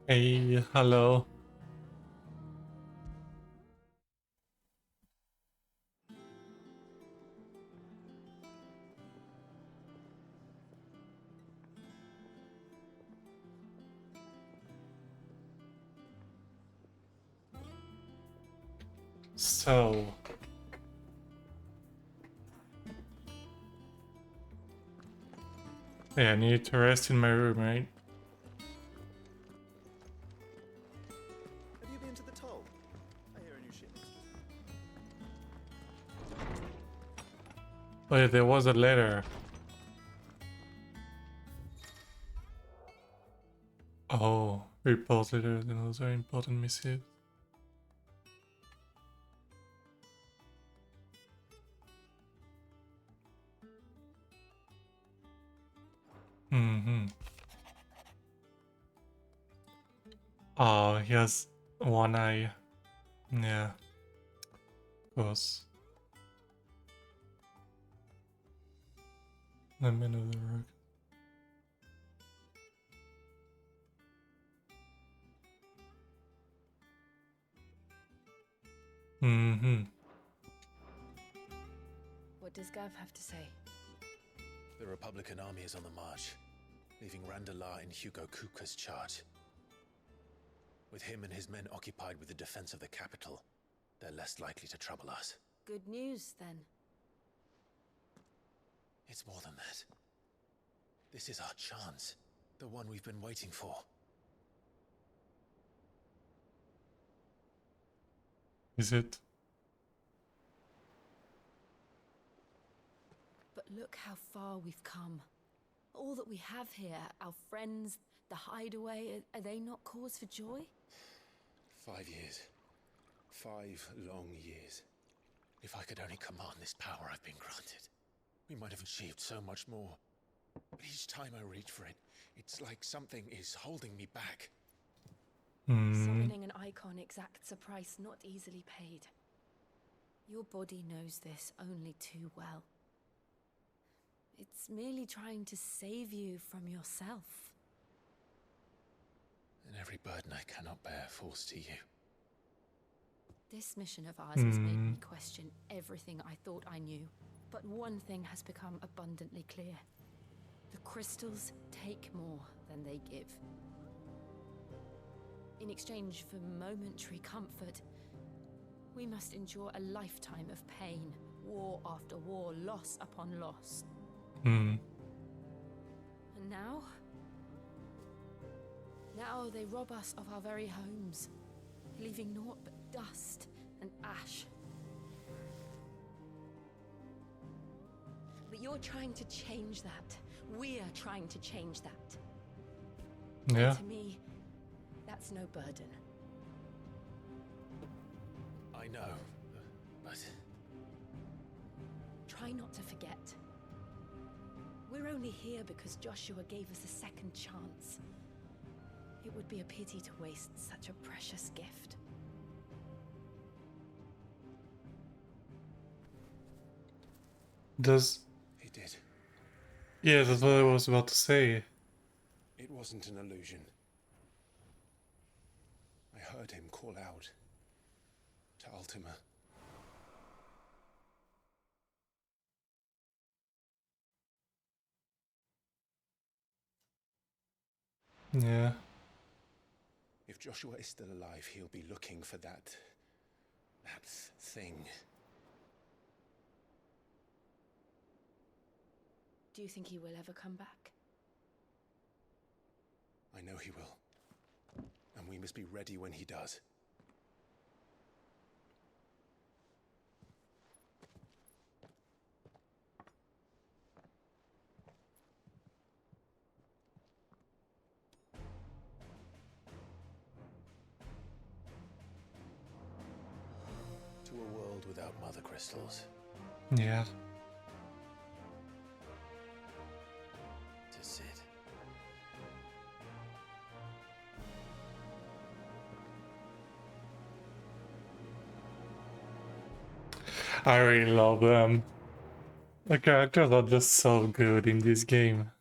Hey, hello. So, yeah, I need to rest in my room, right? Have you been to the toll? I hear a new ship. Oh yeah, there was a letter. Oh, report letters and those are important missives. Mm-hmm. Oh, he has one eye. Yeah, of course. The man of the rock. Mm-hmm. What does Gav have to say? The Republican army is on the march, leaving Randalar in Hugo Kuka's charge. With him and his men occupied with the defense of the capital, they're less likely to trouble us. Good news, then. It's more than that. This is our chance. The one we've been waiting for. Is it? But look how far we've come. All that we have here, our friends, the hideaway, are they not cause for joy? 5 years. 5 long years. If I could only command this power I've been granted, we might have achieved so much more. But each time I reach for it, it's like something is holding me back. Summoning an icon exacts a price not easily paid. Your body knows this only too well. It's merely trying to save you from yourself. And every burden I cannot bear falls to you. This mission of ours has made me question everything I thought I knew. But one thing has become abundantly clear. The crystals take more than they give. In exchange for momentary comfort, we must endure a lifetime of pain, war after war, loss upon loss. And now? Now they rob us of our very homes, leaving naught but dust and ash. But you're trying to change that. We're trying to change that. Yeah. And to me, that's no burden. I know, but... Try not to forget. We're only here because Joshua gave us a second chance. It would be a pity to waste such a precious gift. Does... He did. Yeah, that's what I was about to say. It wasn't an illusion. I heard him call out to Ultima. Yeah. If Joshua is still alive, he'll be looking for that thing. Do you think he will ever come back? I know he will. And we must be ready when he does. To a world without mother crystals. Yeah. To Sid. I really love them. The characters are just so good in this game.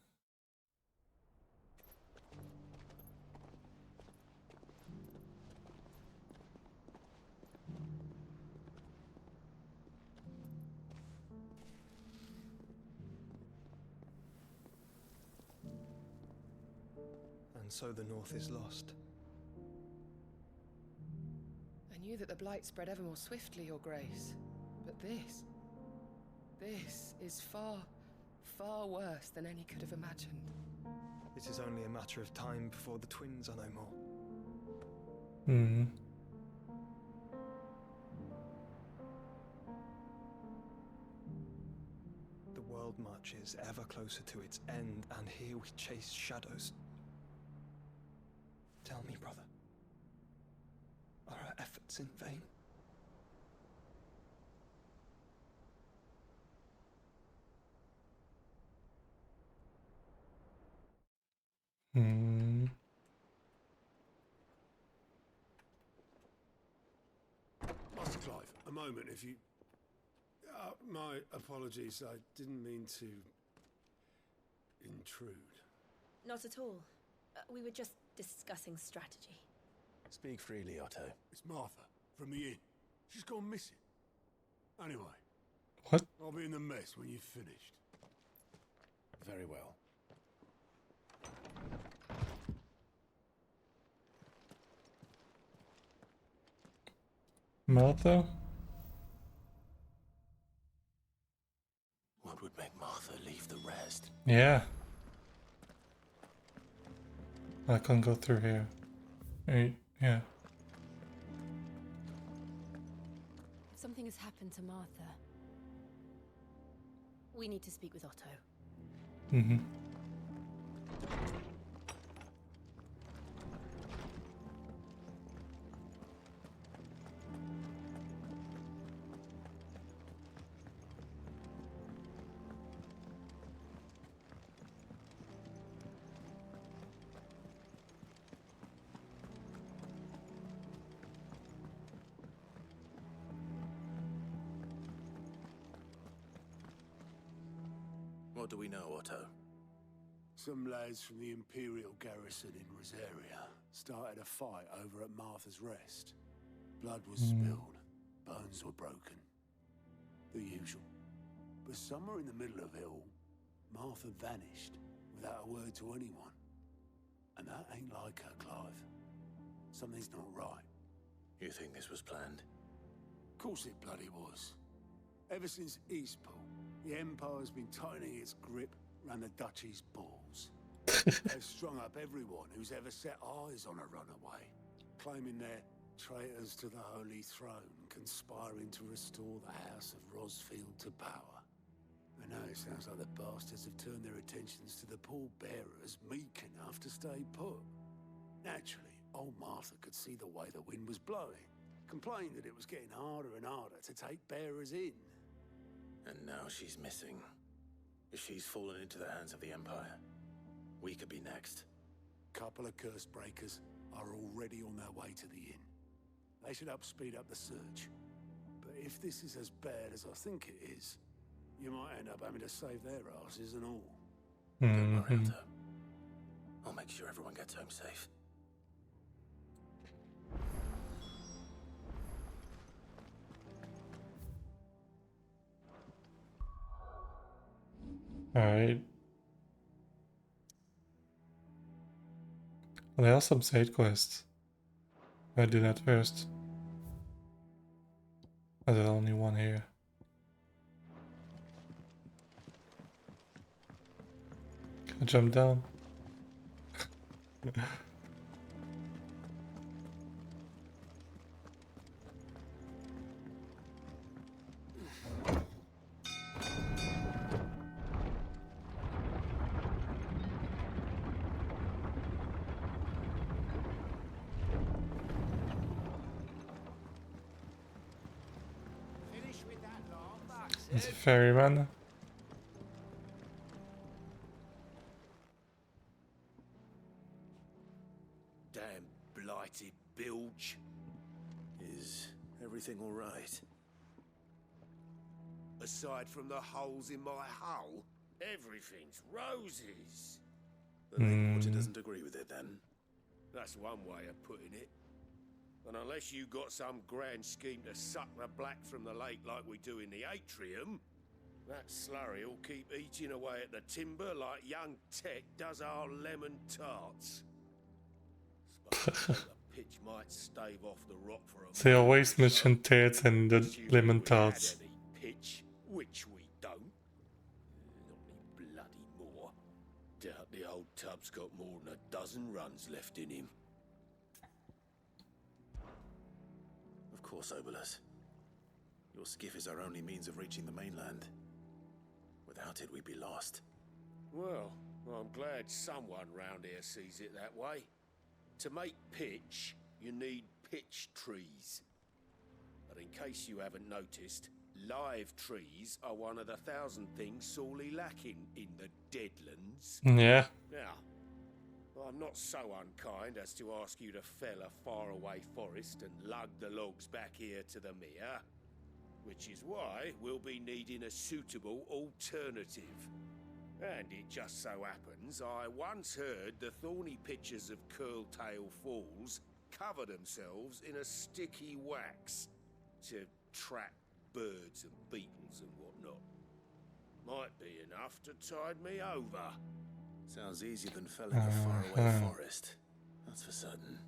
and so the North is lost. I knew that the Blight spread ever more swiftly, Your Grace. But this is far, far worse than any could have imagined. It is only a matter of time before the twins are no more. Hmm. The world marches ever closer to its end, and here we chase shadows. Tell me, brother, are our efforts in vain? Hmm. Master Clive, a moment, if you... my apologies, I didn't mean to... intrude. Not at all. We were just discussing strategy. Speak freely, Otto. It's Martha, from the inn. She's gone missing. Anyway, What? I'll be in the mess when you've finished. Very well. Martha? What would make Martha leave the rest? Yeah. I can't go through here. Yeah. Something has happened to Martha. We need to speak with Otto. Mm-hmm. What do we know, Otto? Some lads from the Imperial garrison in Rosaria started a fight over at Martha's Rest. Blood was spilled, bones were broken. The usual. But somewhere in the middle of it all, Martha vanished without a word to anyone. And that ain't like her, Clive. Something's not right. You think this was planned? Of course it bloody was. Ever since Eastpool, the Empire's been tightening its grip around the Duchy's balls. They've strung up everyone who's ever set eyes on a runaway, claiming they're traitors to the Holy Throne, conspiring to restore the House of Rosfield to power. And now it sounds like the bastards have turned their attentions to the pallbearers meek enough to stay put. Naturally, old Martha could see the way the wind was blowing, complained that it was getting harder and harder to take bearers in. And now she's missing. If she's fallen into the hands of the Empire, we could be next. Couple of curse breakers are already on their way to the inn. They should help speed up the search. But if this is as bad as I think it is, you might end up having to save their asses and all. Don't worry, Otto. I'll make sure everyone gets home safe. Alright. Well, there are some side quests. I'll do that first. Oh, there's only one here. Can I jump down? It's a ferryman. Damn blighted bilge. Is everything all right? Aside from the holes in my hull, everything's roses. The Lakewater doesn't agree with it, then? That's one way of putting it. And unless you got some grand scheme to suck the black from the lake like we do in the atrium, that slurry will keep eating away at the timber like young Tech does our lemon tarts. but the pitch might stave off the rot for a They moment always or so. mention Teds and the Assuming lemon we had tarts. any pitch, which we don't. Not any bloody more. Doubt the old tub's got more than a dozen runs left in him. Of course, Obolus. Your skiff is our only means of reaching the mainland. Without it, we'd be lost. Well, I'm glad someone round here sees it that way. To make pitch, you need pitch trees. But in case you haven't noticed, live trees are one of the 1,000 things sorely lacking in the Deadlands. Yeah. Now, I'm not so unkind as to ask you to fell a faraway forest and lug the logs back here to the mere, which is why we'll be needing a suitable alternative. And it just so happens I once heard the thorny pitchers of Curltail Falls cover themselves in a sticky wax to trap birds and beetles and whatnot. Might be enough to tide me over. Sounds easier than felling a faraway forest. That's for certain.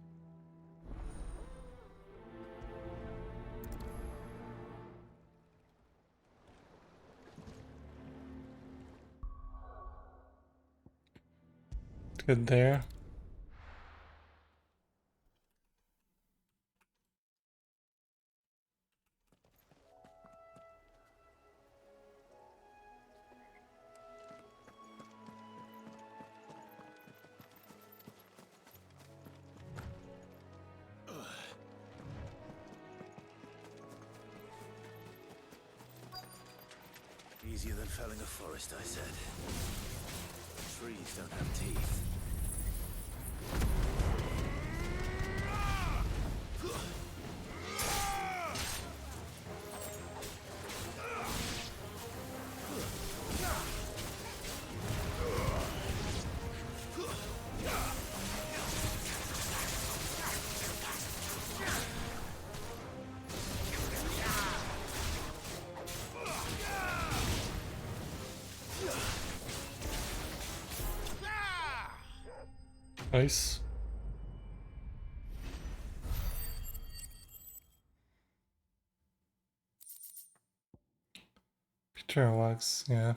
Good there. Easier than felling a forest, I said. Trees don't have teeth. Nice. Peter Wax, yeah.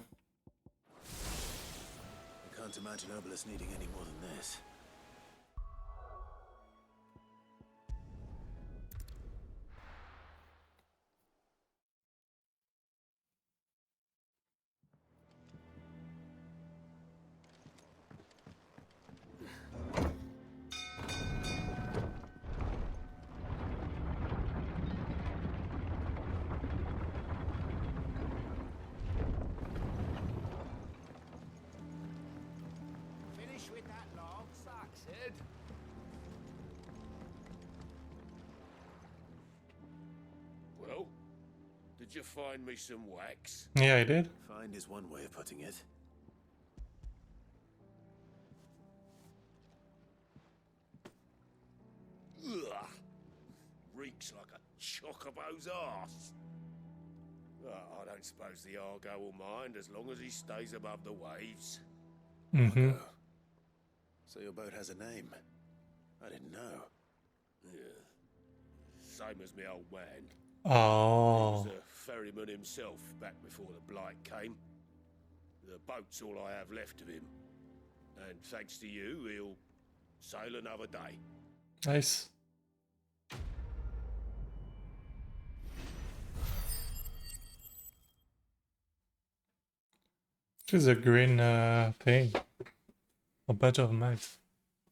I can't imagine Obolus needing any more than this. With that log, Saxon. Well, did you find me some wax? Yeah, I did. Find is one way of putting it. Ugh. Reeks like a chocobo's arse. I don't suppose the Argo will mind as long as he stays above the waves. Mm-hmm. Argo. So your boat has a name. I didn't know. Yeah. Same as my old man. Oh. He was a ferryman himself back before the blight came. The boat's all I have left of him. And thanks to you, he'll sail another day. Nice. This is a green thing. A badge of might.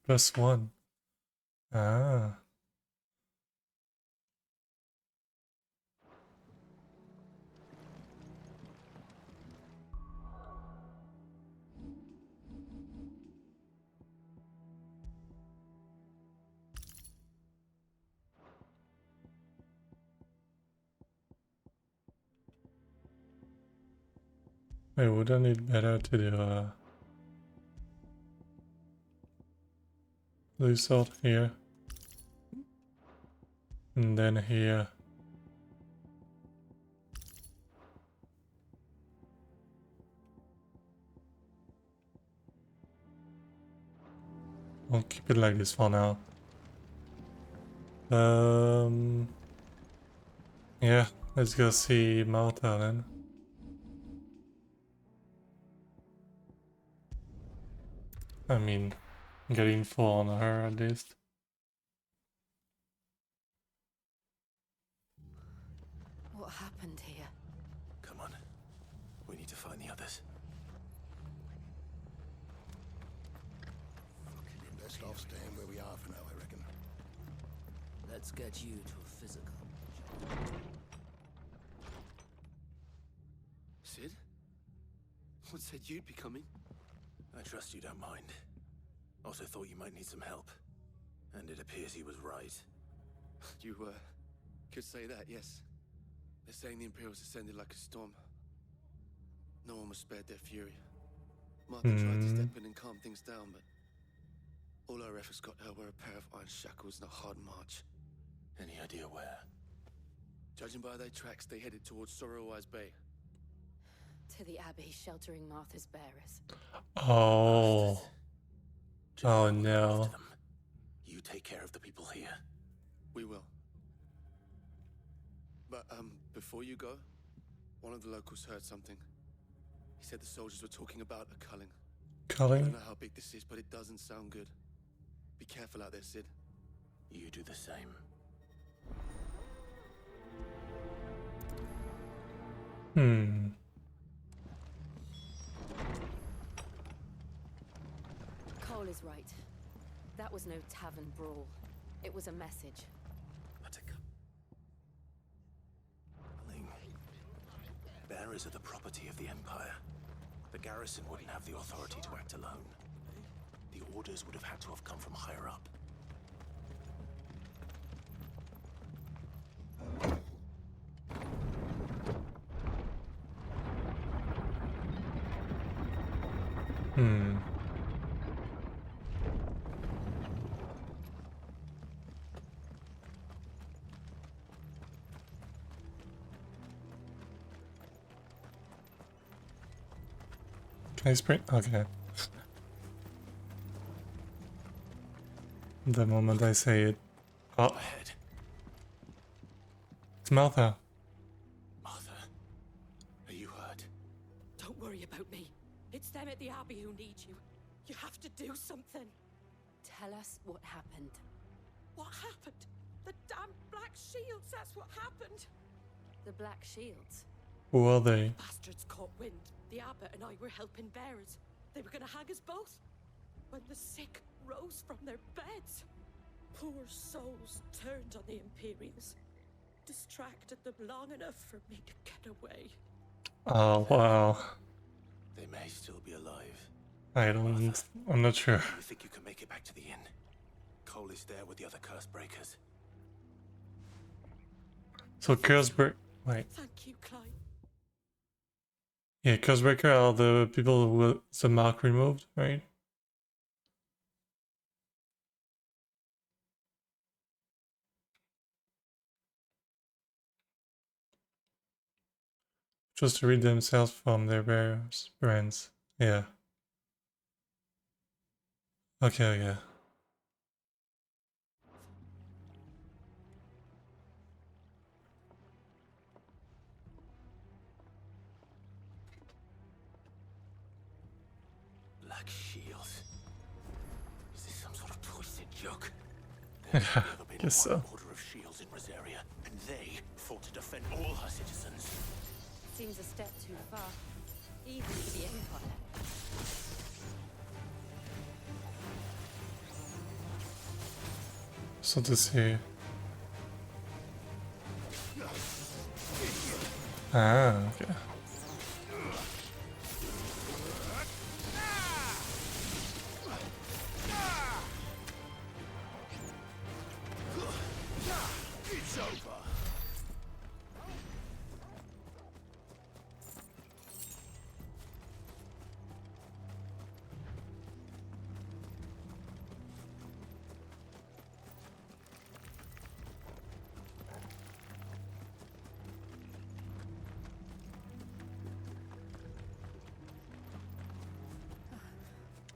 +1. Ah. Wait, wouldn't it better to do this out here? And then here. I'll keep it like this for now. Yeah, let's go see Martha then. I mean, get info on her at least. What happened here? Come on. We need to find the others. Best off staying where we are for now, I reckon. Let's get you to a physical. Sid? What said you'd be coming? I trust you don't mind. Also thought you might need some help. And it appears he was right. You, could say that, yes. They're saying the Imperials ascended like a storm. No one was spared their fury. Martha tried to step in and calm things down, but all our efforts got her were a pair of iron shackles and a hard march. Any idea where? Judging by their tracks, they headed towards Sorrowwise Bay. To the Abbey sheltering Martha's bearers. Oh. Oh no. You take care of the people here. We will. But, before you go, one of the locals heard something. He said the soldiers were talking about a culling. I Culling? don't know how big this is, but it doesn't sound good. Be careful out there, Sid. You do the same. Cole is right. That was no tavern brawl. It was a message. Buttercup. Ling. Bearers are the property of the Empire. The garrison wouldn't have the authority to act alone. The orders would have had to have come from higher up. Can I sprint? Okay. The moment I say it. Oh, Ahead. it's Martha. Martha, are you hurt? Don't worry about me. It's them at the Abbey who need you. You have to do something. Tell us what happened. What happened? The damn Black Shields, that's what happened. The Black Shields. Who are they? Bastards caught wind. The Abbot and I were helping bearers. They were gonna hang us both. When the sick rose from their beds, poor souls turned on the Imperials. Distracted them long enough for me to get away. Oh, wow. They may still be alive. I'm not sure. Do you think you can make it back to the inn? Cole is there with the other curse breakers. So Cursebreaker, wait. Thank you, Clyde. Yeah, Cursebreaker are the people who were the mark removed, right? Just to rid themselves from their various brands. Yeah. Okay, yeah. Black Shields. Is this some sort of twisted joke? There's never been Guess so. one order of shields in Rosaria, and they fought to defend all her citizens. Seems a step too far. Even for the Empire. So to say. Ah, okay. It's over.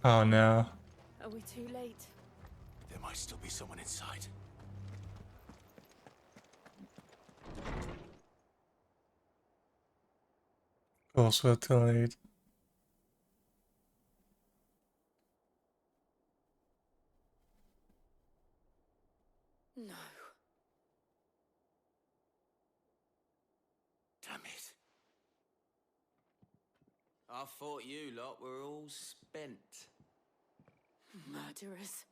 Oh no. Are we too late? There might still be someone inside. Also till 8. No. Damn it. I thought you lot were all spent. Murderers.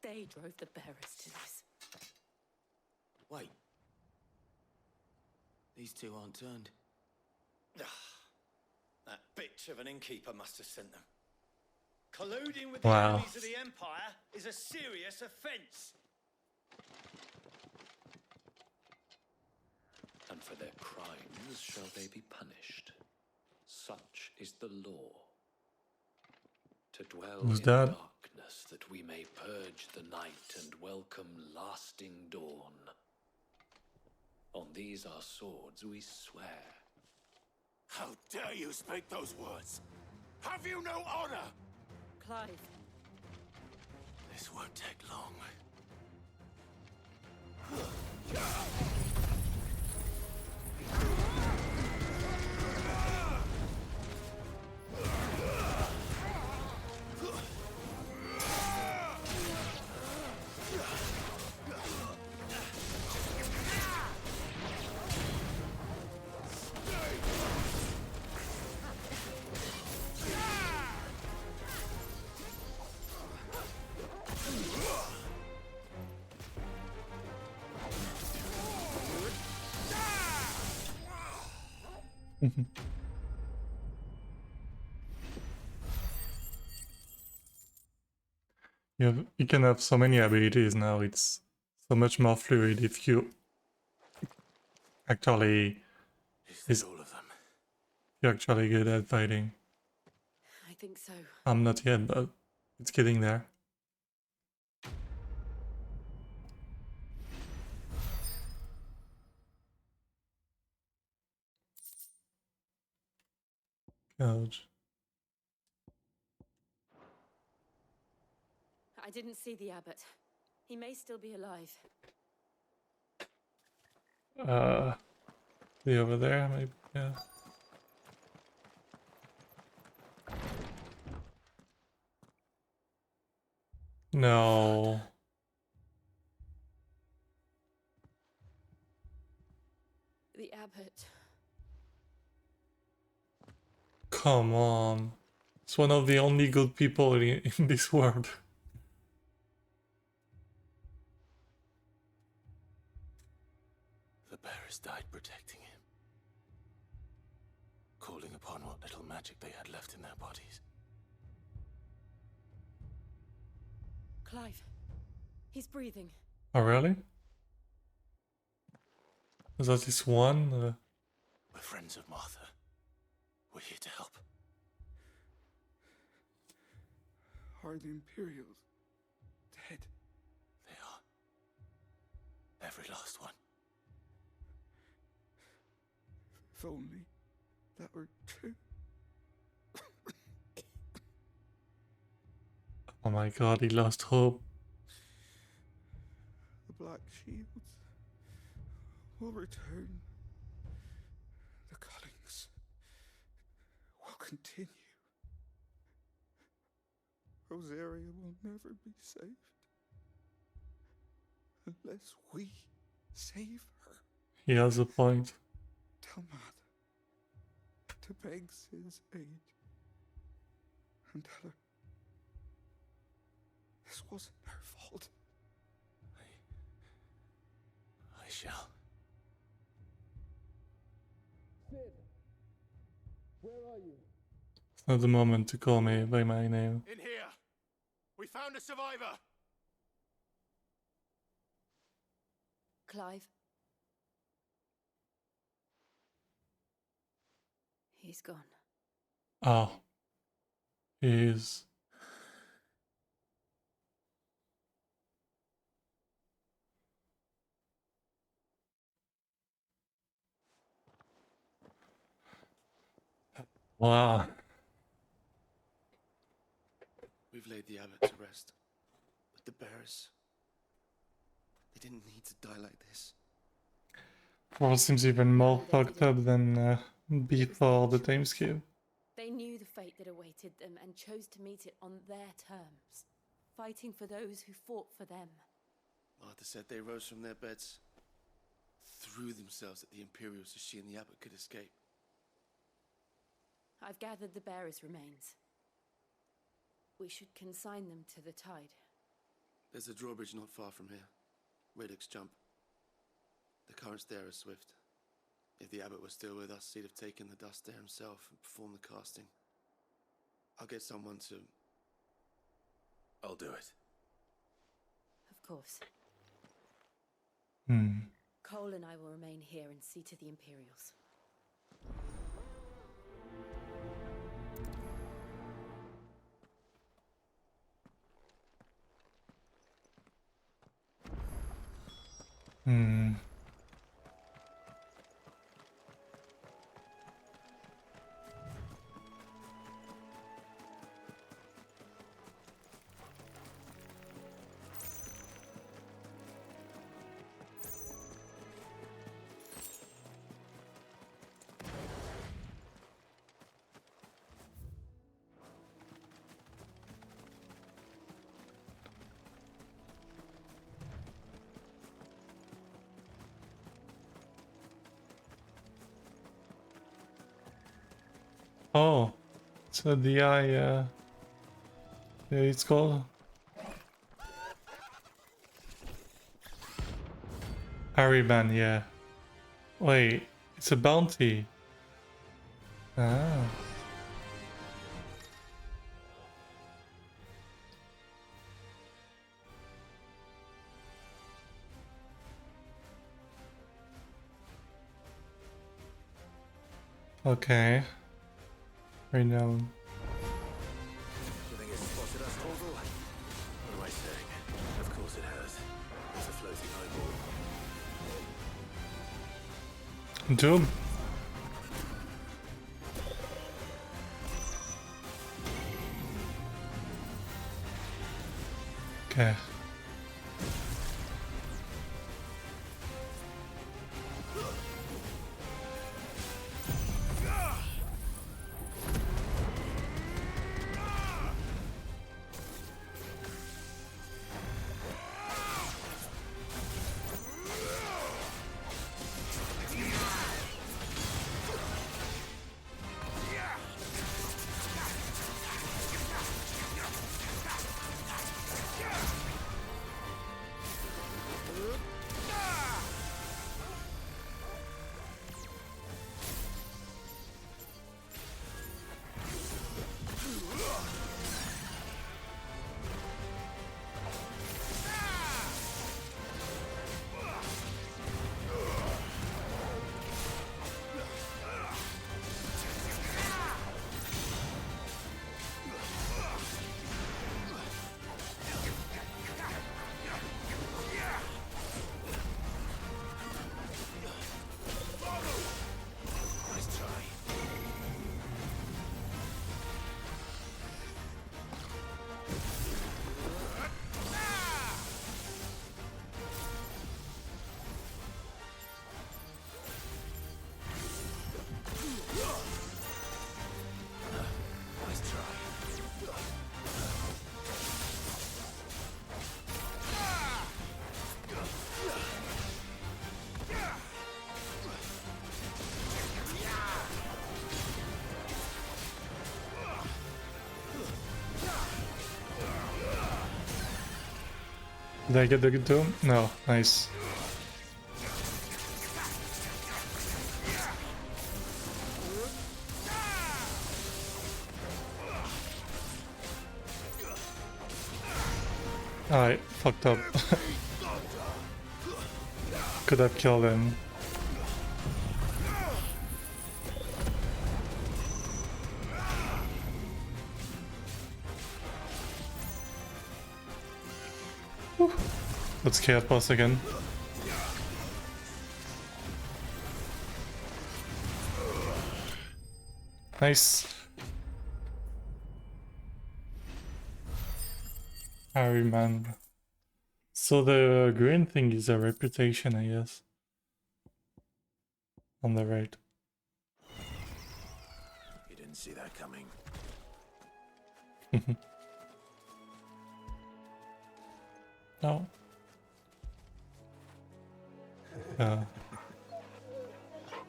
They drove the bearers to this. Wait. These two aren't turned. That bitch of an innkeeper must have sent them. Colluding with Wow. the enemies of the Empire is a serious offence. And for their crimes shall they be punished. Such is the law. To dwell Who's in that? darkness, that we may purge the night and welcome lasting dawn. On these our swords we swear. How dare you speak those words? Have you no honor? Clive. This won't take long. You can have so many abilities now, it's so much more fluid if you actually Is all of them? you're actually good at fighting. I think so. I'm not yet, but it's getting there. Ouch. I didn't see the abbot. He may still be alive. Be over there, maybe, yeah. No. The abbot. Come on. It's one of the only good people in this world. The bearers died protecting him, calling upon what little magic they had left in their bodies. Clive. He's breathing. Oh, really? Is that this one? We're friends of Martha. We're here to help. Are the Imperials dead? They are. Every last one. If only that were true. Oh my god, he lost hope. The Black Shields will return. The cullings will continue. Rosaria will never be saved unless we save her. He has a point. Tell Matt to beg Sid's aid and tell her this wasn't her fault. I shall. Sid, where are you? It's not the moment to call me by my name. In here! We found a survivor! Clive. He's gone. Oh. He is. Wow. We've laid the abbot to rest. But the bearers, they didn't need to die like this. Paul seems even more fucked up than before the time skip. They knew the fate that awaited them and chose to meet it on their terms, fighting for those who fought for them. Martha said they rose from their beds, threw themselves at the Imperials so she and the abbot could escape. I've gathered the bearers' remains. We should consign them to the tide. There's a drawbridge not far from here. Radix jump. The currents there are swift. If the abbot was still with us, he'd have taken the dust there himself and performed the casting. I'll get someone to... I'll do it. Of course. Hmm. Cole and I will remain here and see to the Imperials. Hmm. Oh, so the eye, yeah, it's called Harryman, yeah. Wait, it's a bounty. Ah. Okay. Renown. Do you think it's spotted us, Orville? What am I saying? Of course it has. It's a floating eyeball. Doom. Okay. Did I get the good doom? No, nice. I fucked up. Could have killed him. Whew. Let's chaos boss again. Nice. Harryman. So the green thing is a reputation, I guess. On the right. Didn't see that coming. No. Yeah.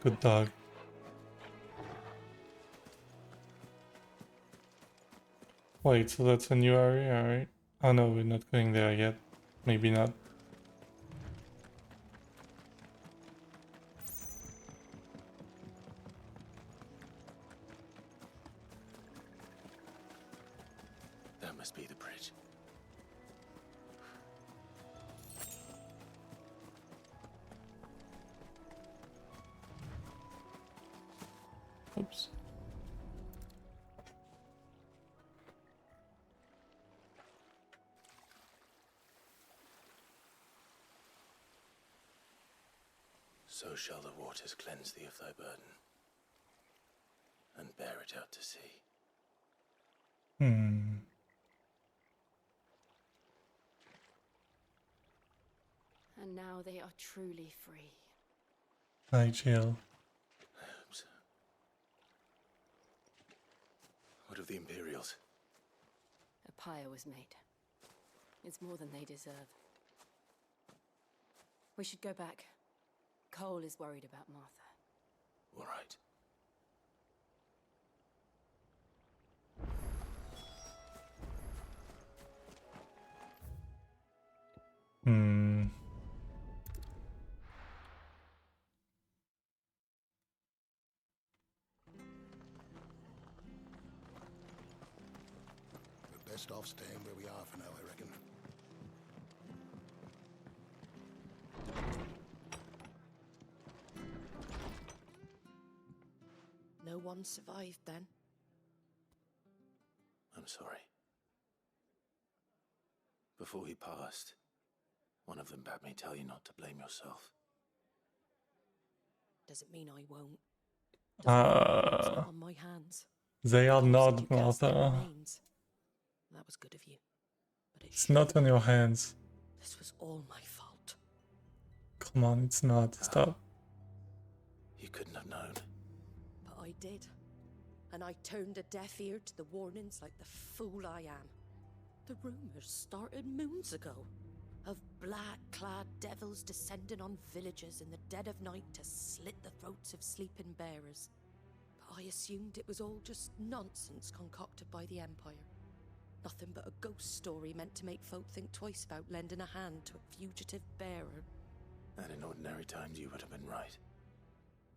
Good dog. Wait, so that's a new area, alright? Oh no, we're not going there yet. Maybe not. That must be the bridge. Oops. So shall the waters cleanse thee of thy burden, and bear it out to sea. Hmm. And now they are truly free. Hi, Jill. I hope so. What of the Imperials? A pyre was made. It's more than they deserve. We should go back. Cole is worried about Martha. All right. Hmm. We're best off staying where we are for now, I reckon. No one survived then? I'm sorry. Before he passed, one of them bade me tell you not to blame yourself. Doesn't mean I won't. It's not on my hands. They are Cole said not, you cast their Martha. remains. That was good of you. But It's not on your hands. this was all my fault. Come on, it's not. Stop. You couldn't have known. But I did. And I turned a deaf ear to the warnings like the fool I am. The rumors started moons ago. Of black-clad devils descending on villages in the dead of night to slit the throats of sleeping bearers. But I assumed it was all just nonsense concocted by the Empire. Nothing but a ghost story meant to make folk think twice about lending a hand to a fugitive bearer. And in ordinary times you would have been right.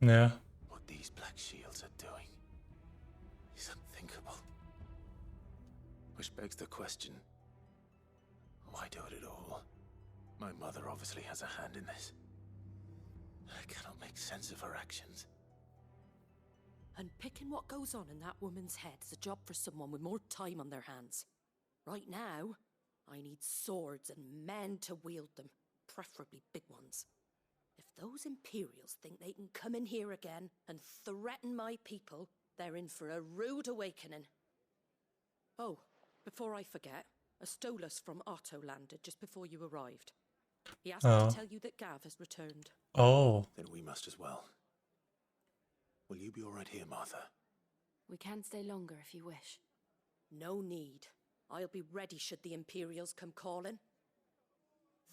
Yeah. What these black shields are doing is unthinkable. Which begs the question, why do it at all? My mother obviously has a hand in this. I cannot make sense of her actions. And picking what goes on in that woman's head is a job for someone with more time on their hands. Right now, I need swords and men to wield them, preferably big ones. If those Imperials think they can come in here again and threaten my people, they're in for a rude awakening. Oh, before I forget, a Stolas from Otto landed just before you arrived. He asked me to tell you that Gav has returned. Oh. Then we must as well. Will you be all right here, Martha? We can stay longer if you wish. No need. I'll be ready should the Imperials come calling.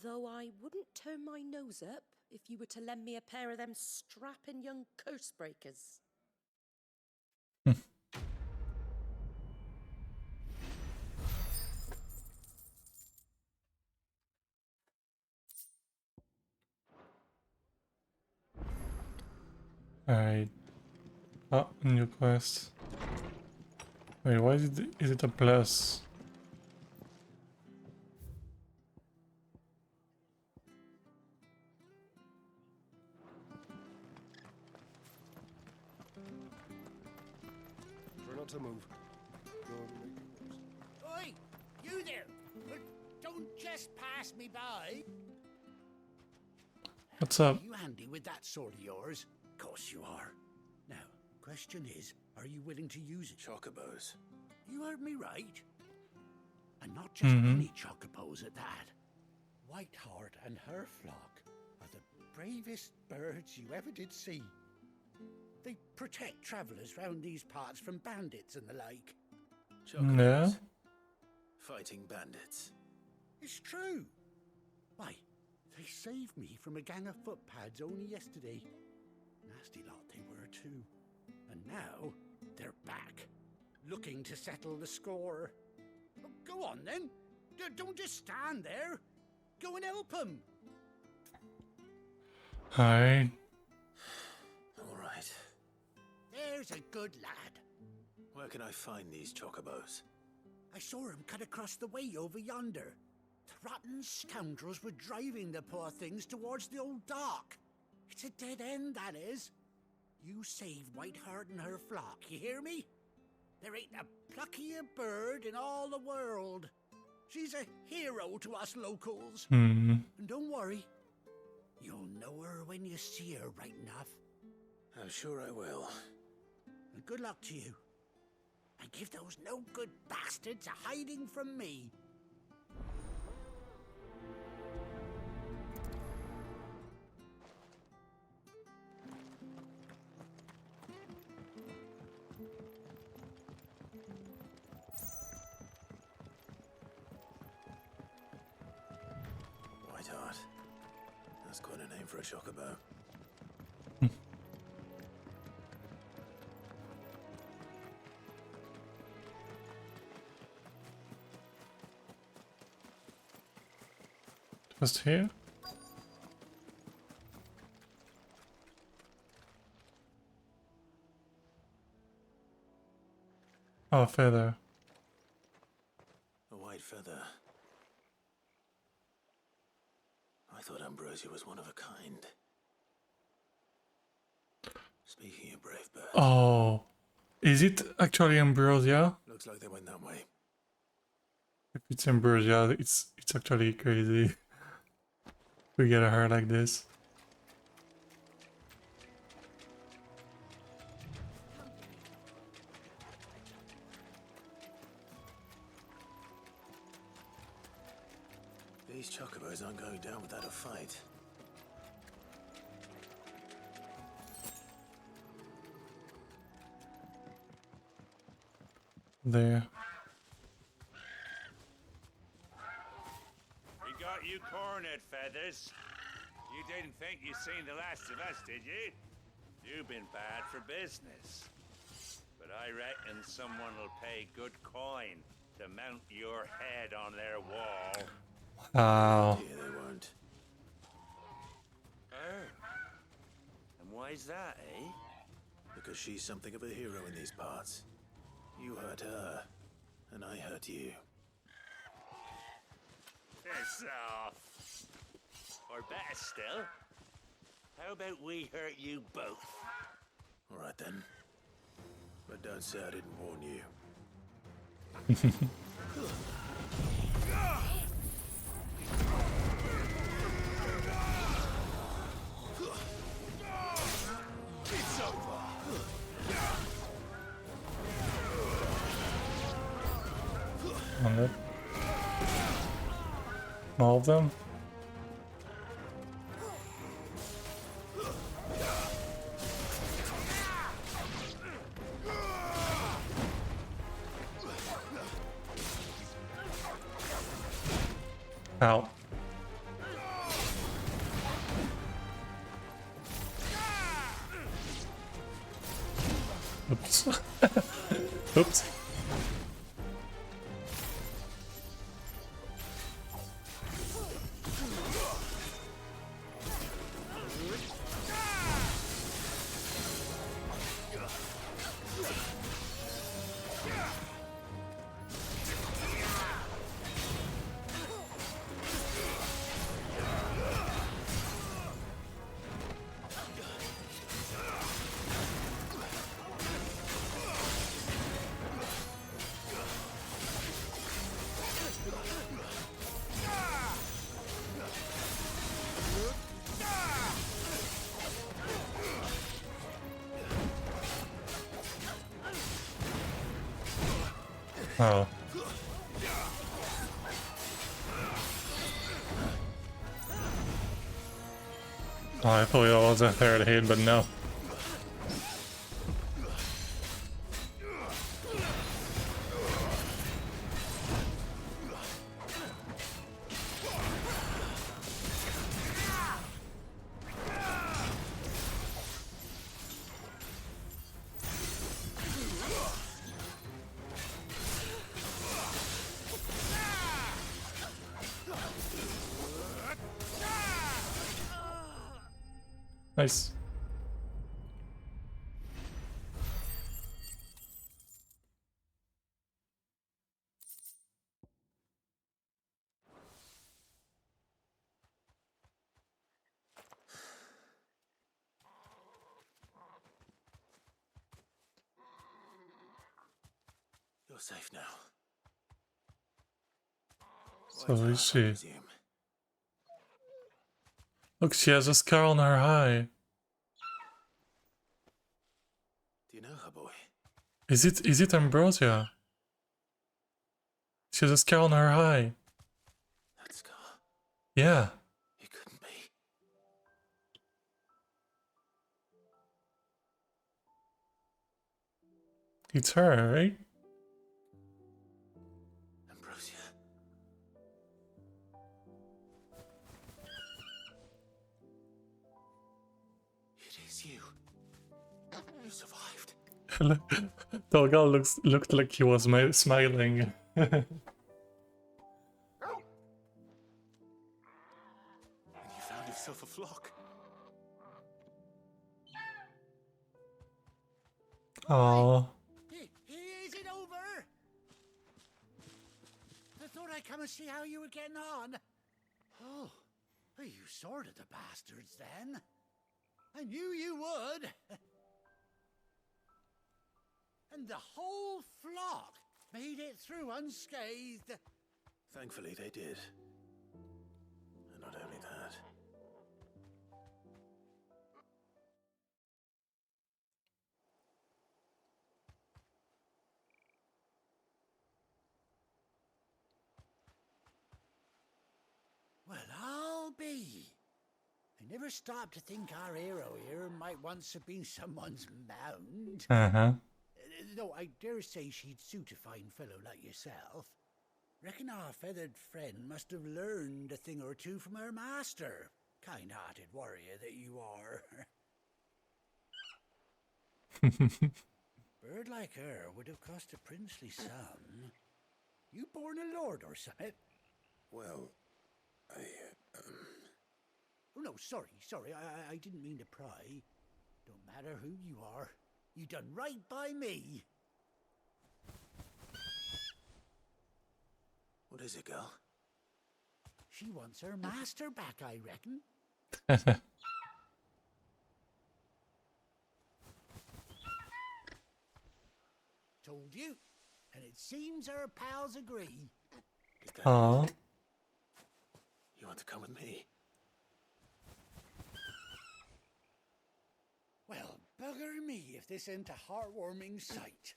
Though I wouldn't turn my nose up if you were to lend me a pair of them strapping young curse breakers. Alright. Oh, new quest. Wait, why is it a plus? Try not to move. Oi! You there! Don't just pass me by! What's up? Are you handy with that sword of yours? Of course you are. Now, question is, are you willing to use it? Chocobos. You heard me right. And not just any chocobos at that. Whiteheart and her flock are the bravest birds you ever did see. They protect travellers round these parts from bandits and the like. Yeah. Fighting bandits. It's true. Why, they saved me from a gang of footpads only yesterday. Nasty lot they were too. And now they're back, looking to settle the score. Oh, go on then. Don't just stand there. Go and help them. Alright. All right. There's a good lad. Where can I find these chocobos? I saw him cut across the way over yonder. The rotten scoundrels were driving the poor things towards the old dock. It's a dead end, that is. You save Whiteheart and her flock, you hear me? There ain't a pluckier bird in all the world. She's a hero to us locals. Hmm. And don't worry, you'll know her when you see her right enough. I'm sure I will. And good luck to you. And give those no-good bastards a hiding from me. Whiteheart. That's quite a name for a chocobo. Just here? Oh, feather. A white feather. I thought Ambrosia was one of a kind. Speaking of brave birds. Oh. Is it actually Ambrosia? Looks like they went that way. If it's Ambrosia, it's actually crazy. We get a hair like this. These chocobos aren't going down without a fight. There. We got you cornered, Feathers. You didn't think you'd seen the last of us, did you? You've been bad for business. But I reckon someone will pay good coin to mount your head on their wall. Wow. Yeah, they won't. Oh. And why's that, eh? Because she's something of a hero in these parts. You hurt her, and I hurt you. Piss off. Or better still, how about we hurt you both? All right then. But don't say I didn't warn you. It's over. All of them? Ow. Oops. Oops. Oh. Oh, I thought it was a third hit, but no. Nice. You're safe now. So is she? Look, she has a scar on her eye. Do you know her, boy? Is it Ambrosia? She has a scar on her eye. That scar? Yeah. It couldn't be. It's her, right? Ambrosia. It is you. You survived. Torgal looked like he was smiling. And you found yourself a flock. Aww. Is it over? I thought I'd come and see how you were getting on. Oh, you sorted the bastards then. I knew you would. And the whole flock made it through unscathed. Thankfully, they did. And not only that. Well, I'll be. I never stopped to think our hero here might once have been someone's mount. Though I dare say she'd suit a fine fellow like yourself. Reckon our feathered friend must have learned a thing or two from her master. Kind-hearted warrior that you are. Bird like her would have cost a princely sum. You born a lord or something? Well, Oh no, sorry, I didn't mean to pry. Don't matter who you are. You done right by me. What is it, girl? She wants her master back, I reckon. Told you. And it seems her pals agree. Aww. You want to come with me? Well, bugger me if this ain't a heartwarming sight.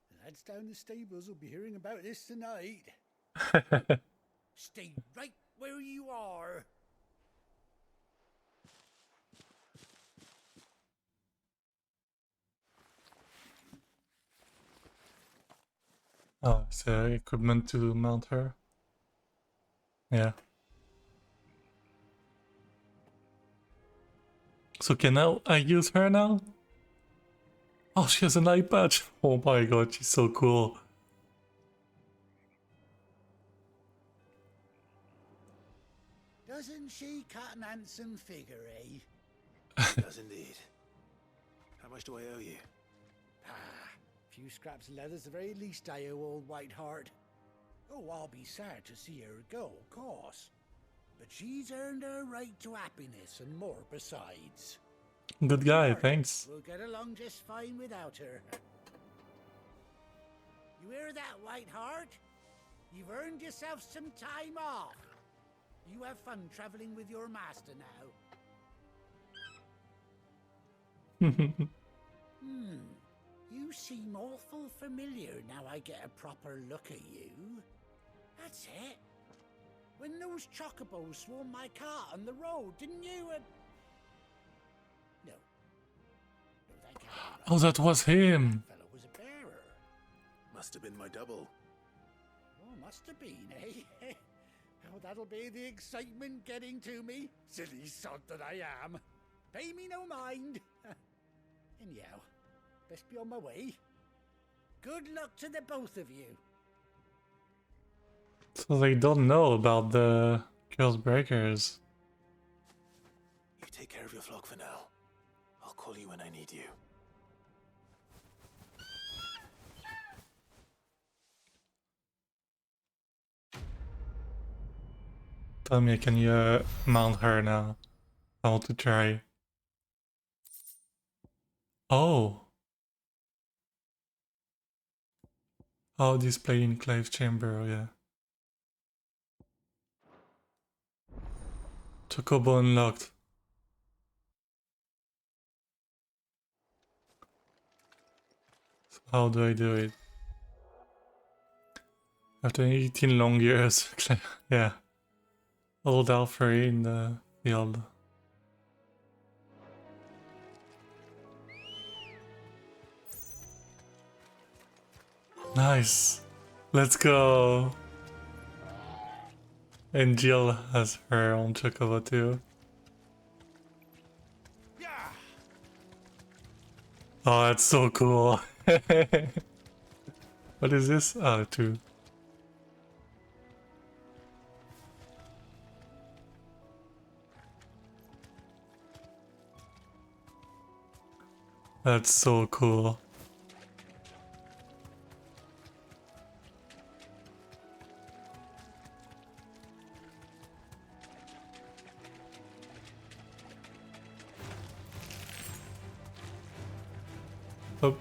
The lads down the stables will be hearing about this tonight. Stay right where you are. Oh, it's equipment to mount her. Yeah. So can I use her now? Oh, she has an eye patch. Oh my god, she's so cool. Doesn't she cut an handsome figure, eh? Does indeed. How much do I owe you? A few scraps of leather's the very least I owe old Whiteheart. Oh, I'll be sad to see her go, of course. But she's earned her right to happiness and more besides. Good guy, thanks. We'll get along just fine without her. You hear that, Whiteheart? You've earned yourself some time off. You have fun traveling with your master now. You seem awful familiar now I get a proper look at you. That's it. When those chocobos swarmed my cart on the road, didn't you? No, that can't be right. Oh, that was him. That fellow was a bearer. Must have been my double. Oh, must have been, eh? Oh, that'll be the excitement getting to me. Silly sod that I am. Pay me no mind. Anyhow, best be on my way. Good luck to the both of you. So they don't know about the Curse Breakers. You take care care of your flock for now. I'll call you when I need you. Tell me, can you mount her now? I want to try. Oh! Oh, display in Clive Chamber, yeah. Chocobo unlocked. So how do I do it? After 18 long years, yeah. Old Alfred in the field. Nice. Let's go. And Jill has her own Chocobo too. Oh, that's so cool. What is this? Oh, 2. That's so cool. Oh.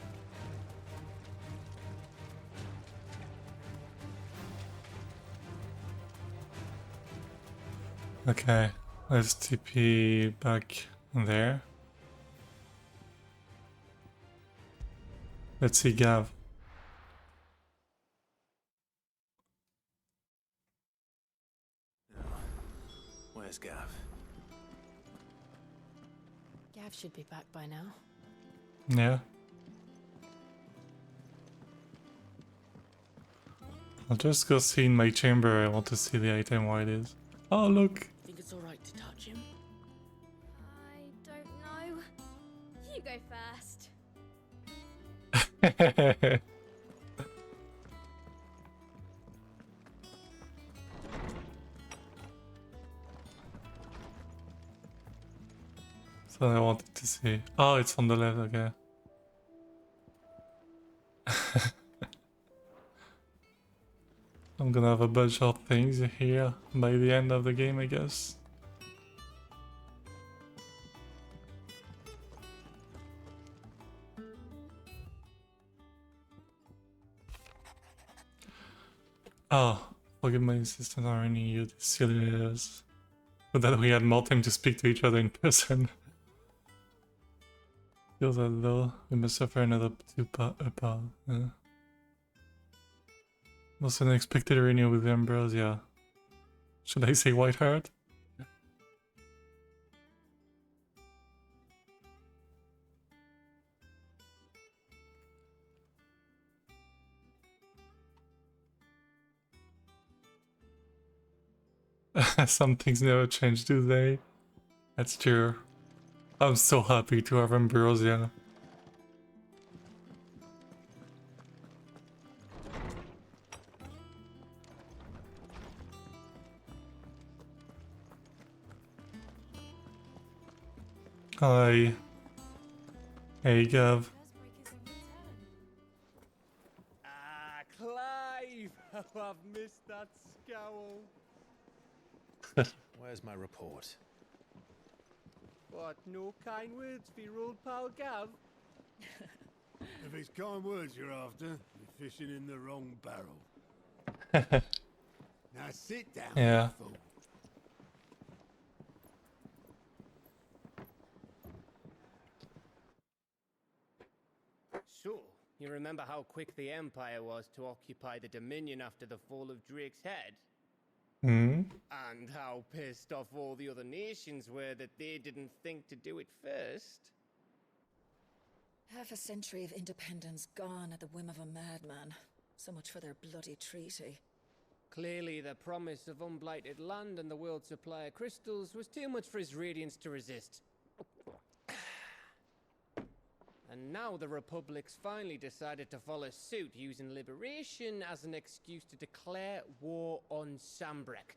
Okay, let's TP back there. Let's see Gav. Where's Gav? Gav should be back by now. Yeah. I'll just go see in my chamber. I want to see the item where it is. Oh, look. Think it's alright to touch him? I don't know. You go first. So I wanted to see. Oh, it's on the left, okay. I'm gonna have a bunch of things here by the end of the game, I guess. Oh, forgive my insistence on renewing you these silly letters. But that we had more time to speak to each other in person. Feels as though we must suffer another apart. Most unexpected reunion with Ambrosia. Should I say Whiteheart? Some things never change, do they? That's true. I'm so happy to have Ambrosia. Hi. Hey, Gav. Ah, Clive! Oh, I've missed that scowl. Where's my report? What, no kind words for your old pal Gav? If it's kind words you're after, you're fishing in the wrong barrel. Now sit down, Yeah. fool. So, you remember how quick the Empire was to occupy the Dominion after the fall of Drake's Head? Hmm? And how pissed off all the other nations were that they didn't think to do it first? Half a century of independence gone at the whim of a madman. So much for their bloody treaty. Clearly, the promise of unblighted land and the world's supply of crystals was too much for his radiance to resist. And now the Republic's finally decided to follow suit, using liberation as an excuse to declare war on Sambrek.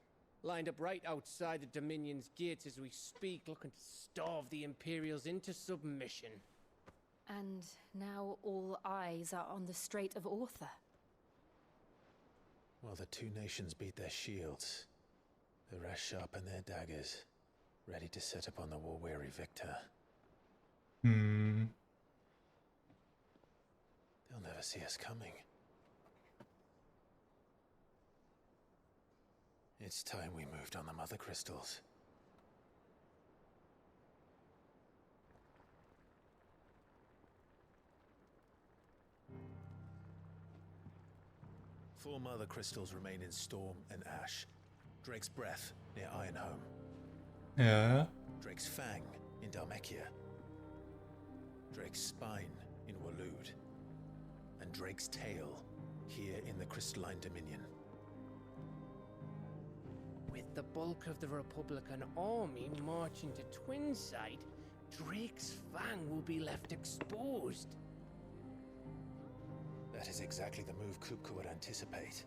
lined up right outside the Dominion's gates as we speak, looking to starve the Imperials into submission. And now all eyes are on the Strait of Author. While the two nations beat their shields, the rest sharpen their daggers, ready to set upon the war-weary victor. Hmm. They'll never see us coming. It's time we moved on the Mother Crystals. Four Mother Crystals remain in Storm and Ash. Drake's Breath near Ironhome. Yeah. Drake's Fang in Dhalmekia. Drake's Spine in Waloed. And Drake's Tail here in the Crystalline Dominion. With the bulk of the Republican army marching to Twinside, Drake's Fang will be left exposed. That is exactly the move Kupka would anticipate.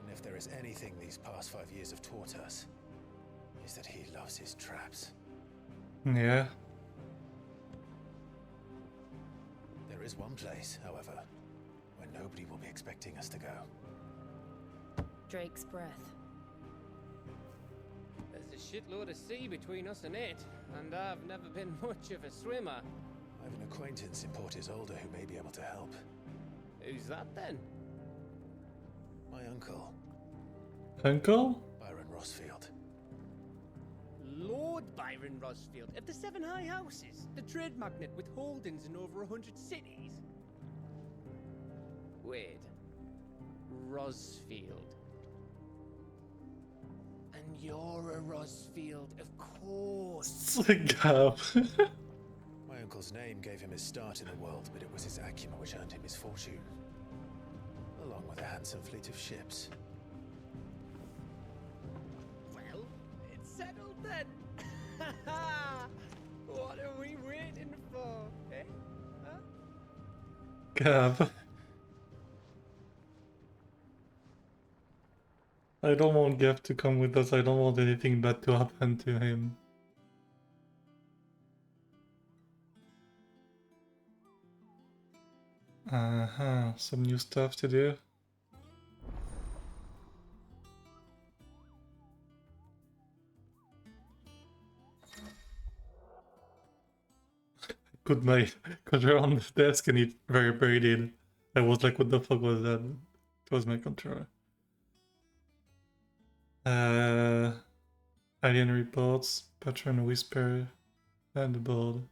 And if there is anything these past 5 years have taught us, is that he loves his traps. Yeah. There is one place, however, where nobody will be expecting us to go. Drake's Breath. There's a shitload of sea between us and it, and I've never been much of a swimmer. I have an acquaintance in Port Isolde who may be able to help. Who's that then? My uncle. Uncle? Byron Rosfield. Lord Byron Rosfield of the Seven High Houses, the trade magnate with holdings in over 100 cities. Wait. Rosfield. And you're a Rosfield, of course. Gab. My uncle's name gave him his start in the world, but it was his acumen which earned him his fortune. Along with a handsome fleet of ships. Well, it's settled then. What are we waiting for, eh? Huh? Gab. I don't want Gav to come with us. I don't want anything bad to happen to him. Some new stuff to do. Put my controller on the desk and it vibrated. I was like, what the fuck was that? It was my controller. Alien reports, Patron whisper, and the board.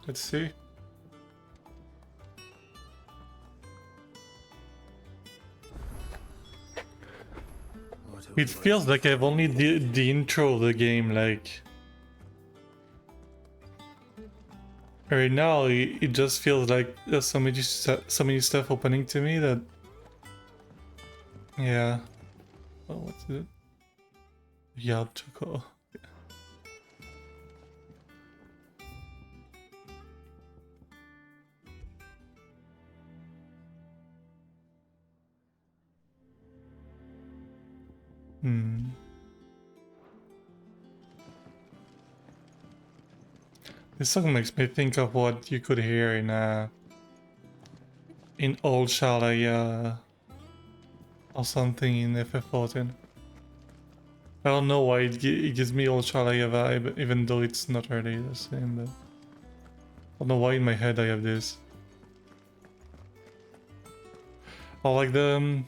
Let's see. It feels like I've only did the intro of the game, like... Right now, it just feels like there's so many stuff opening to me that... Yeah. Oh, what's it? Yeah, Choco. This song makes me think of what you could hear in Old Shalaya or something in FF14. I don't know why it gives me Old Shalaya vibe, even though it's not really the same. But I don't know why in my head I have this. Or like the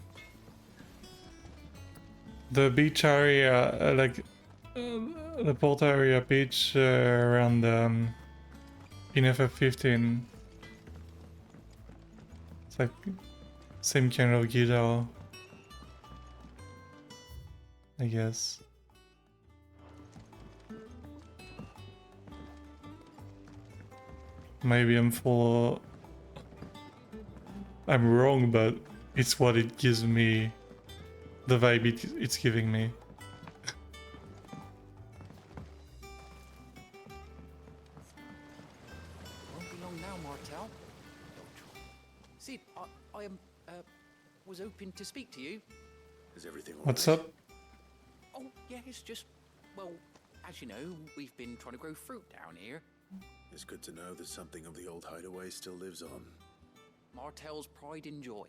beach area, like the port area beach around in FF15. It's like same kind of guitar, I guess. Maybe I'm wrong, but it's what it gives me, the vibe it's giving me. Won't be long now, Martel. See, I am was hoping to speak to you. Is everything all What's right? up? Oh, yeah, it's just, well, as you know, we've been trying to grow fruit down here. It's good to know that something of the old hideaway still lives on. Martel's pride and joy.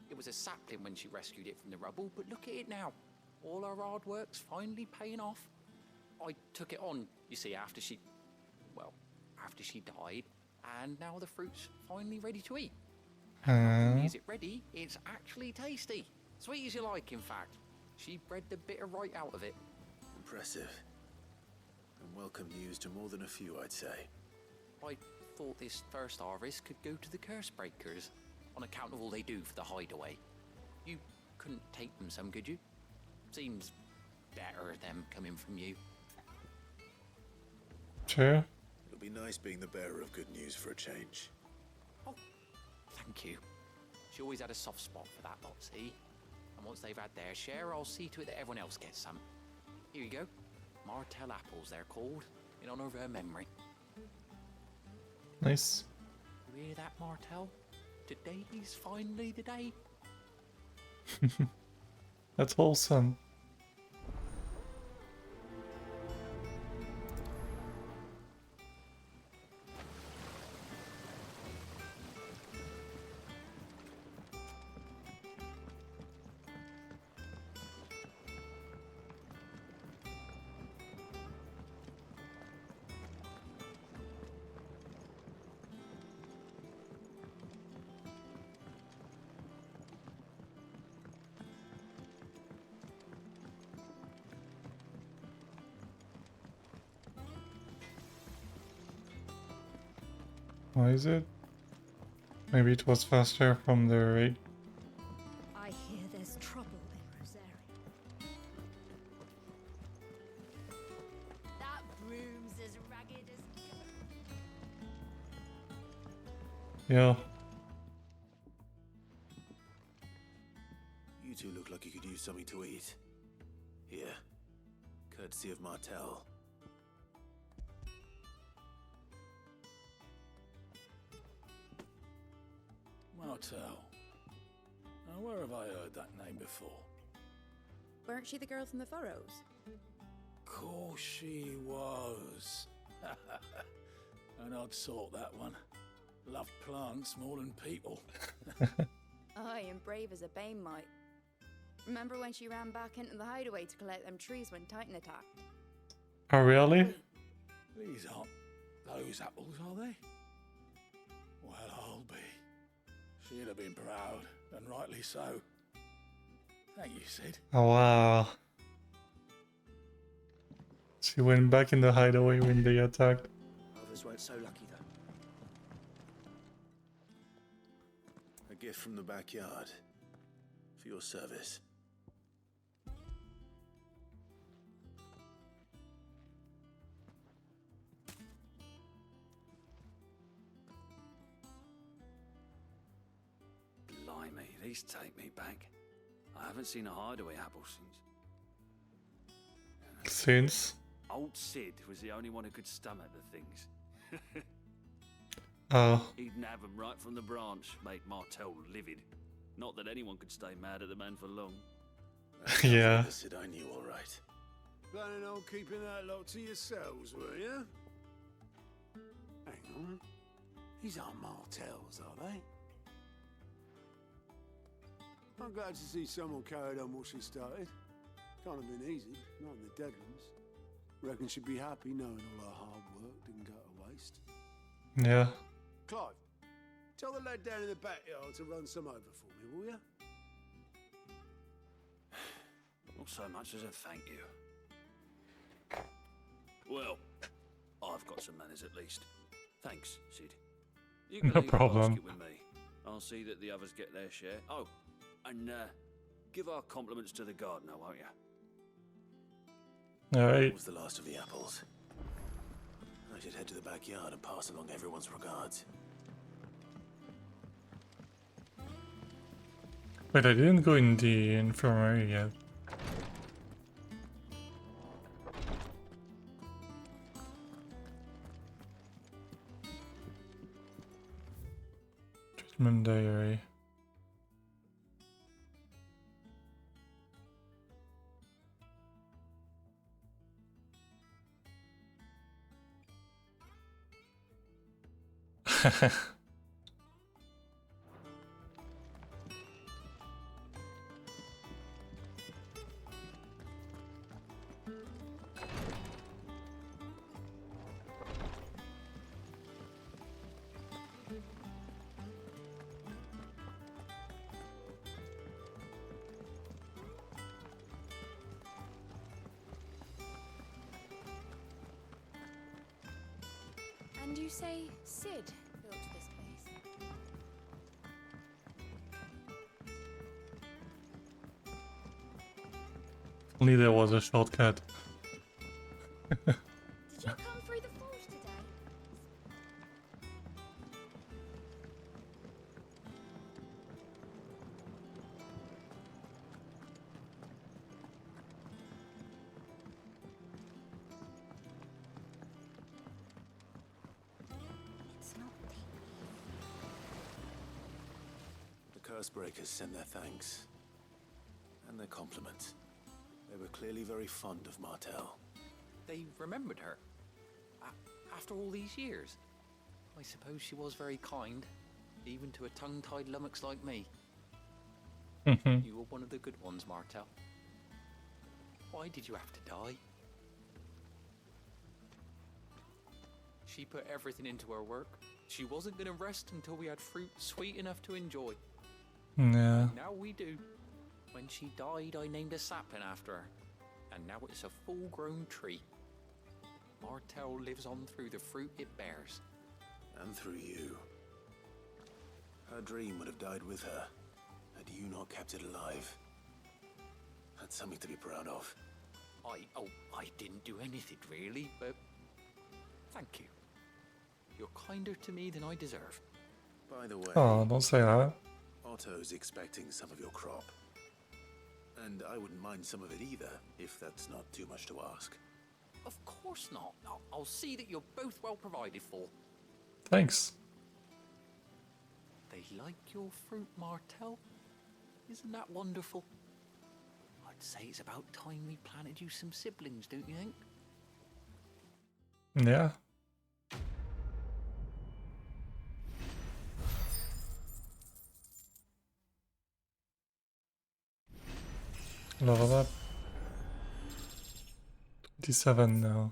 It was a sapling when she rescued it from the rubble, but look at it now. All our hard work's finally paying off. I took it on, you see, after she died, and now the fruit's finally ready to eat. Not only is it ready, it's actually tasty. Sweet as you like, in fact. She bred the bitter right out of it. Impressive. And welcome news to more than a few, I'd say. I thought this first harvest could go to the curse breakers, on account of all they do for the hideaway. You couldn't take them some, could you? Seems better them coming from you. Sure. It'll be nice being the bearer of good news for a change. Oh, thank you. She always had a soft spot for that lot, see? And once they've had their share, I'll see to it that everyone else gets some. Here you go. Martel apples, they're called, in honor of her memory. Nice. You hear that, Martel? Today's finally the day. That's wholesome. Why is it? Maybe it was faster from the raid. I hear there's trouble in Rosaria. That broom's as ragged as... Yeah. You two look like you could use something to eat. Here. Courtesy of Martel. Martel. Now, where have I heard that name before? Weren't she the girl from the Furrows? Course she was. An odd sort, that one. Loved plants more than people. Aye, and brave as a bane might. Remember when she ran back into the hideaway to collect them trees when Titan attacked? Oh, really? These aren't those apples, are they? Well, I'll be. She'd have been proud, and rightly so. Thank you, Sid. Oh, wow. She went back in the hideaway when they attacked. Others weren't so lucky, though. A gift from the backyard. For your service. Blimey, these take me back. I haven't seen a hideaway apple since. Since? Old Sid was the only one who could stomach the things. Oh. He'd nab them right from the branch, make Martel livid. Not that anyone could stay mad at the man for long. Yeah. The Sid I knew, all right. Planning on keeping that lot to yourselves, were you? Hang on. These aren't Martels, are they? I'm glad to see someone carried on what she started. Can't have been easy, not in the Deadlands. Reckon she'd be happy knowing all her hard work didn't go to waste. Yeah. Clive, tell the lad down in the backyard to run some over for me, will you? Not so much as a thank you. Well, I've got some manners at least. Thanks, Sid. You can No leave the problem. basket with me. I'll see that the others get their share. Oh, and give our compliments to the gardener, won't you? Alright. That was the last of the apples. I should head to the backyard and pass along everyone's regards. Wait, I didn't go in the infirmary yet. Treatment diary. And you say Sid built this place? Only there was a shortcut. Did you come through the forge today? It's not The Cursebreakers sent their thanks. And their compliments. They were clearly very fond of Martel. They remembered her. After all these years. I suppose she was very kind, even to a tongue-tied lummox like me. You were one of the good ones, Martel. Why did you have to die? She put everything into her work. She wasn't going to rest until we had fruit sweet enough to enjoy. Yeah. And now we do. When she died, I named a sapling after her. And now it's a full-grown tree. Martel lives on through the fruit it bears. And through you. Her dream would have died with her, had you not kept it alive. That's something to be proud of. I didn't do anything really, but thank you. You're kinder to me than I deserve. By the way, Oh, don't say that. Otto's expecting some of your crop. And I wouldn't mind some of it either, if that's not too much to ask. Of course not. I'll see that you're both well provided for. Thanks. They like your fruit, Martel. Isn't that wonderful? I'd say it's about time we planted you some siblings, don't you think? Yeah. Level up. 27 now.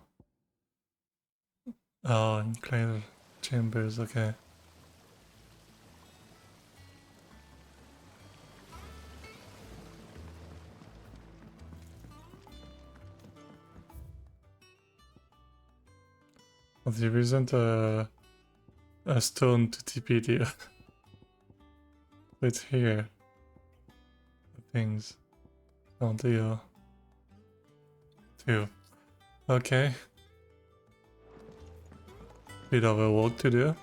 Oh, enclave chambers, okay. Well, there isn't a stone to TP there. It's here. The things. Don't you? Two. Okay. Bit of a work to do.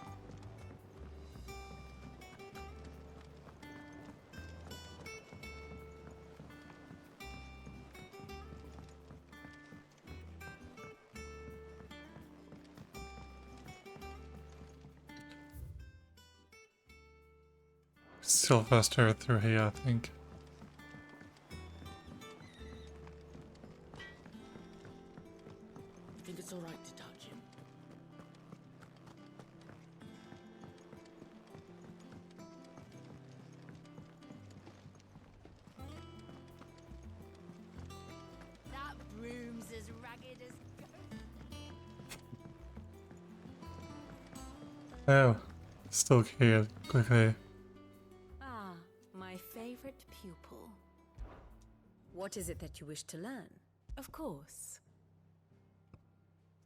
Still faster through here, I think. I think it's all right to touch him. That broom's as ragged as Oh, still here quickly. Ah, my favorite pupil. What is it that you wish to learn? Of course.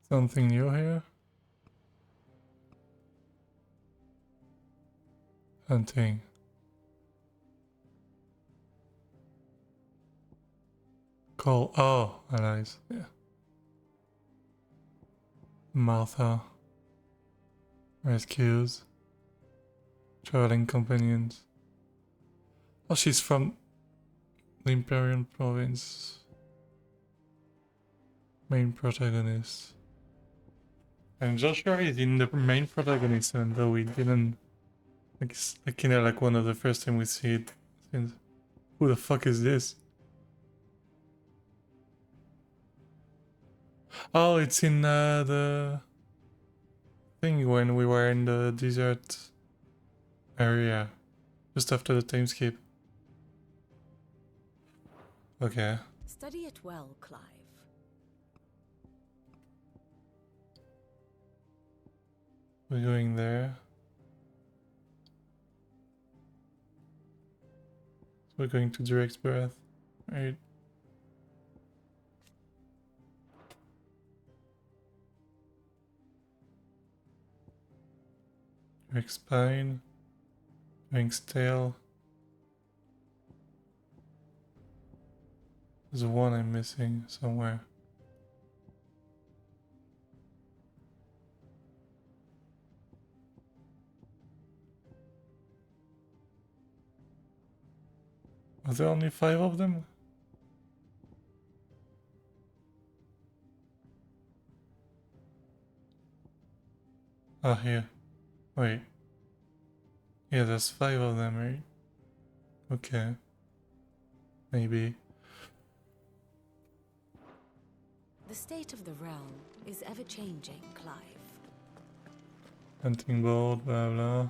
Something new here? Hunting. Call. Oh, nice. Yeah. Martha. Rescues. Traveling companions. Oh, she's from the Imperial Province. Main protagonist. And Joshua is in the main protagonist, and though we didn't, like you know, like one of the first time we see it. Since, who the fuck is this? Oh, it's in the thing when we were in the desert area, just after the timeskip. Okay. Study it well, Clive. We're going there. We're going to Drake's Breath. Right. Drake's Spine. Drake's Tail. There's one I'm missing somewhere. Are there only 5 of them? Ah, here. Wait. Yeah, there's 5 of them, right? Okay. Maybe. The state of the realm is ever-changing, Clive. Hunting board, blah blah.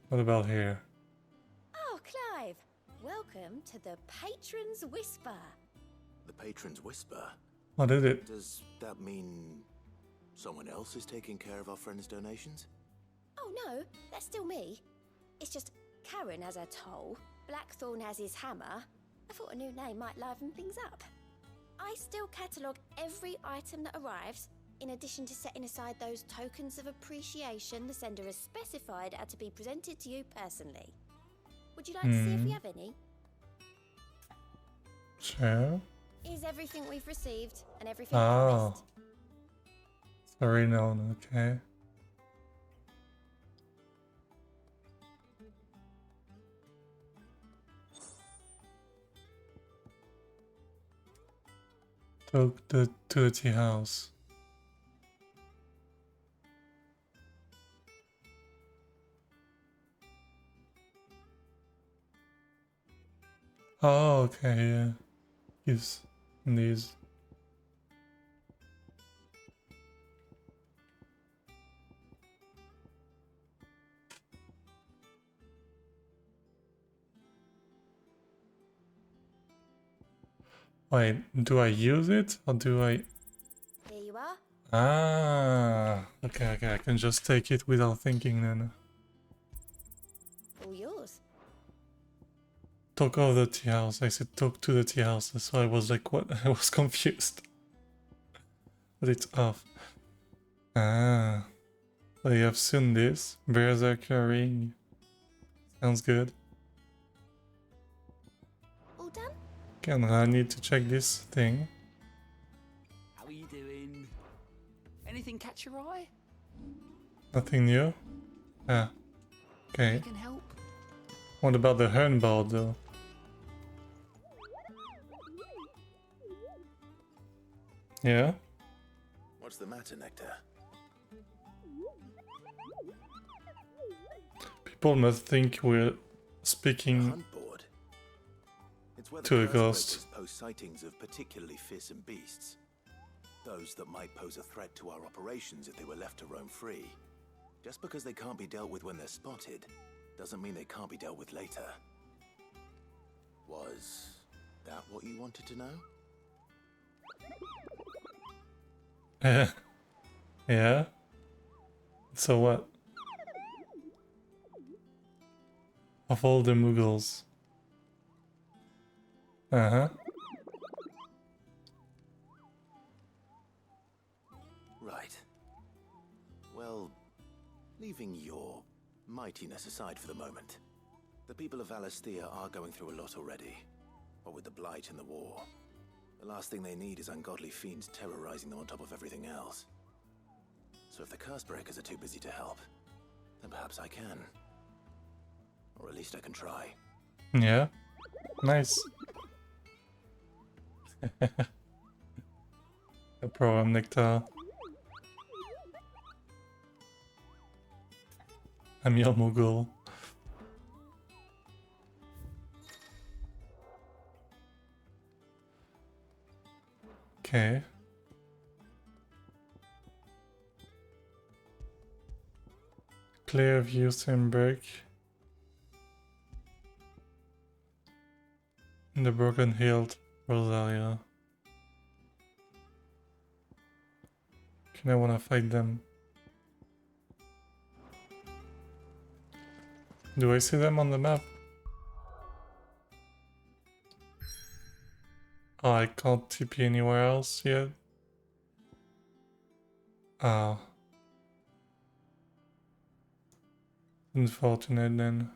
What about here? Oh, Clive! Welcome to the Patron's Whisper. The Patron's Whisper? What is it? Does that mean someone else is taking care of our friends' donations? Oh no, that's still me. It's just Karen has her toll, Blackthorn has his hammer. I thought a new name might liven things up. I still catalogue every item that arrives, in addition to setting aside those tokens of appreciation the sender has specified are to be presented to you personally. Would you like to see if we have any? Sure. Is everything we've received and everything Oh. promised? Sorry, no, okay. Took to the tea house. Oh, okay, yeah. Yes, these. Wait, do I use it or do I? Here you are. Ah, okay, I can just take it without thinking then. All yours. Talk of the tea house. I said talk to the tea house, so I was like, what? I was confused. But it's off. Ah, so you have seen this Berserker ring. Sounds good. All done? Okay, I need to check this thing. How are you doing? Anything catch your eye? Nothing new? Ah, okay. I can help. What about the Hernbald though? Yeah? What's the matter, Nectar? People must think we're speaking It's where to a the ghost. post sightings of particularly fearsome beasts. Those that might pose a threat to our operations if they were left to roam free. Just because they can't be dealt with when they're spotted, doesn't mean they can't be dealt with later. Was that what you wanted to know? Yeah? So what? Of all the Mughals. Uh-huh. Right. Well, leaving your mightiness aside for the moment, the people of Valisthea are going through a lot already. What with the Blight and the war. The last thing they need is ungodly fiends terrorizing them on top of everything else. So if the Curse-breakers are too busy to help, then perhaps I can. Or at least I can try. Yeah. Nice. No problem, Nectar. I'm your Mughal. Okay. clear view same break. The broken healed Rosalia. Can I wanna fight them? Do I see them on the map? Oh, I can't TP anywhere else yet. Oh. Unfortunate then.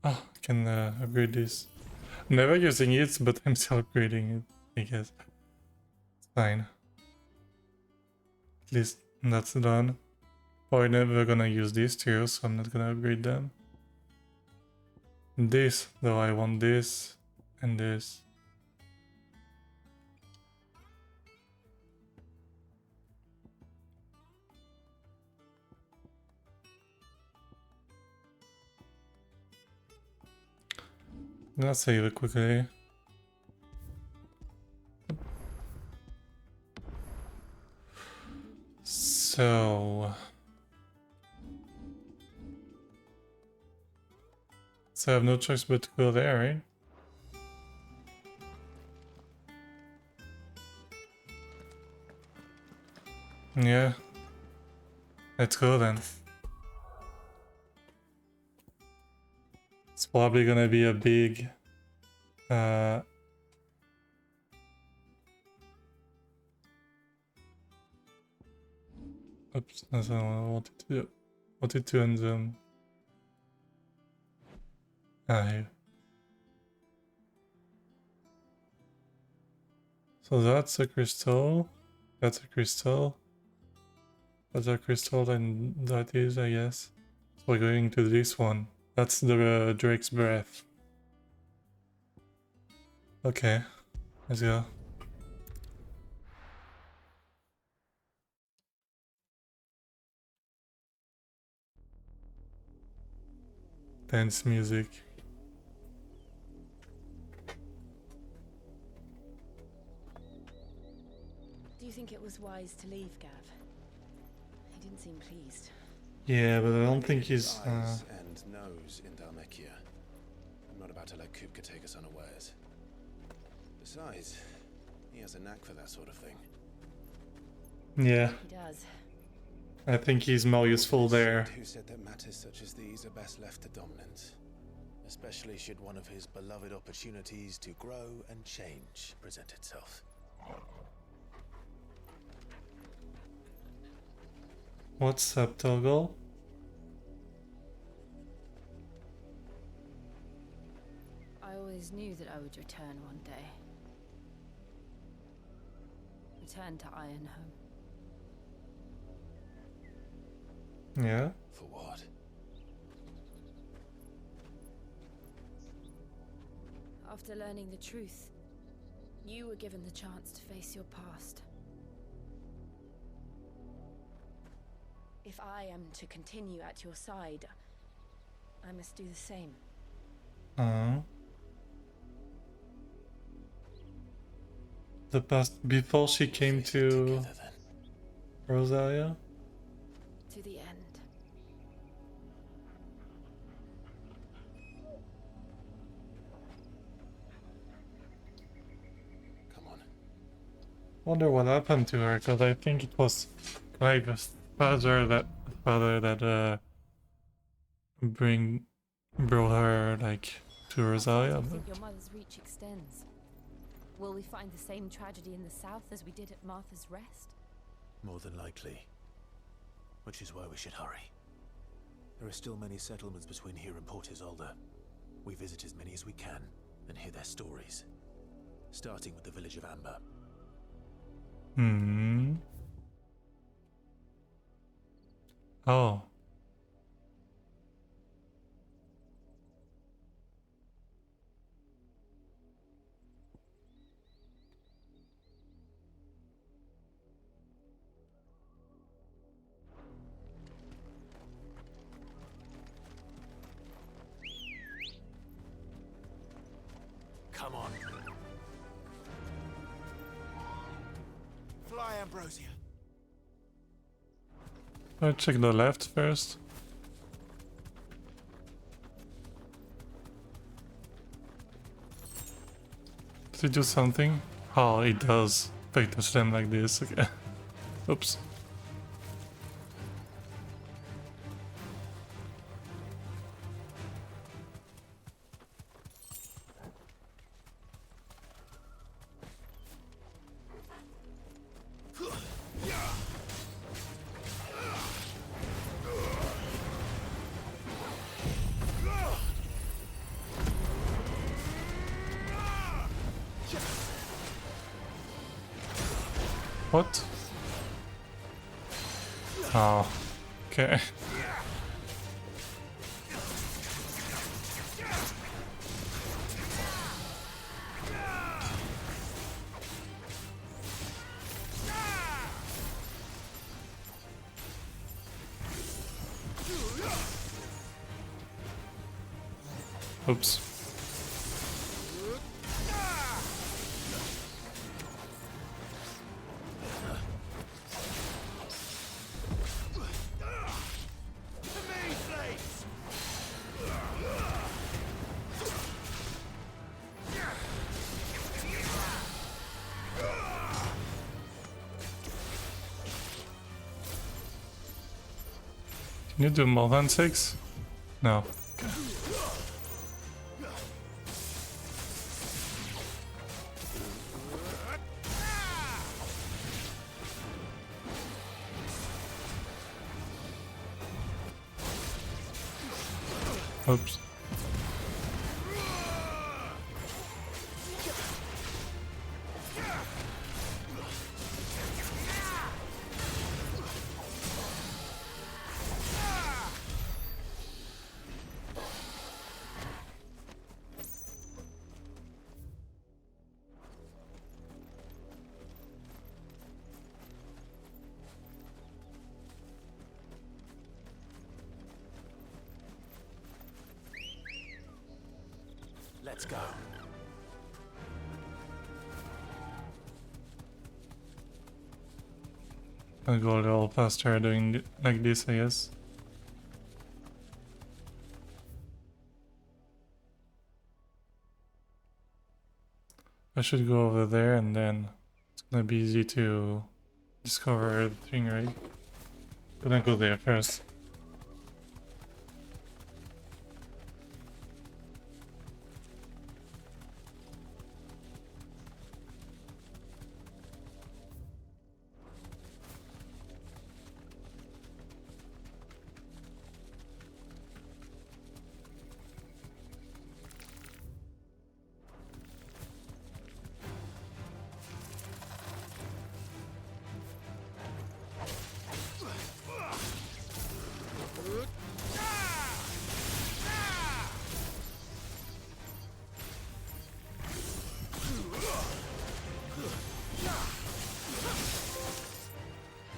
Ah, I can upgrade this. I'm never using it, but I'm still upgrading it, I guess. It's fine. At least that's done. Probably never gonna use these two, so I'm not gonna upgrade them. This, though, I want this and this. I'm gonna save it quickly. So I have no choice but to go there, right? Yeah. Let's go then. It's probably gonna be a big oops, that's not what I wanted to do. Wanted to end here. So that's a crystal. That's a crystal. That's a crystal, and that is, I guess. So we're going to this one. That's the Drake's Breath. Okay, let's go. Dance music. Do you think it was wise to leave, Gav? He didn't seem pleased. Yeah, but I don't think he's eyes and nose in Dhalmekia. I'm not about to let Kupka take us unawares. Besides, he has a knack for that sort of thing. Yeah. He does. I think he's more useful there. Who said that matters such as these are best left to dominance? Especially should one of his beloved opportunities to grow and change present itself. What's up, Toggle? I always knew that I would return one day. Return to Ironhome. Yeah? For what? After learning the truth, you were given the chance to face your past. If I am to continue at your side, I must do the same. The past before she came to Rosalia? To the end. Come on. Wonder what happened to her, because I think it was Clive's father that brought her like to Rosalia. I But think your mother's reach extends. Will we find the same tragedy in the south as we did at Martha's Rest? More than likely. Which is why we should hurry. There are still many settlements between here and Port Isolde. We visit as many as we can and hear their stories. Starting with the village of Amber. Oh. Come on. Ambrosia. I'll check the left first. Does it do something? Oh, it does. If I touch them like this, okay. Oops. What? Oh, okay. Oops. Can you do more than 6? No. Okay. Oops. Let's go. I'll go a little faster doing like this, I guess. I should go over there and then it's gonna be easy to discover everything, right? Gonna go there first.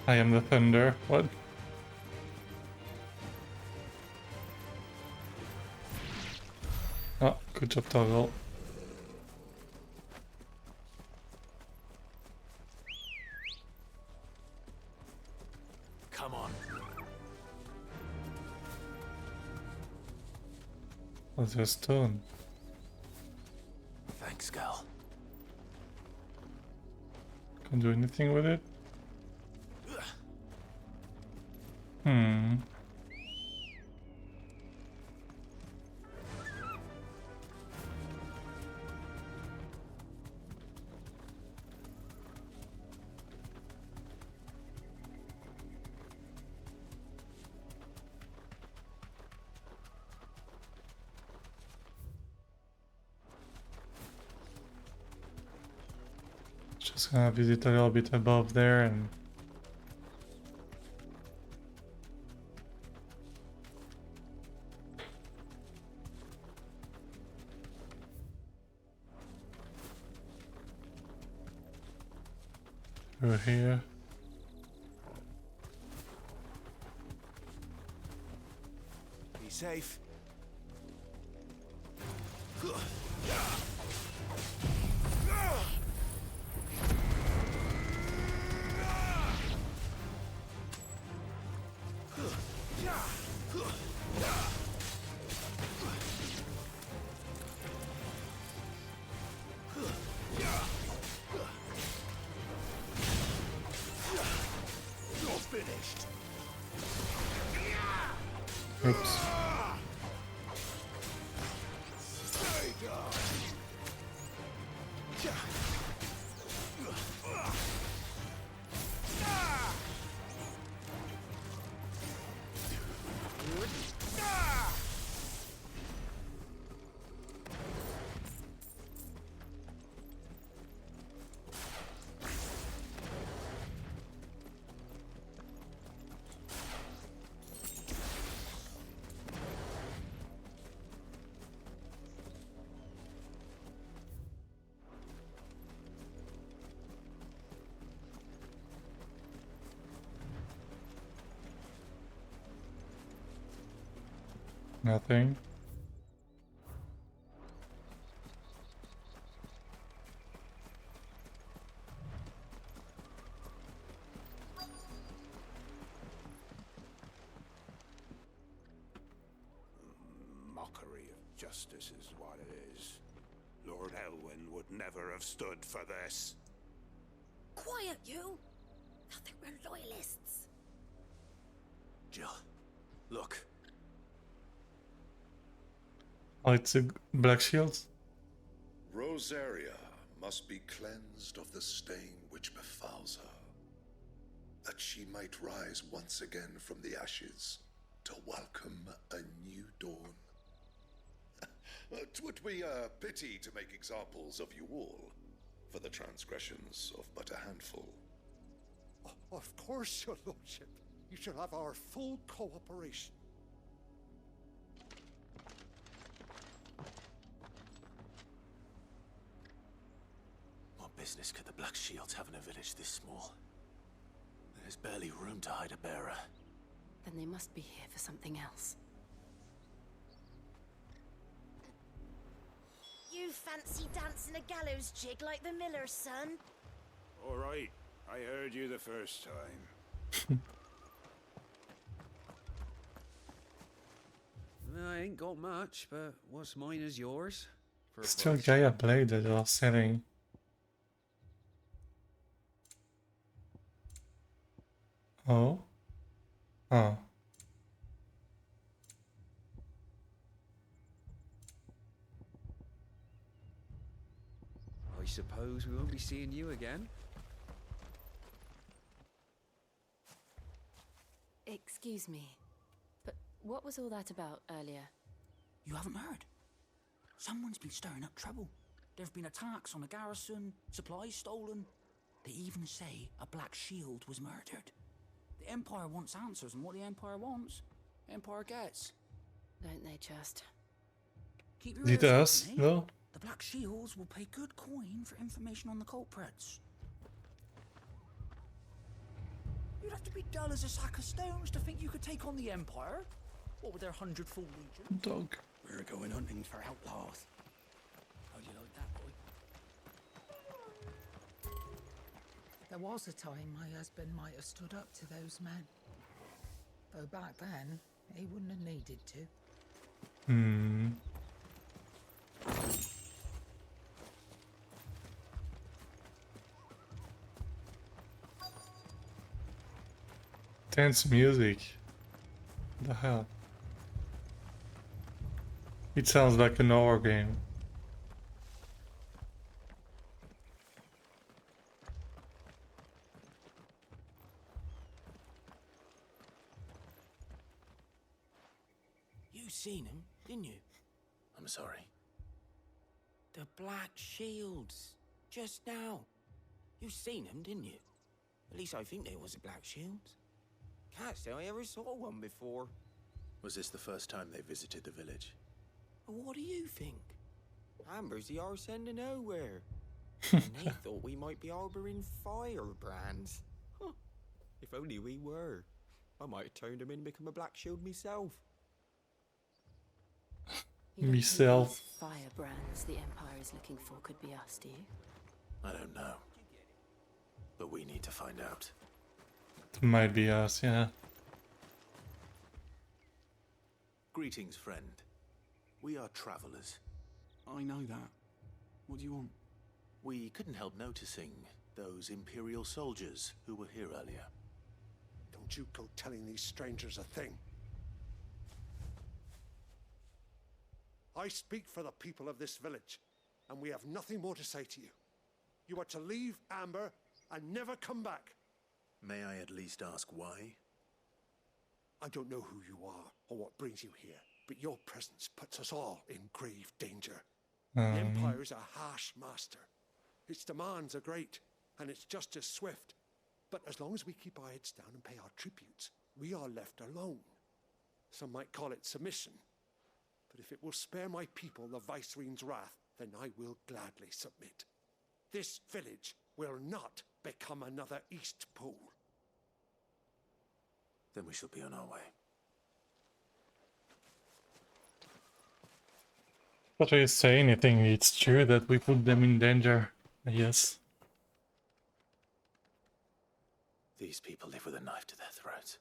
I am the thunder. What? Oh, good job, Toggle. Come on. What's your stone? Thanks, girl. Can't do anything with it? Hmm. Just gonna visit a little bit above there and over here. Be safe. Nothing. Mockery of justice is what it is. Lord Elwyn would never have stood for this. Quiet, you! I think we're loyalists. Jill, look. Oh, it's a black shield. Rosaria must be cleansed of the stain which befouls her, that she might rise once again from the ashes to welcome a new dawn. 'Twould be a pity to make examples of you all for the transgressions of but a handful. Of course, your lordship. You shall have our full cooperation. What business could the Black Shields have in a village this small? There's barely room to hide a bearer. Then they must be here for something else. You fancy dancing a gallows jig like the miller's son? All right, I heard you the first time. I ain't got much, but what's mine is yours. For a Still price. Gaia played that was selling. Oh? Oh. I suppose we won't be seeing you again. Excuse me, but what was all that about earlier? You haven't heard? Someone's been stirring up trouble. There have been attacks on the garrison, supplies stolen. They even say a Black Shield was murdered. The Empire wants answers, and what the Empire wants, Empire gets. Don't they just? Keep your Did ears us, open, eh? though? The Black Shields will pay good coin for information on the culprits. You'd have to be dull as a sack of stones to think you could take on the Empire. What with their 100-full legion? Dog. We're going hunting for outlaws. How do you like that, boy? There was a time my husband might have stood up to those men. Though back then, he wouldn't have needed to. Hmm. Tense music. What the hell? It sounds like an horror game. You seen him, didn't you? I'm sorry. The Black Shields. Just now. You seen them, didn't you? At least I think they was a Black Shields. Can't say I ever saw one before. Was this the first time they visited the village? What do you think? Ambrosia are sending nowhere. And they thought we might be harboring firebrands. Huh. If only we were. I might have turned them in and become a Black Shield myself. You don't think Myself. these firebrands the Empire is looking for could be us, do you? I don't know. But we need to find out. It might be us, yeah. Greetings, friend. We are travelers. I know that. What do you want? We couldn't help noticing those Imperial soldiers who were here earlier. Don't you go telling these strangers a thing. I speak for the people of this village, and we have nothing more to say to you. You are to leave Amber and never come back. May I at least ask why? I don't know who you are or what brings you here, but your presence puts us all in grave danger. The Empire is a harsh master. Its demands are great, and its justice swift. But as long as we keep our heads down and pay our tributes, we are left alone. Some might call it submission. But if it will spare my people the Viceroy's wrath, then I will gladly submit. This village will not become another East Pool. Then we shall be on our way. But I say anything, it's true that we put them in danger, yes. These people live with a knife to their throats.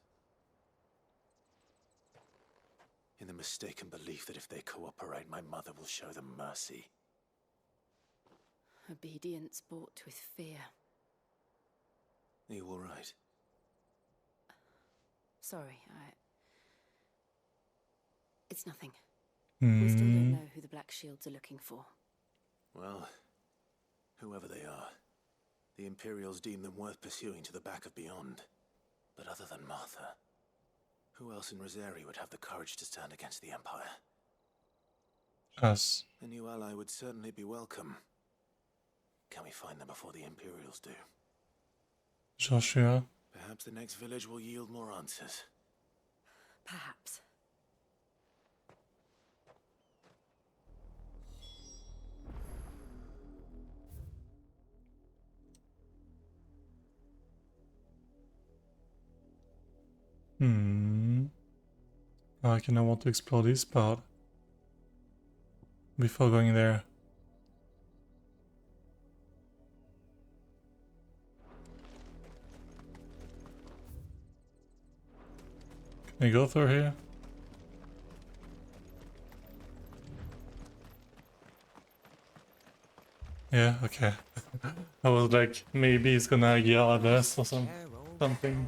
In the mistaken belief that if they cooperate, my mother will show them mercy. Obedience bought with fear. Are you all right? Sorry, It's nothing. We still don't know who the Black Shields are looking for. Well, whoever they are, the Imperials deem them worth pursuing to the back of beyond. But other than Martha, who else in Rosaria would have the courage to stand against the Empire? Us. A new ally would certainly be welcome. Can we find them before the Imperials do? Joshua. Perhaps the next village will yield more answers. Perhaps. I kind of want to explore this part before going there. Can I go through here? Yeah, okay. I was like, maybe he's gonna yell at us or something.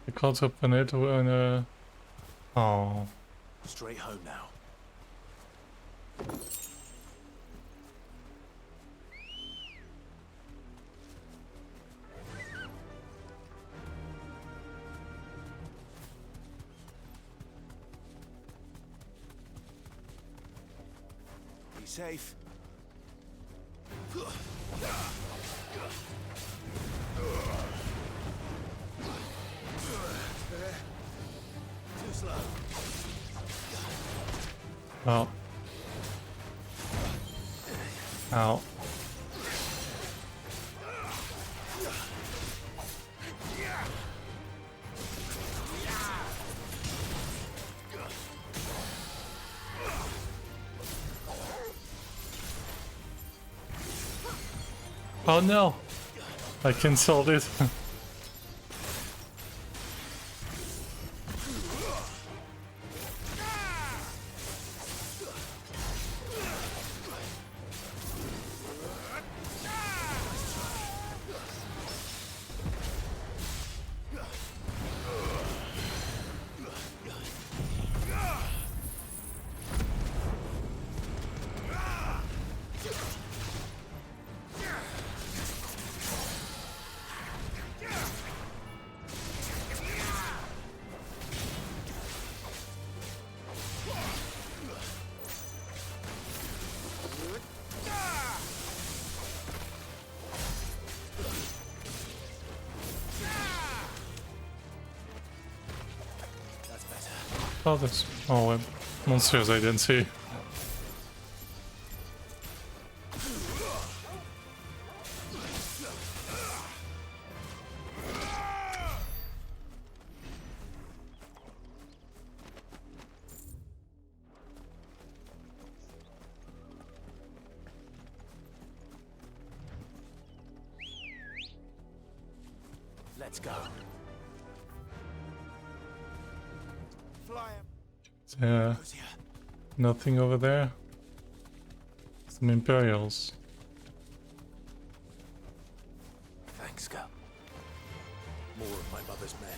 I can't open it when oh. Straight home now. Be safe. Too slow. Oh. Ow. Oh no! I cancelled it. Oh, that's... Oh, monsters I didn't see. Let's go. Yeah. Nothing over there. Some Imperials. Thanks, girl. More of my mother's men.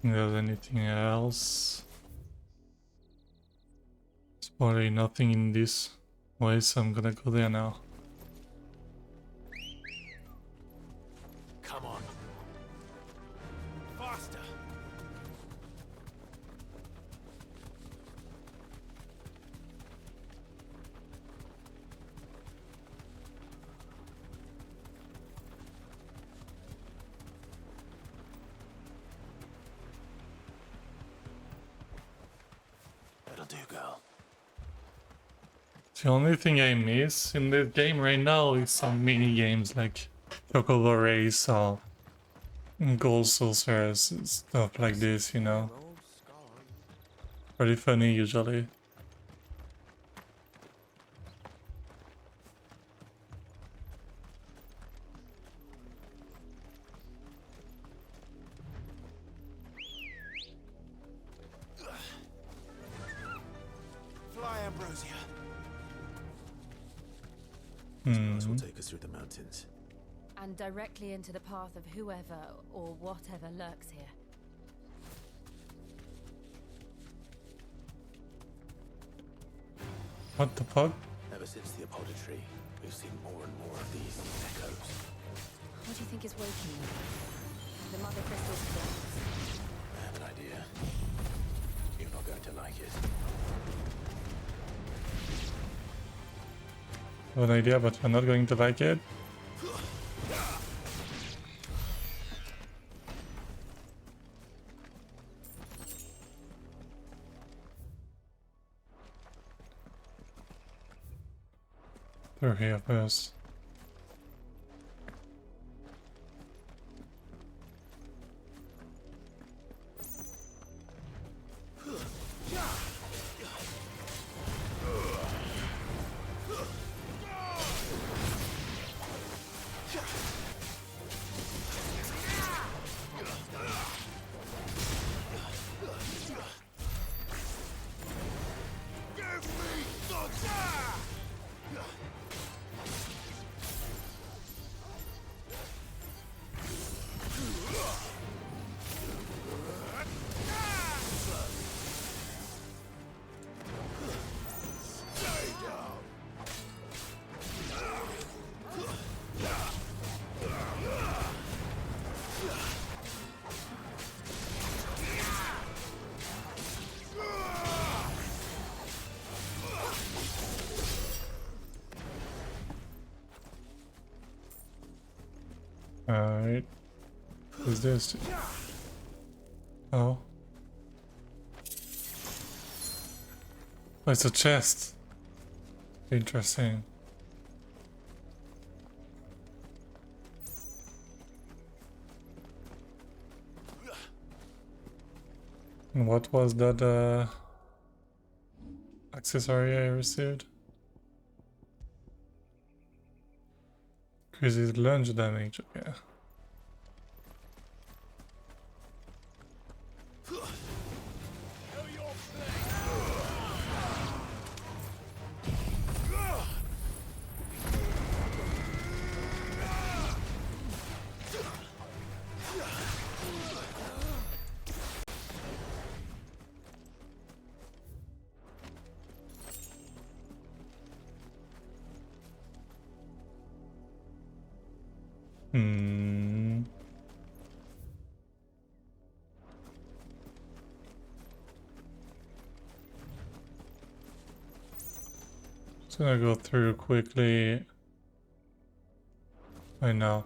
There's anything else? There's probably nothing in this way, so I'm gonna go there now. Come on. Faster. That'll do, girl. The only thing I miss in this game right now is some mini games like Chocobo Race or Gold Saucers and stuff like this, you know. Pretty funny usually. Fly, Ambrosia. This will take us through the mountains. And directly into the path of whoever or whatever lurks here. What the fuck? Ever since the Apollo tree, we've seen more and more of these echoes. What do you think is waking you? The mother crystal's close. I have an idea. You're not going to like it. I have an idea, but you're not going to like it. Through here first. Alright. Who's this? Oh. Oh, it's a chest. Interesting. And what was that accessory I received? Increases lunge damage, okay. Just gonna go through quickly. I know.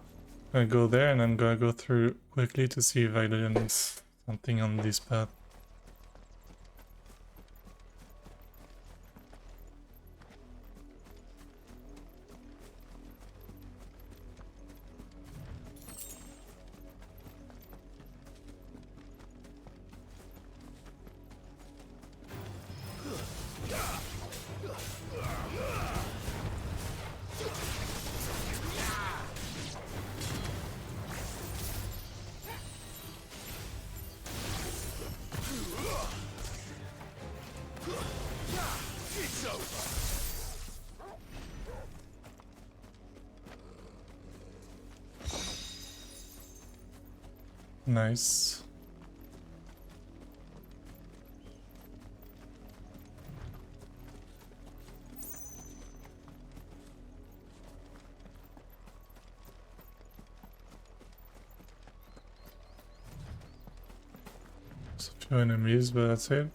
I'm gonna go there and I'm gonna go through quickly to see if I didn't miss something on this path. Nice. few enemies, but that's it.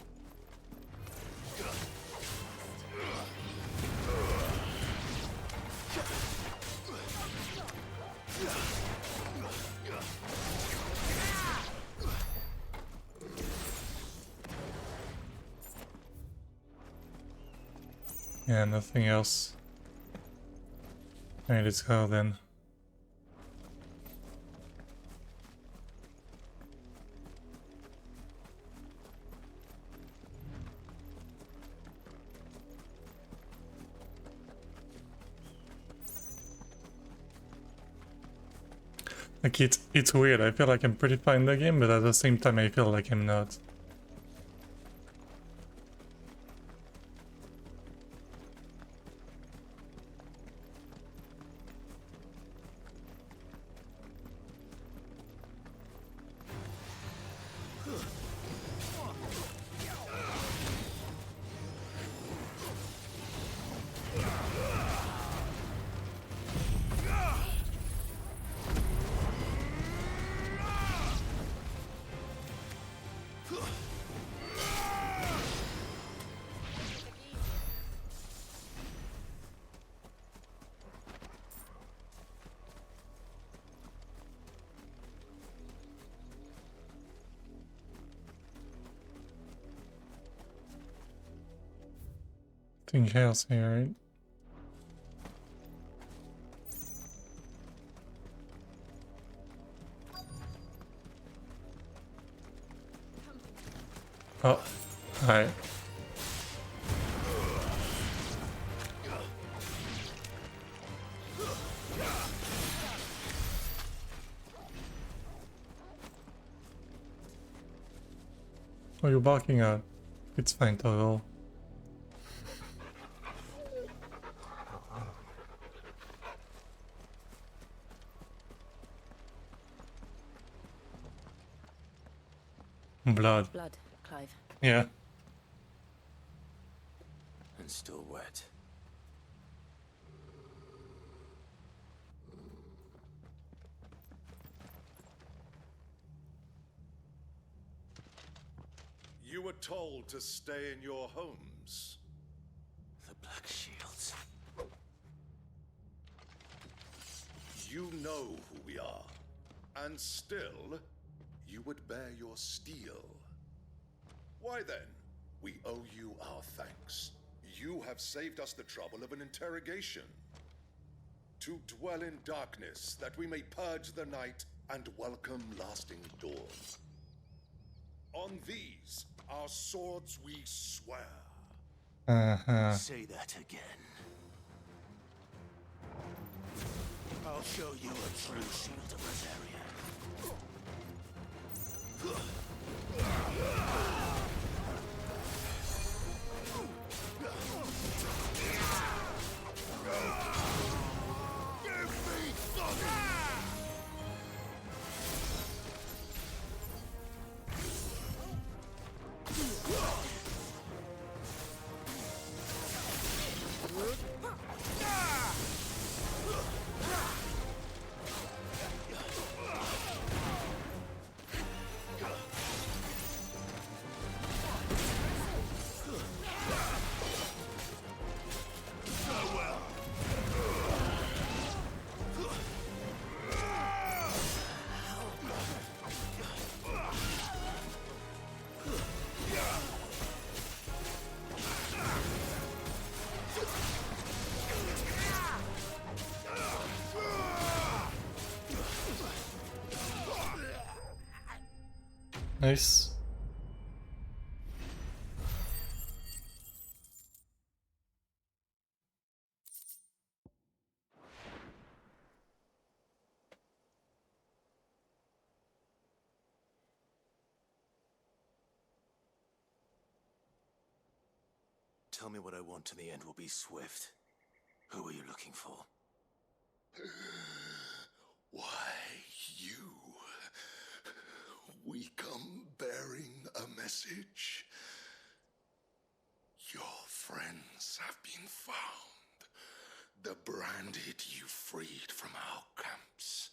Yeah, nothing else. Alright, let's go then. Like it's weird. I feel like I'm pretty fine in the game, but at the same time I feel like I'm not. Nothing else here, right? Oh, hi. What are you barking at? It's fine, Toggle. Blood. Blood, Clive. Yeah. And still wet. You were told to stay in your homes. The Black Shields. You know who we are, and still, you would bear your steel. Why then, we owe you our thanks. You have saved us the trouble of an interrogation. To dwell in darkness, that we may purge the night and welcome lasting dawn. On these, our swords we swear. Say that again. I'll show you a true shield of Rosaria. Nice. Tell me what I want and the end will be swift. Who are you looking for? Why, you. We come bearing a message. Your friends have been found. The branded you freed from our camps.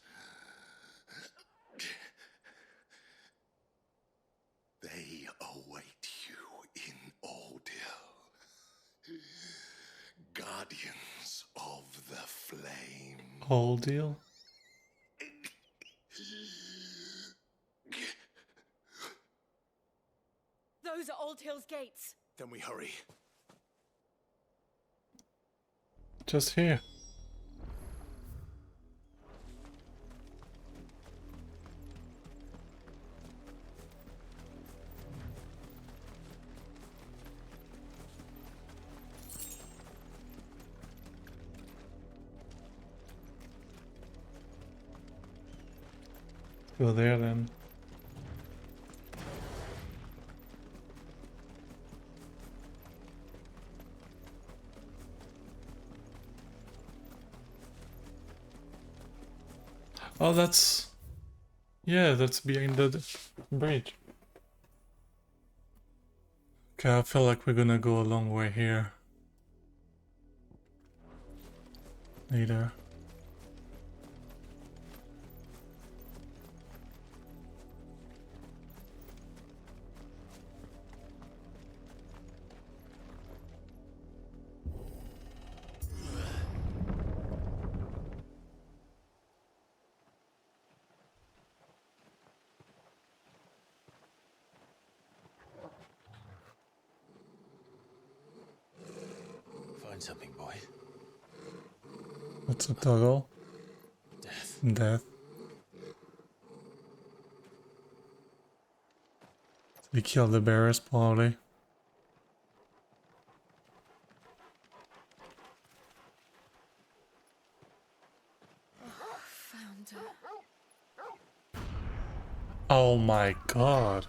They guardians of the flame. Whole deal? Those are Old Hill's gates. Then we hurry. Just here. Go there then. Oh, that's... Yeah, that's behind the bridge. Okay, I feel like we're gonna go a long way here. Later. Find something, boy. What's a toggle? Death. Death. We killed the bears, probably. Found her. Oh my god.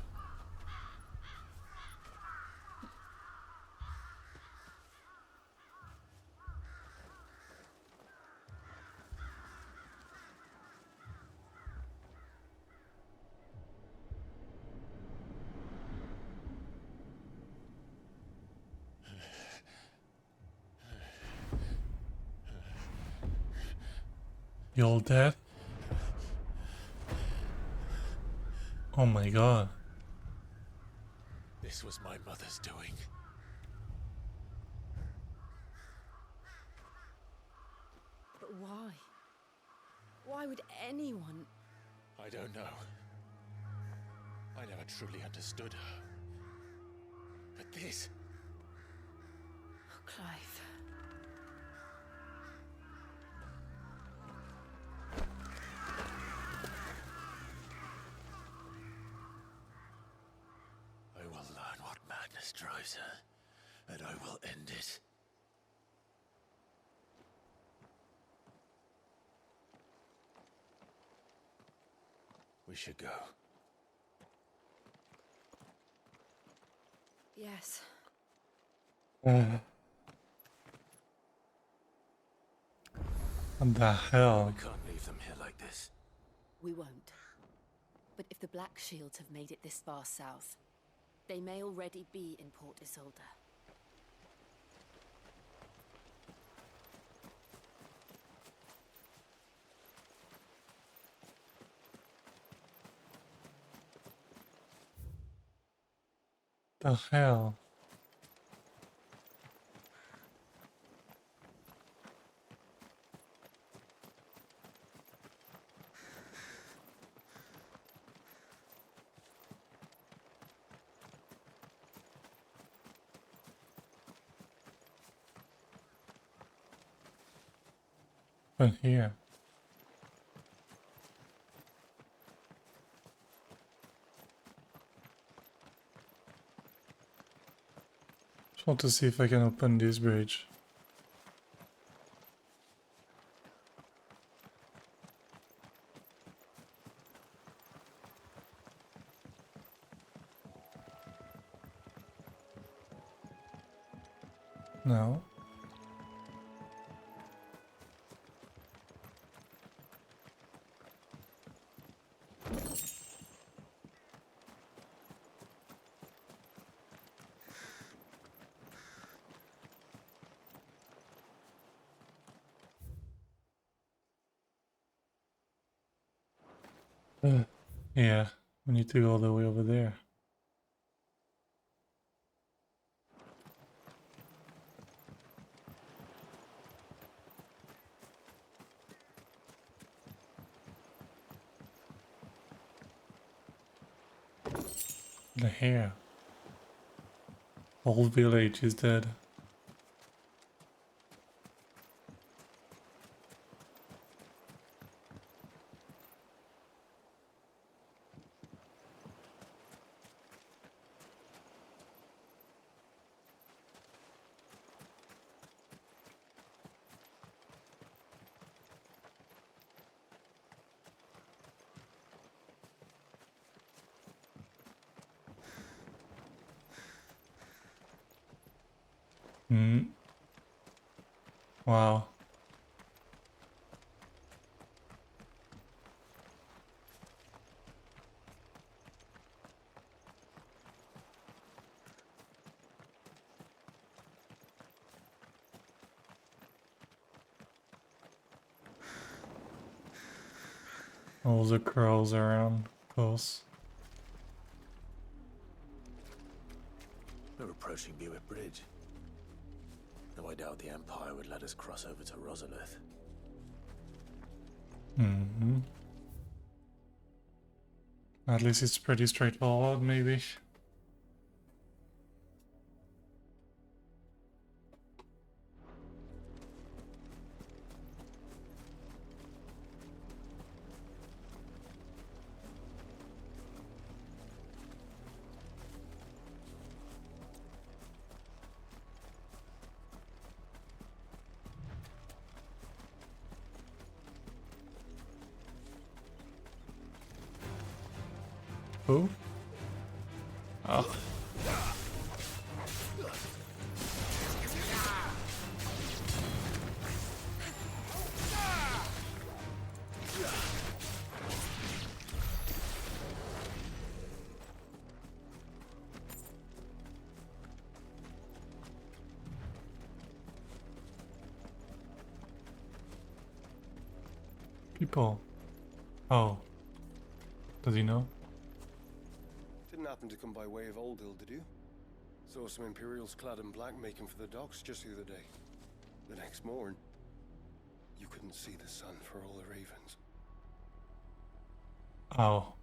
You all dead? Oh my god. This was my mother's doing. But why? Why would anyone? I don't know. I never truly understood her. But this... Oh, Clive. I will learn what madness drives her, and I will end it. We should go. Yes. What the hell? We can't leave them here like this. We won't. But if the Black Shields have made it this far south, they may already be in Port Isolde. The hell? But here. Just want to see if I can open this bridge. No. Yeah, we need to go all the way over there. The hair. Whole village is dead. Wow. All the crows around, of course. We're approaching Buick Bridge. Though I doubt the Empire would let us cross over to Rosalith. At least it's pretty straightforward, maybe. Who? Oh. People. Oh. Does he know? Didn't happen to come by way of Oldhill, did you? Saw some Imperials clad in black making for the docks just the other day. The next morn, you couldn't see the sun for all the ravens. Oh.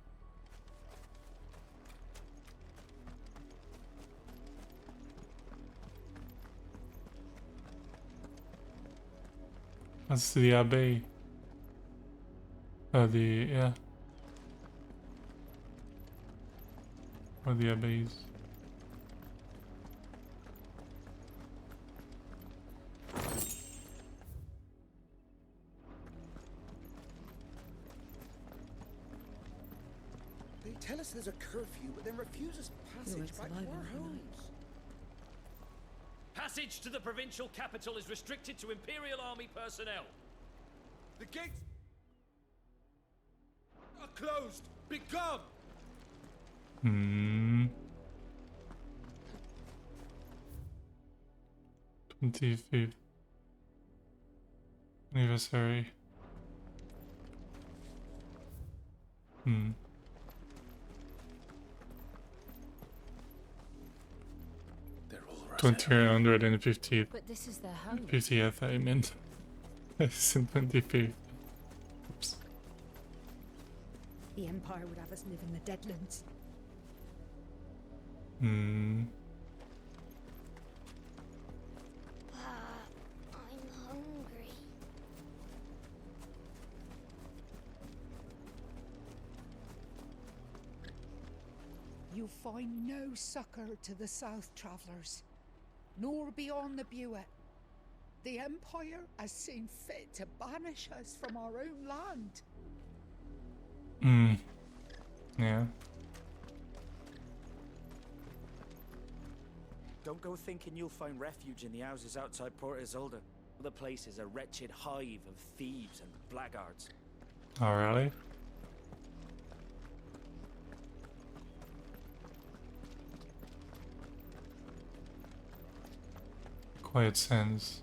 That's the Abbey. Yeah. Or the Abbeys. They tell us there's a curfew, but then refuse us passage back to our homes. Passage to the provincial capital is restricted to Imperial Army personnel. The gates are closed. Be gone. 25th anniversary. 250th. But this is their home. 50th, I meant. It's in 25th. Oops. The Empire would have us live in the Deadlands. I'm hungry. You find no succor to the South Travellers, nor beyond the Buet. The Empire has seen fit to banish us from our own land. Yeah. Don't go thinking you'll find refuge in the houses outside Port Isolde. The place is a wretched hive of thieves and blackguards. Oh, really? Quiet sense.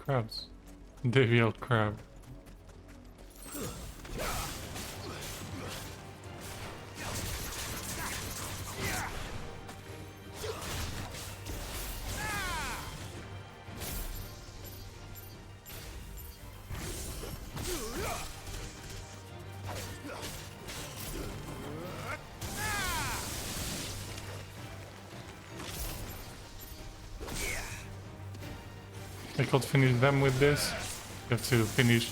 crabs. Devil crab. I could finish them with this. You have to finish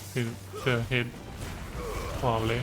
the hit probably.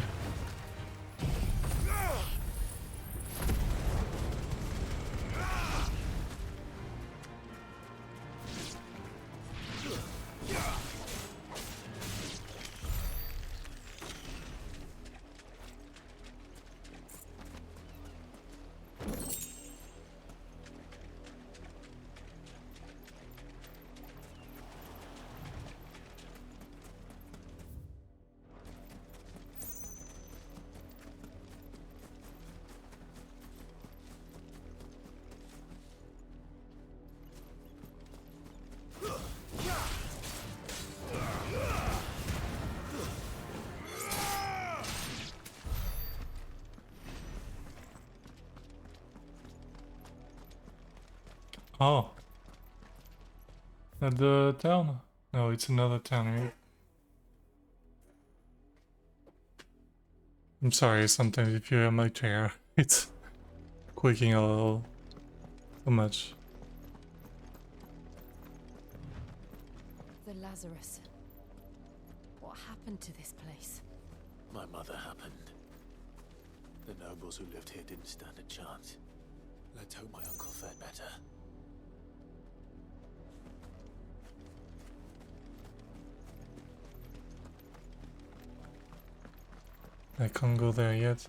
Oh. At the town? No, it's another town, right? I'm sorry, sometimes if you hear my chair, it's quaking a little too much. The Lazarus. What happened to this place? My mother happened. The nobles who lived here didn't stand a chance. Let's hope my uncle fared better. I can't go there yet.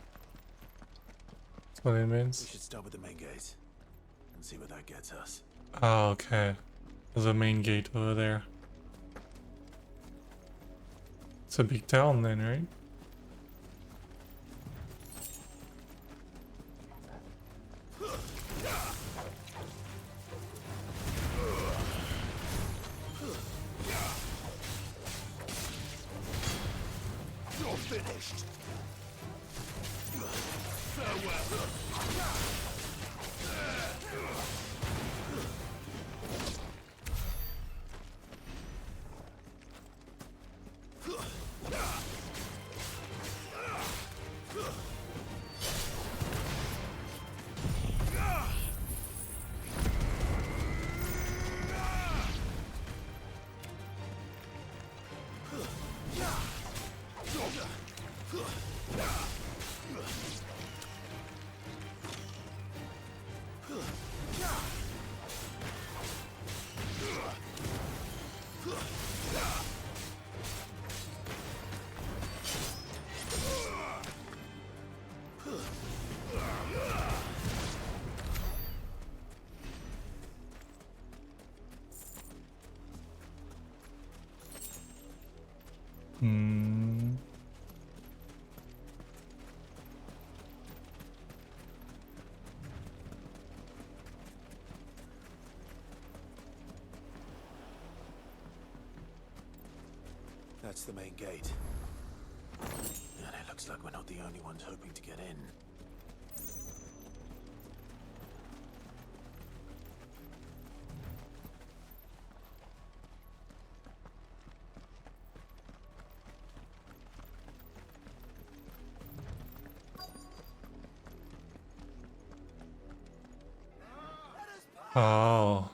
That's what it means. We should start with the main gate and see where that gets us. Ah, okay. There's a main gate over there. It's a big town then, right? You're finished. That's the main gate. And it looks like we're not the only ones hoping to get in. Oh.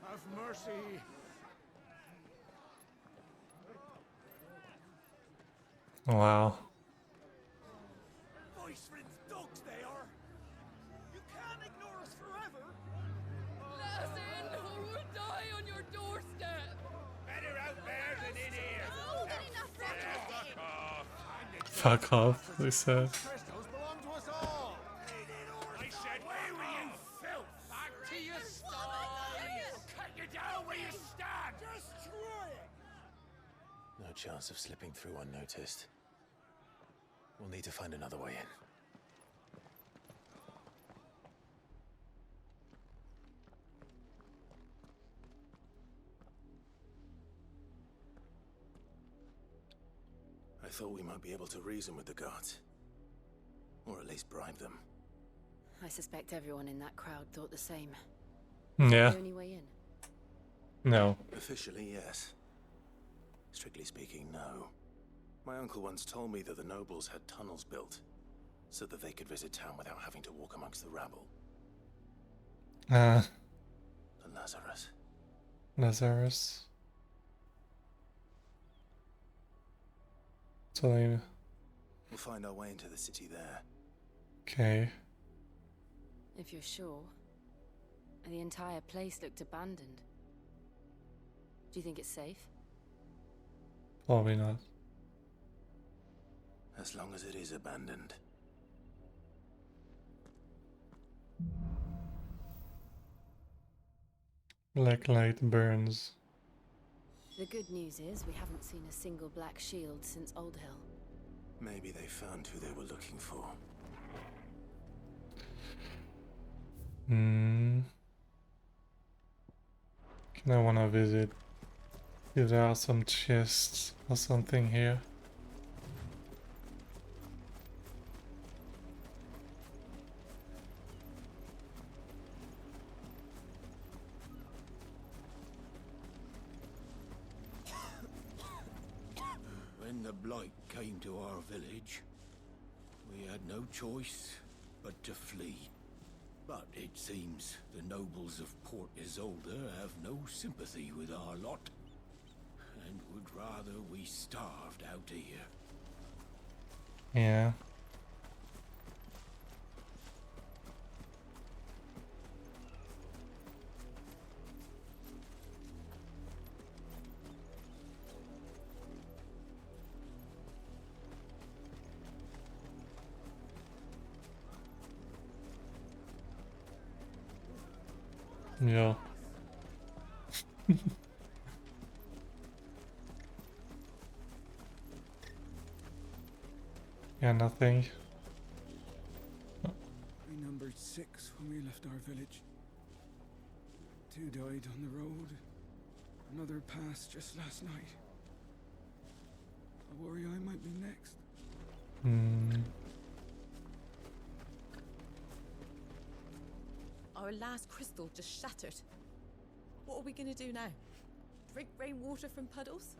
Have mercy. Wow. Voice-ridden dogs they are. You can't ignore us forever. Let us in, or we'll die on your doorstep. Better out there than in here. Oh, enough Fuck off, they said. Crystals belong to us all. I said, where were you, filth? Back to your stall. Cut you down where you stand. Destroy it. No chance of slipping through unnoticed. We'll need to find another way in. thought we might be able to reason with the guards. Or at least bribe them. I suspect everyone in that crowd thought the same. Yeah. The only way in? No. Officially, yes. Strictly speaking, no. My uncle once told me that the nobles had tunnels built, so that they could visit town without having to walk amongst the rabble. Ah. And Lazarus. Lazarus. So they... We'll find our way into the city there. Okay. If you're sure. The entire place looked abandoned. Do you think it's safe? Probably not. As long as it is abandoned. Black light burns. The good news is we haven't seen a single black shield since Old Hill. Maybe they found who they were looking for. Can I wanna visit if there are some chests or something here? When the blight came to our village, we had no choice but to flee. But it seems the nobles of Port Isolde have no sympathy with our lot, and would rather we starved out here. Yeah. Yeah. Yeah, nothing. We numbered 6 when we left our village. 2 died on the road. Another passed just last night. I worry I might be next. Our last crystal just shattered. What are we gonna do now? Drink rainwater from puddles?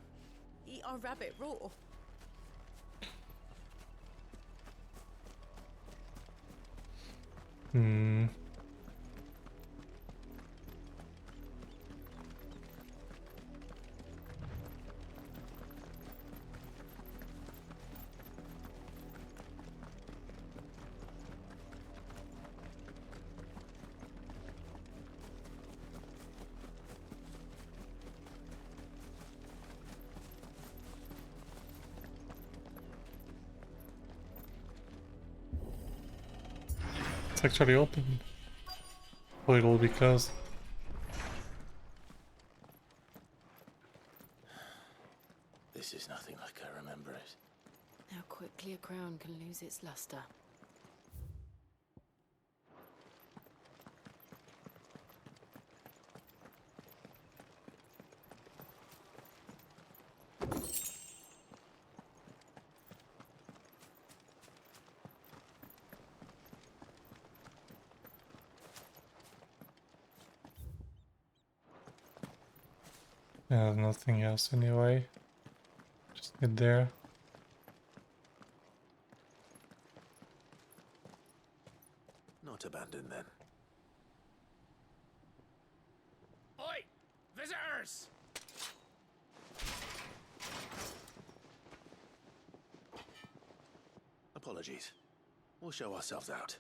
Eat our rabbit raw? It's actually open. Or it'll be closed. This is nothing like I remember it. How quickly a crown can lose its luster. Yeah, nothing else anyway. Just get there. Not abandoned then. Oi! Visitors! Apologies. We'll show ourselves out.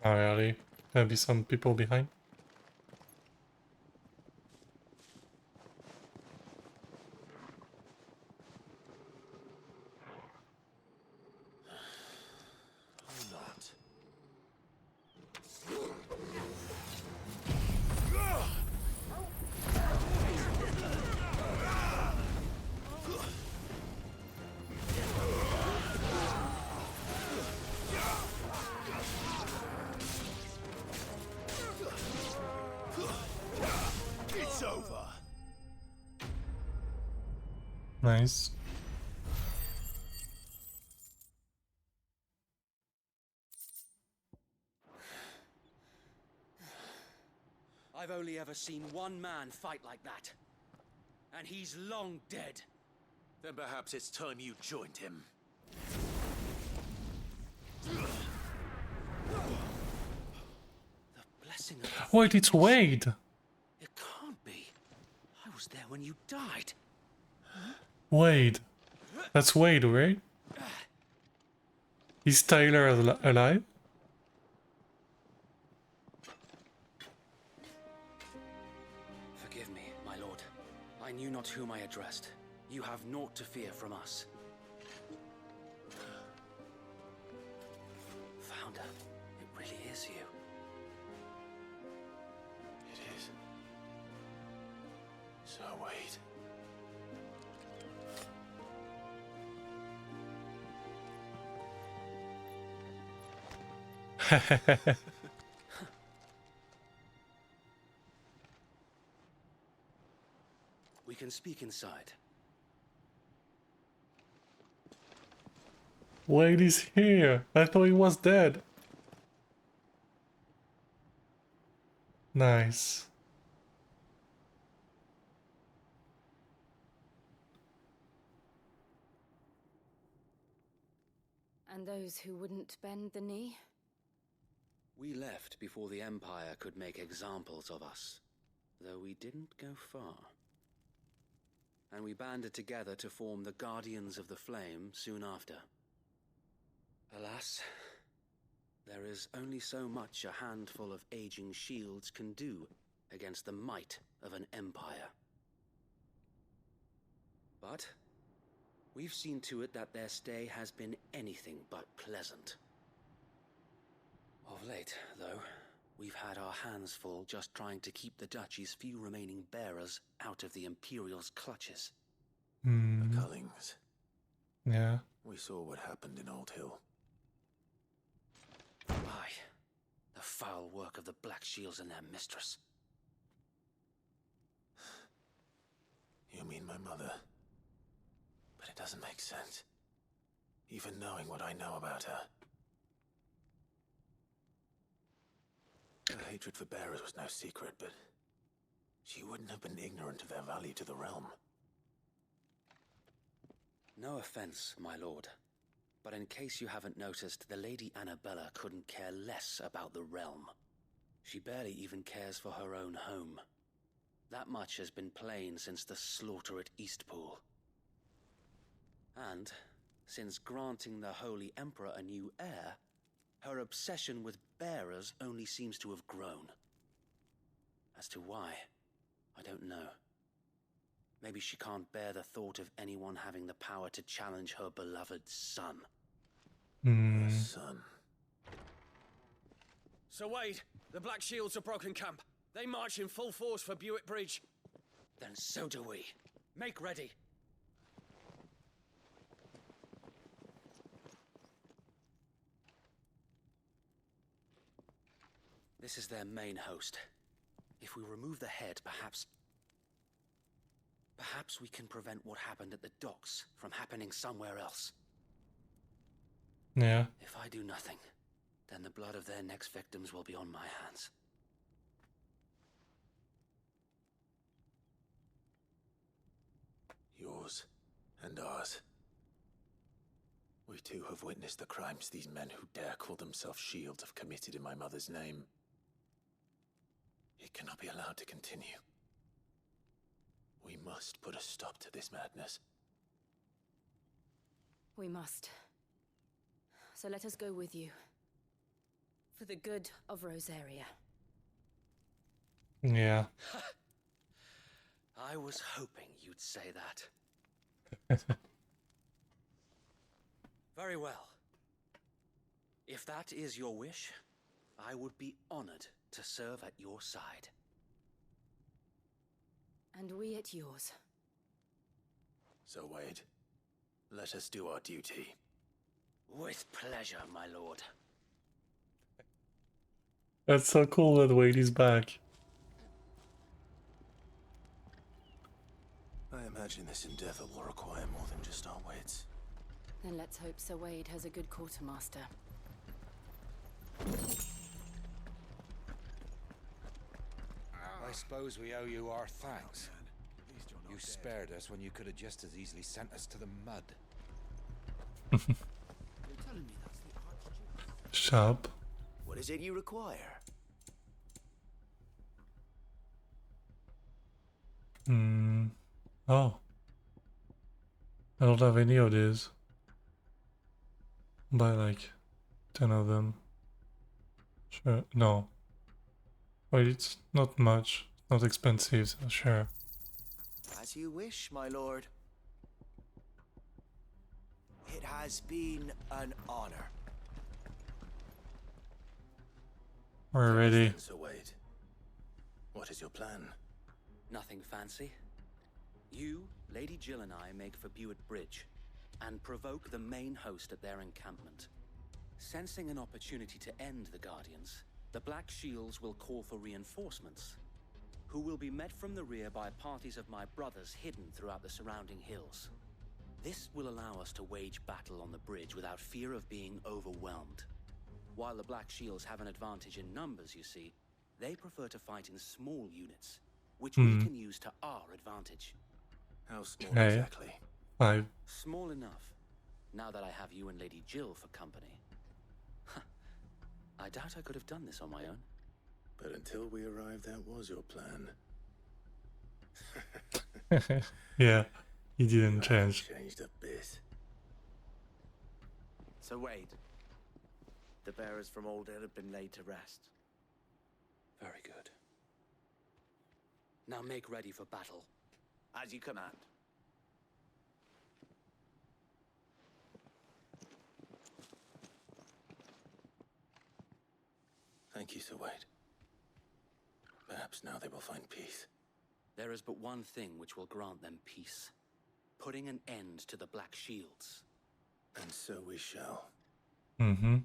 Oh, really? There'll be some people behind. Nice. I've only ever seen one man fight like that. And he's long dead. Then perhaps it's time you joined him. The blessing of the Wait, it's Wade. It can't be. I was there when you died. Wade. That's Wade, right? Is Tyler alive? Forgive me, my lord. I knew not whom I addressed. You have naught to fear from us. Founder, it really is you. It is. So wait. We can speak inside. Wade is here. I thought he was dead. Nice. And those who wouldn't bend the knee? We left before the Empire could make examples of us, though we didn't go far. And we banded together to form the Guardians of the Flame soon after. Alas, there is only so much a handful of aging shields can do against the might of an empire. But we've seen to it that their stay has been anything but pleasant. Of late, though, we've had our hands full just trying to keep the Duchy's few remaining bearers out of the Imperial's clutches. The Cullings. Yeah. We saw what happened in Old Hill. Aye, the foul work of the Black Shields and their mistress. You mean my mother? But it doesn't make sense. Even knowing what I know about her. Her hatred for bearers was no secret, but she wouldn't have been ignorant of their value to the realm. No offense, my lord, but in case you haven't noticed, the Lady Annabella couldn't care less about the realm. She barely even cares for her own home. That much has been plain since the slaughter at Eastpool. And, since granting the Holy Emperor a new heir, her obsession with bearers only seems to have grown. As to why, I don't know. Maybe she can't bear the thought of anyone having the power to challenge her beloved son. Her son. Sir Wade, the Black Shields have broken camp. They march in full force for Buick Bridge. Then so do we. Make ready. This is their main host. If we remove the head, perhaps we can prevent what happened at the docks from happening somewhere else. Yeah. If I do nothing, then the blood of their next victims will be on my hands. Yours and ours. We too have witnessed the crimes these men who dare call themselves shields have committed in my mother's name. It cannot be allowed to continue. We must put a stop to this madness. We must. So let us go with you. For the good of Rosaria. Yeah. I was hoping you'd say that. Very well. If that is your wish, I would be honored to serve at your side. And we at yours. So, Wade, let us do our duty. With pleasure, my lord. That's so cool that Wade is back. I I imagine this endeavor will require more than just our wits. Then let's hope Sir Wade has a good quartermaster. I suppose we owe you our thanks. You spared us when you could have just as easily sent us to the mud. Sharp. What is it you require? Oh. I don't have any of these. Buy like 10 of them. Sure. No. Wait, it's not much. Not expensive, so sure. As you wish, my lord. It has been an honor. We're ready. Sir Wade, what is your plan? Nothing fancy. You, Lady Jill and I make for Buett Bridge and provoke the main host at their encampment. Sensing an opportunity to end the Guardians, the Black Shields will call for reinforcements, who will be met from the rear by parties of my brothers hidden throughout the surrounding hills. This will allow us to wage battle on the bridge without fear of being overwhelmed. While the Black Shields have an advantage in numbers, you see, they prefer to fight in small units, which we can use to our advantage. How small Okay. exactly? 5. Small enough, now that I have you and Lady Jill for company. I doubt I could have done this on my own. But until we arrived, that was your plan. Yeah, he didn't change. Changed a bit. So Wade, the bearers from Old Hill have been laid to rest. Very good. Now make ready for battle. As you command. Thank you, Sir Wade. Perhaps now they will find peace. There is but one thing which will grant them peace. Putting an end to the Black Shields. And so we shall. Mm-hmm.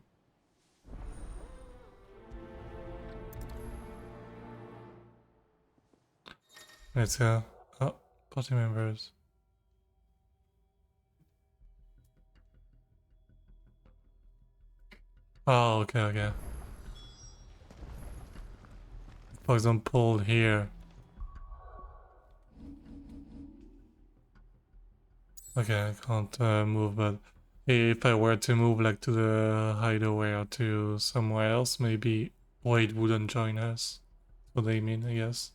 Let's go. Oh, party members. Oh, okay, okay. For example, here. Okay, I can't move, but if I were to move like to the hideaway or to somewhere else, maybe Wade wouldn't join us. That's what they mean, I guess.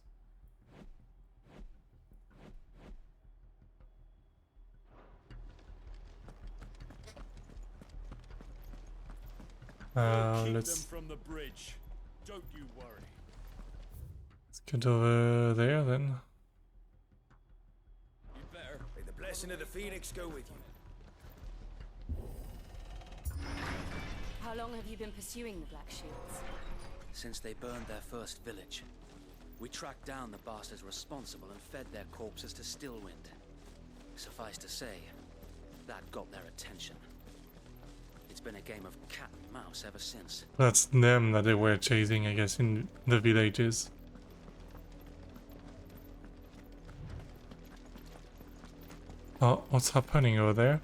Let's from the bridge. Don't you worry. get over there then. You'd better. May the blessing of the Phoenix go with you. How long have you been pursuing the Black Shields? Since they burned their first village. We tracked down the bastards responsible and fed their corpses to Stillwind. Suffice to say, that got their attention. It's been a game of cat and mouse ever since. That's them that they were chasing, I guess, in the villages. Oh, what's happening over there?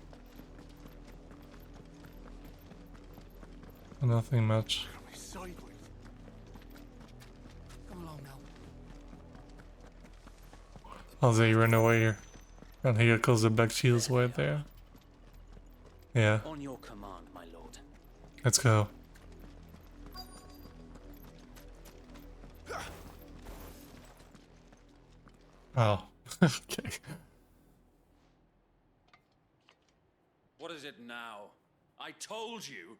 Nothing much. Come along now. Oh, they ran away. And here because the Black Shields were there. Yeah. On your command, my lord. Let's go. Oh, okay. What is it now? I told you.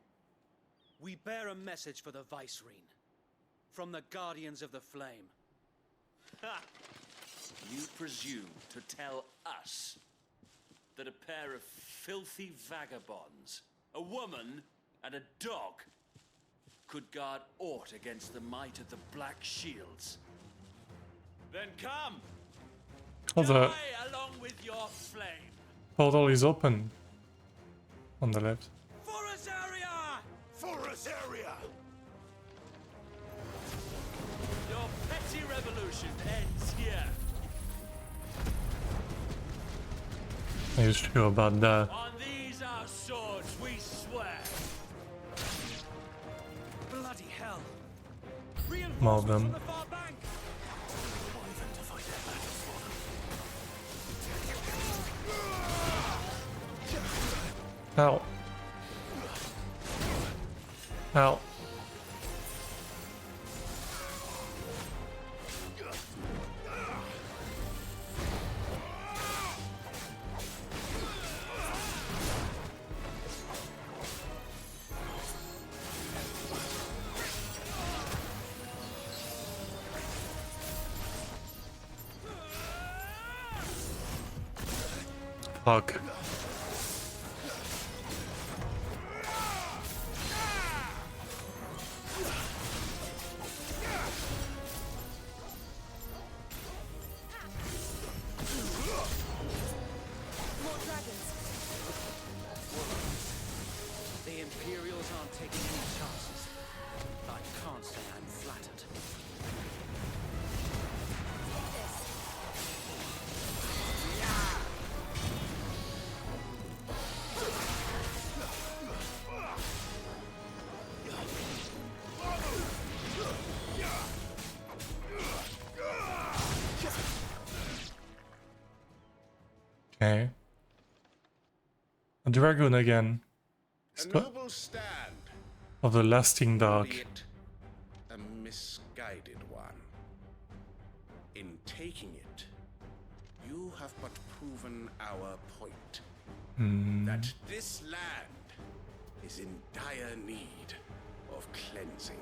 We bear a message for the Vicereine. From the Guardians of the Flame. Ha! You presume to tell us that a pair of filthy vagabonds, a woman and a dog, could guard aught against the might of the Black Shields? Then come! Oh, the Die along with your flame! portal is open. On the left. For Azaria! For Azaria! Your petty revolution ends here. Are you sure about that? On these our swords we swear. Bloody hell! More of them. Ow. Ow. Fuck. The Imperials aren't taking any chances. I can't say I'm flattered. Okay. A dragoon again. A noble stand, Of the lasting dark. albeit a misguided one. In taking it, you have but proven our point. That this land is in dire need of cleansing.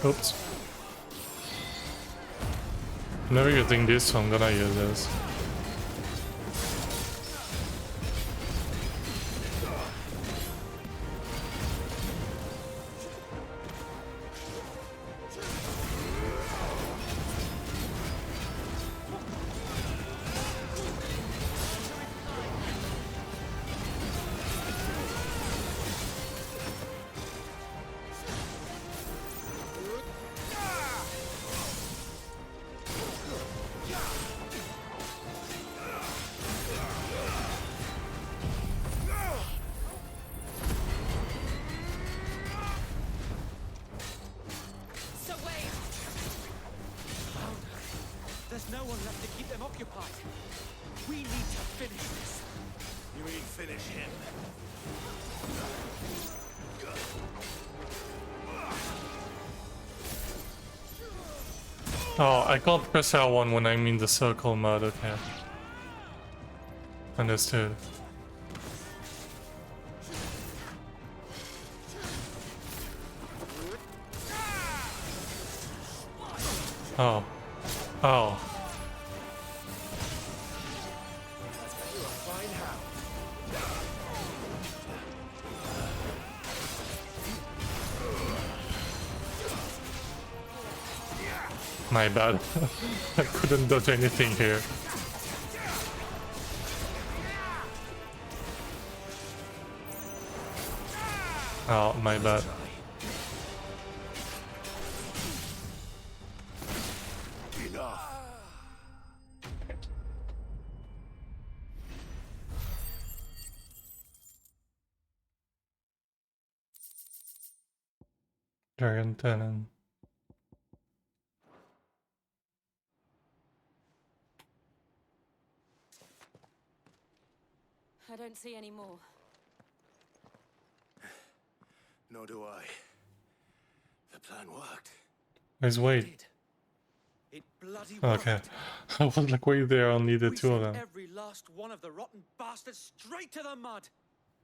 Oops. I'm never using this, so I'm gonna use this. So wait! There's no one left to keep them occupied. We need to finish this. You mean finish him? Oh, I can't press R1 when I'm in the circle mode, okay. Understood. Oh. Oh. My bad. I couldn't dodge anything here. Oh, my bad. Dragon Cannon. I don't see any more. Nor do I. The plan worked. Let's wait. It bloody Okay. worked. I was like, wait there, only the We two of sent them. every last one of the rotten bastards straight to the mud.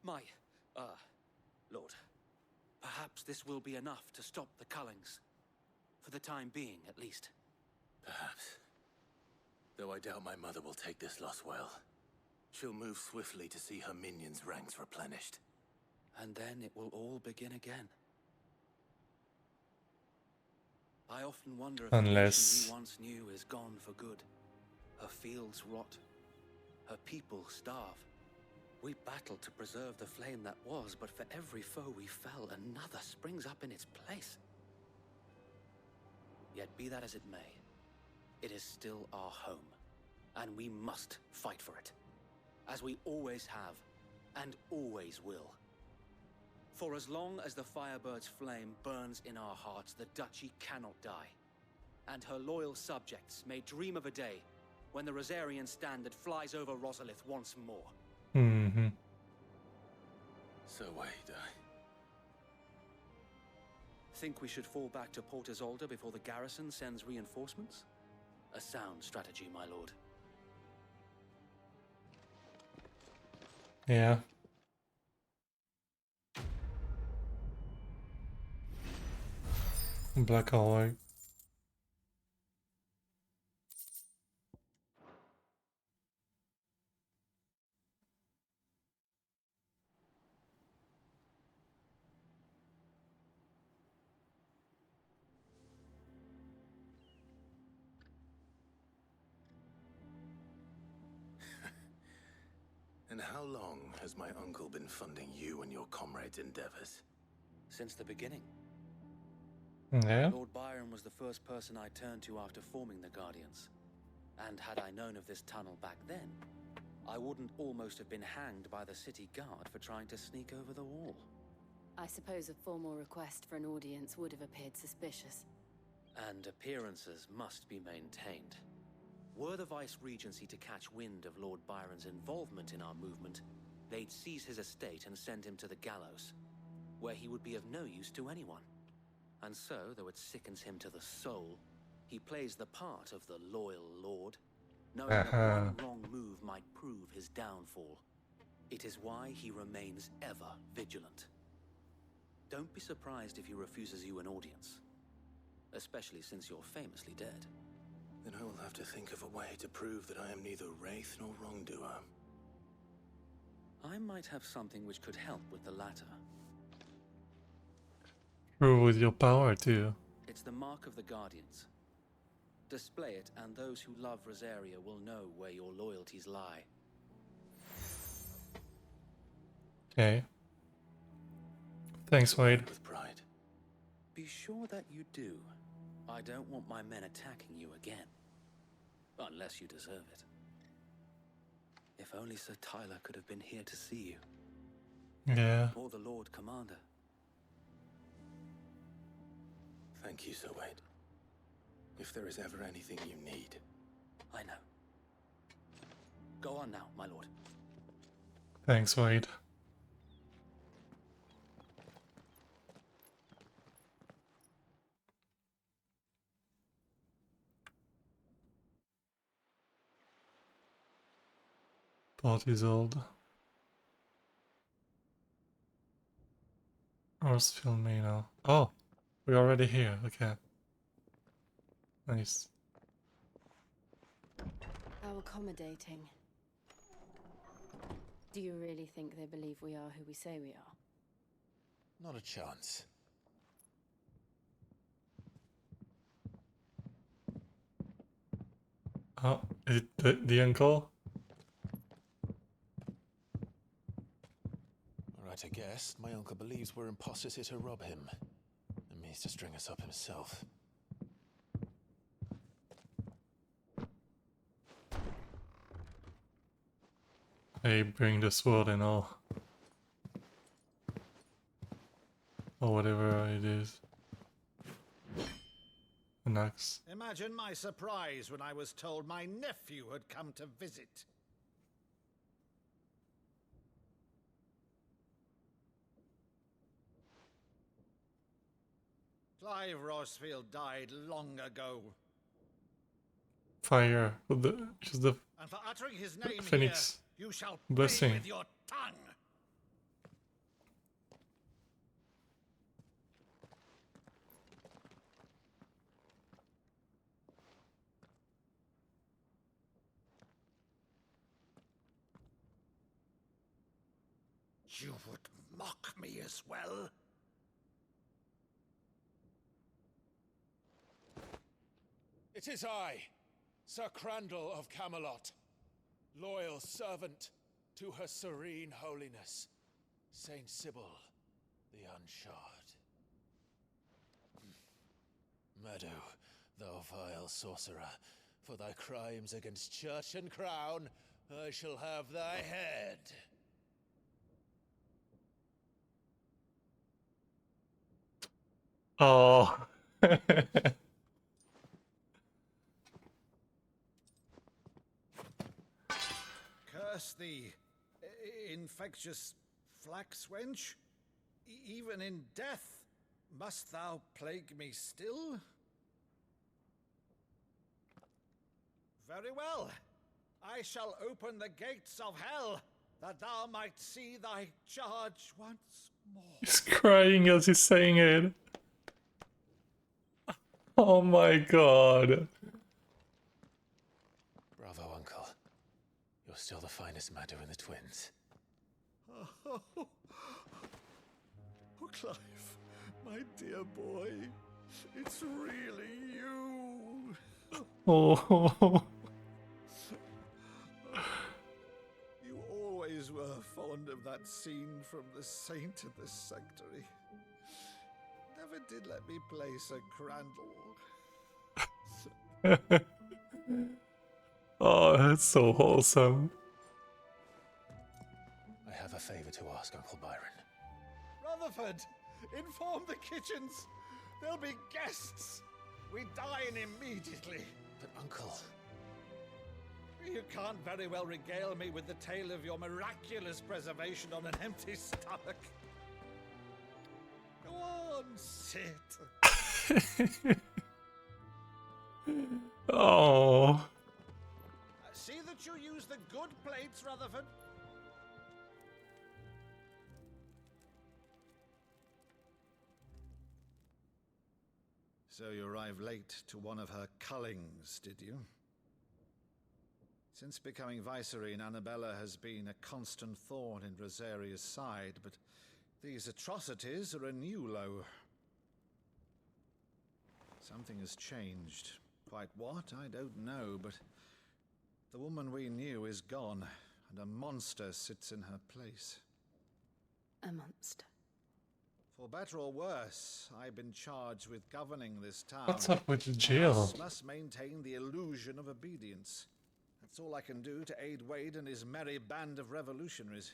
My, Lord, perhaps this will be enough to stop the Cullings. For the time being, at least. Perhaps. Though I doubt my mother will take this loss well. She'll move swiftly to see her minions' ranks replenished. And then it will all begin again. I often wonder if Unless- the nation we once knew is gone for good. Her fields rot. Her people starve. We battled to preserve the flame that was, but for every foe we fell, another springs up in its place. Yet be that as it may, it is still our home, and we must fight for it, as we always have, and always will. For as long as the Firebird's flame burns in our hearts, the Duchy cannot die, and her loyal subjects may dream of a day when the Rosarian standard flies over Rosalith once more. Mm-hmm. So wait, Think we should fall back to Port Isolde before the garrison sends reinforcements? A sound strategy, my lord. Yeah. Black or white. And how long has my uncle been funding you and your comrades' endeavors? Since the beginning. Yeah. Lord Byron was the first person I turned to after forming the Guardians. And had I known of this tunnel back then, I wouldn't almost have been hanged by the city guard for trying to sneak over the wall. I suppose a formal request for an audience would have appeared suspicious. And appearances must be maintained. Were the Vice-Regency to catch wind of Lord Byron's involvement in our movement, they'd seize his estate and send him to the gallows, where he would be of no use to anyone. And so, though it sickens him to the soul, he plays the part of the loyal lord, knowing that one wrong move might prove his downfall. It is why he remains ever vigilant. Don't be surprised if he refuses you an audience, especially since you're famously dead. Then I will have to think of a way to prove that I am neither wraith nor wrongdoer. I might have something which could help with the latter. Prove with your power too. It's the mark of the Guardians. Display it, and those who love Rosaria will know where your loyalties lie. Okay. Thanks, Wade. With pride. Be sure that you do. I don't want my men attacking you again. Unless you deserve it. If only Sir Tyler could have been here to see you. Yeah. Or the Lord Commander. Thank you, Sir Wade. If there is ever anything you need. I know. Go on now, my lord. Thanks, Wade. Port Isolde. Orsfield Manor. Oh, we're already here. Okay. Nice. How accommodating. Do you really think they believe we are who we say we are? Not a chance. Oh, is it the uncle? Right, I guess. My uncle believes we're imposters here to rob him. And means to string us up himself. Hey, bring the sword and all. Or whatever it is. An axe. Imagine my surprise when I was told my nephew had come to visit. Clive Rosfield died long ago. Fire. Just the And for uttering his name Phoenix here, you shall blessing. pay with your tongue. You would mock me as well? It is I, Sir Crandall of Camelot, loyal servant to Her Serene Holiness, Saint Sybil the Unshod. Meadow, thou vile sorcerer, for thy crimes against church and crown, I shall have thy head. Oh. Curse thee, infectious flax wench. Even in death, must thou plague me still? Very well. I shall open the gates of hell, that thou might see thy charge once more. He's crying as he's saying it. Oh my god. Bravo, Uncle. You're still the finest Meadow in the twins. Oh, Clive, my dear boy, it's really you. Oh. You always were fond of that scene from The Saint in the Sanctuary. Never did let me play Sir Crandall. Oh, that's so wholesome. I have a favor to ask, Uncle Byron. Rutherford, inform the kitchens. There'll be guests. We dine immediately. But, Uncle... You can't very well regale me with the tale of your miraculous preservation on an empty stomach. Go on, sit. Oh. See that you use the good plates, Rutherford. So you arrived late to one of her cullings, did you? Since becoming Vicereine, Annabella has been a constant thorn in Rosaria's side, but these atrocities are a new low. Something has changed. Quite what, I don't know, but the woman we knew is gone, and a monster sits in her place. A monster? For better or worse, I've been charged with governing this town. What's up with the jail? I must maintain the illusion of obedience. That's all I can do to aid Wade and his merry band of revolutionaries.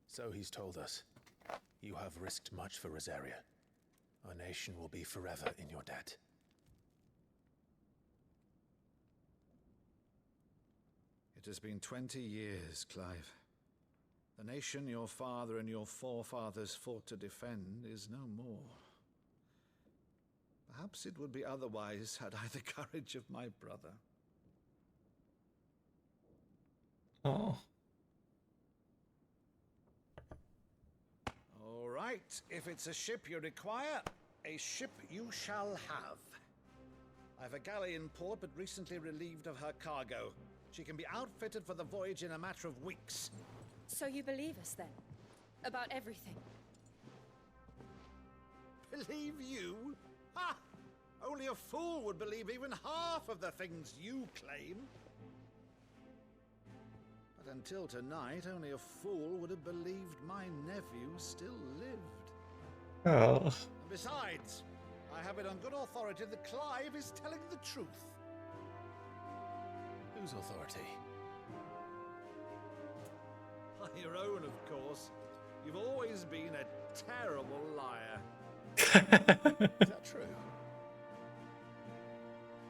So he's told us. You have risked much for Rosaria. Our nation will be forever in your debt. It has been 20 years, Clive. The nation your father and your forefathers fought to defend is no more. Perhaps it would be otherwise had I the courage of my brother. Oh. All right, if it's a ship you require, a ship you shall have. I've a galley in port, but recently relieved of her cargo. She can be outfitted for the voyage in a matter of weeks. So you believe us then? About everything? Believe you? Ha! Only a fool would believe even half of the things you claim. But until tonight, only a fool would have believed my nephew still lived. Oh. And besides, I have it on good authority that Clive is telling the truth. Whose authority? Your own, of course. You've always been a terrible liar. Is that true?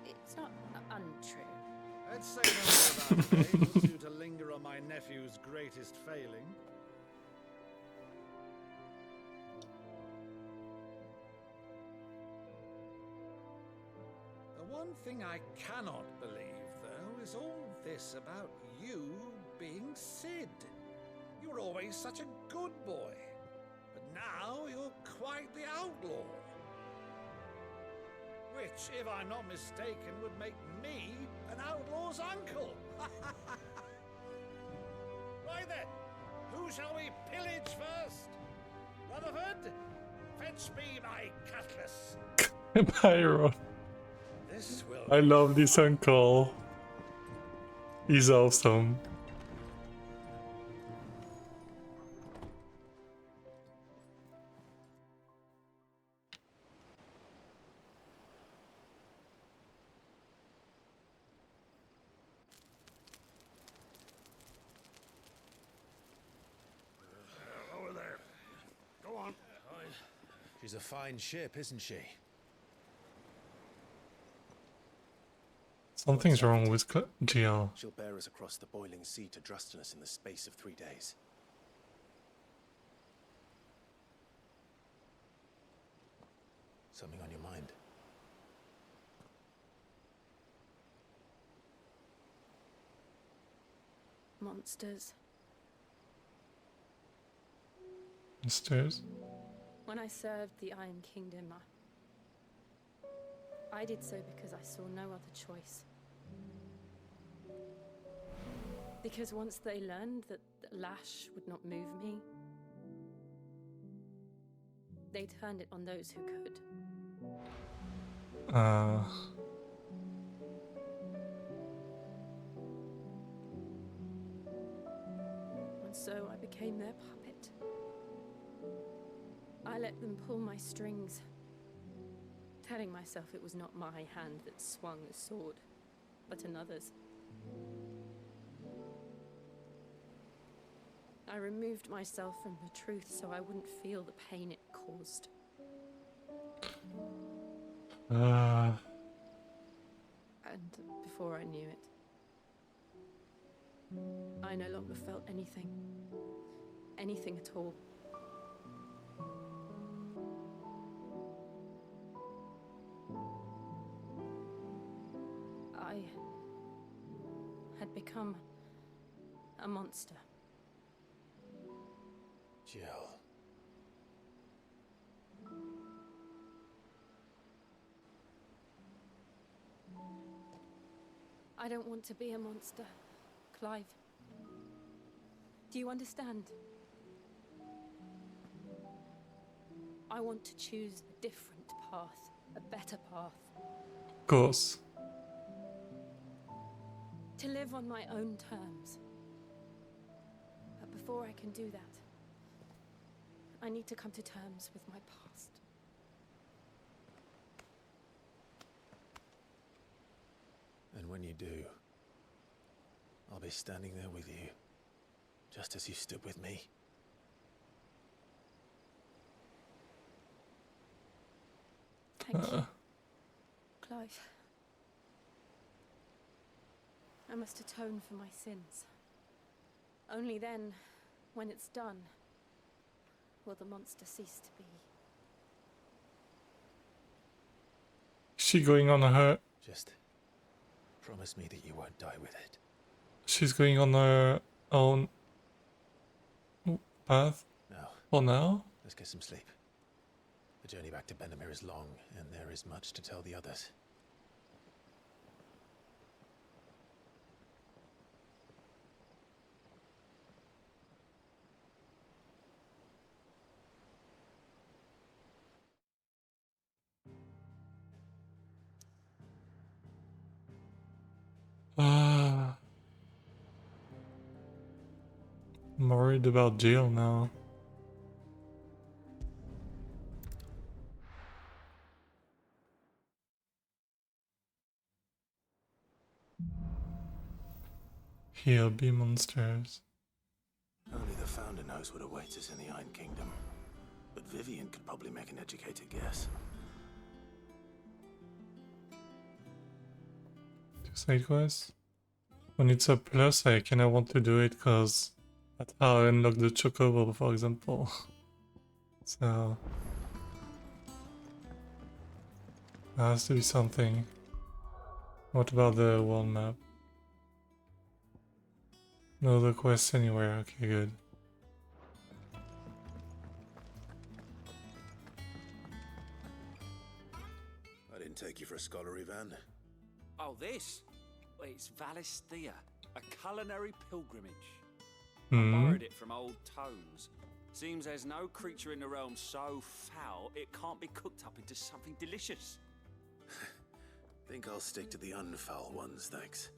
It's not untrue. Let's say no more about it. It puts you to linger on my nephew's greatest failing. The one thing I cannot believe, though, is all this about you being Sid. You were always such a good boy, but now you're quite the outlaw. Which, if I'm not mistaken, would make me an outlaw's uncle. Right then, who shall we pillage first? Rutherford, fetch me my cutlass. Byron. This will. I love this uncle. He's awesome. Over there. Go on. She's a fine ship, isn't she? Something's wrong with GL. She'll bear us across the boiling sea to Drustinus in the space of 3 days. Something on your mind? Monsters. Monsters? When I served the Iron Kingdom, I did so because I saw no other choice. Because once they learned that the lash would not move me, they turned it on those who could. And so I became their puppet. I let them pull my strings, telling myself it was not my hand that swung the sword, but another's. I removed myself from the truth so I wouldn't feel the pain it caused. And before I knew it, I no longer felt anything. Anything at all. I had become a monster. Jill. I don't want to be a monster, Clive. Do you understand? I want to choose a different path, a better path. Of course. To live on my own terms. But before I can do that, I need to come to terms with my past. And when you do, I'll be standing there with you, just as you stood with me. Thank you, Clive. I must atone for my sins. Only then, when it's done, will the monster cease to be. Is she going on her... Just promise me that you won't die with it. She's going on her own path? No. For now? Let's get some sleep. The journey back to Benamir is long, and there is much to tell the others. I'm worried about Jill now. Here be monsters. Only the Founder knows what awaits us in the Iron Kingdom. But Vivian could probably make an educated guess. Side quest? When it's a plus, I kinda want to do it because that's how I unlock the Chocobo, for example. So there has to be something. What about the world map? No other quests anywhere, okay, good. I didn't take you for a scholar, Ivan. Oh, this? Well, it's Valisthea, a culinary pilgrimage. I borrowed it from old tomes. Seems there's no creature in the realm so foul it can't be cooked up into something delicious. Think I'll stick to the unfoul ones, thanks.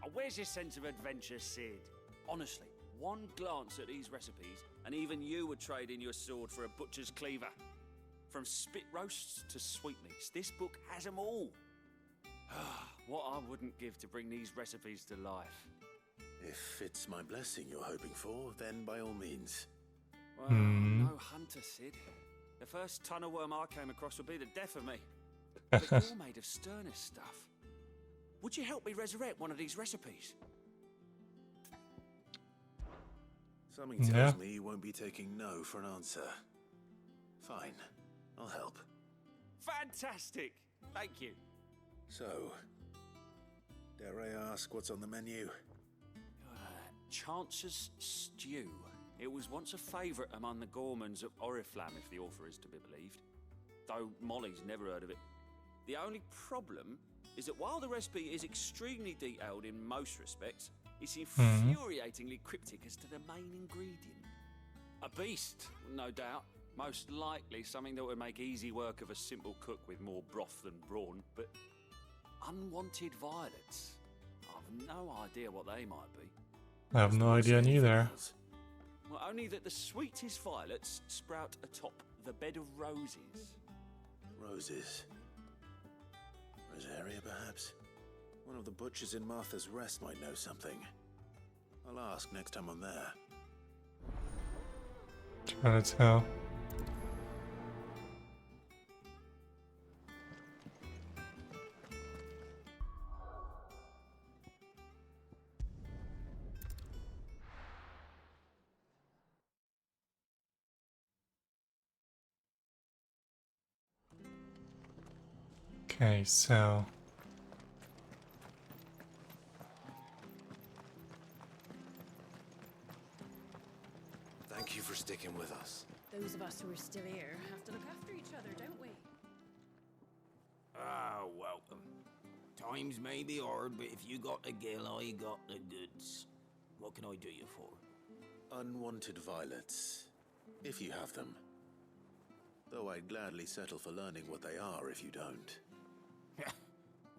Oh, where's your sense of adventure, Sid? Honestly, one glance at these recipes, and even you would trade in your sword for a butcher's cleaver. From spit roasts to sweetmeats, this book has them all. What I wouldn't give to bring these recipes to life. If it's my blessing you're hoping for, then by all means. Well, no hunter, Sid. The first ton of worm I came across would be the death of me. But you're made of sterner stuff. Would you help me resurrect one of these recipes? Something tells me you won't be taking no for an answer. Fine, I'll help. Fantastic! Thank you. So, dare I ask what's on the menu? Chance's Stew. It was once a favourite among the gourmands of Oriflamme, if the author is to be believed. Though Molly's never heard of it. The only problem is that while the recipe is extremely detailed in most respects, it's infuriatingly cryptic as to the main ingredient. A beast, no doubt. Most likely something that would make easy work of a simple cook with more broth than brawn, but unwanted violets. I've no idea what they might be. I have no idea neither. Well, only that the sweetest violets sprout atop the bed of roses. Roses. Rosaria, perhaps? One of the butchers in Martha's Rest might know something. I'll ask next time I'm there. Trying to tell. Okay, so thank you for sticking with us. Those of us who are still here have to look after each other, don't we? Ah, welcome. Times may be hard, but if you got the gill, I got the goods. What can I do you for? Unwanted violets, if you have them. Though I'd gladly settle for learning what they are if you don't.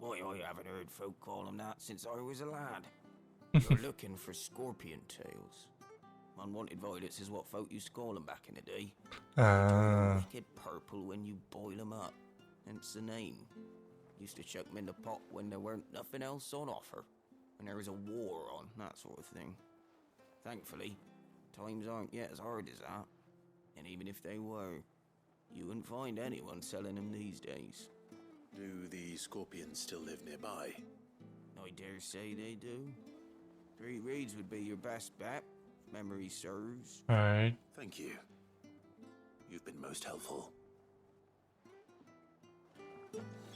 Why, I haven't heard folk call them that since I was a lad. You're looking for scorpion tails. Unwanted violets is what folk used to call them back in the day. Turn wicked purple when you boil them up. Hence the name. Used to chuck them in the pot when there weren't nothing else on offer. When there was a war on, that sort of thing. Thankfully, times aren't yet as hard as that. And even if they were, you wouldn't find anyone selling them these days. Do the scorpions still live nearby? I dare say they do. 3 Reeds would be your best bet, if memory serves. Alright. Thank you. You've been most helpful.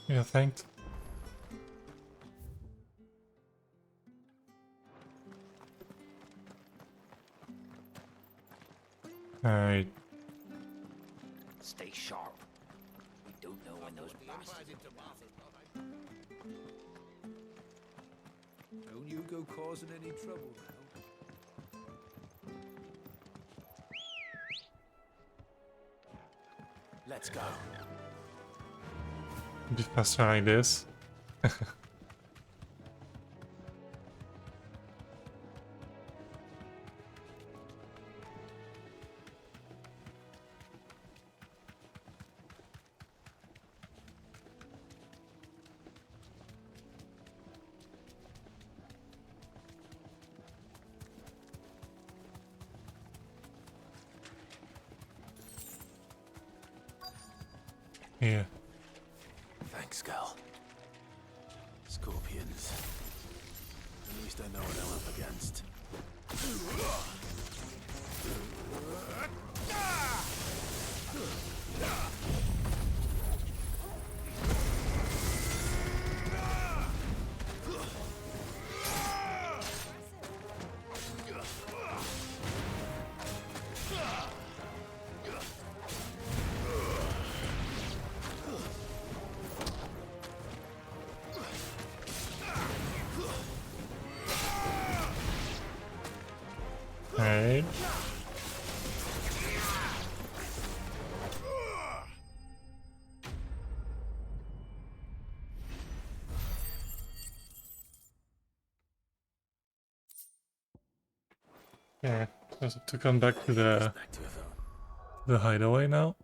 Yeah, thanks. Alright. Stay sharp. We don't know when those bastards... Don't you go causing any trouble now. Let's go. A bit faster like this. Yeah. Thanks, Gal. Scorpions. At least I know what I'm up against. Alright. Yeah, just have to come back to the hideaway now.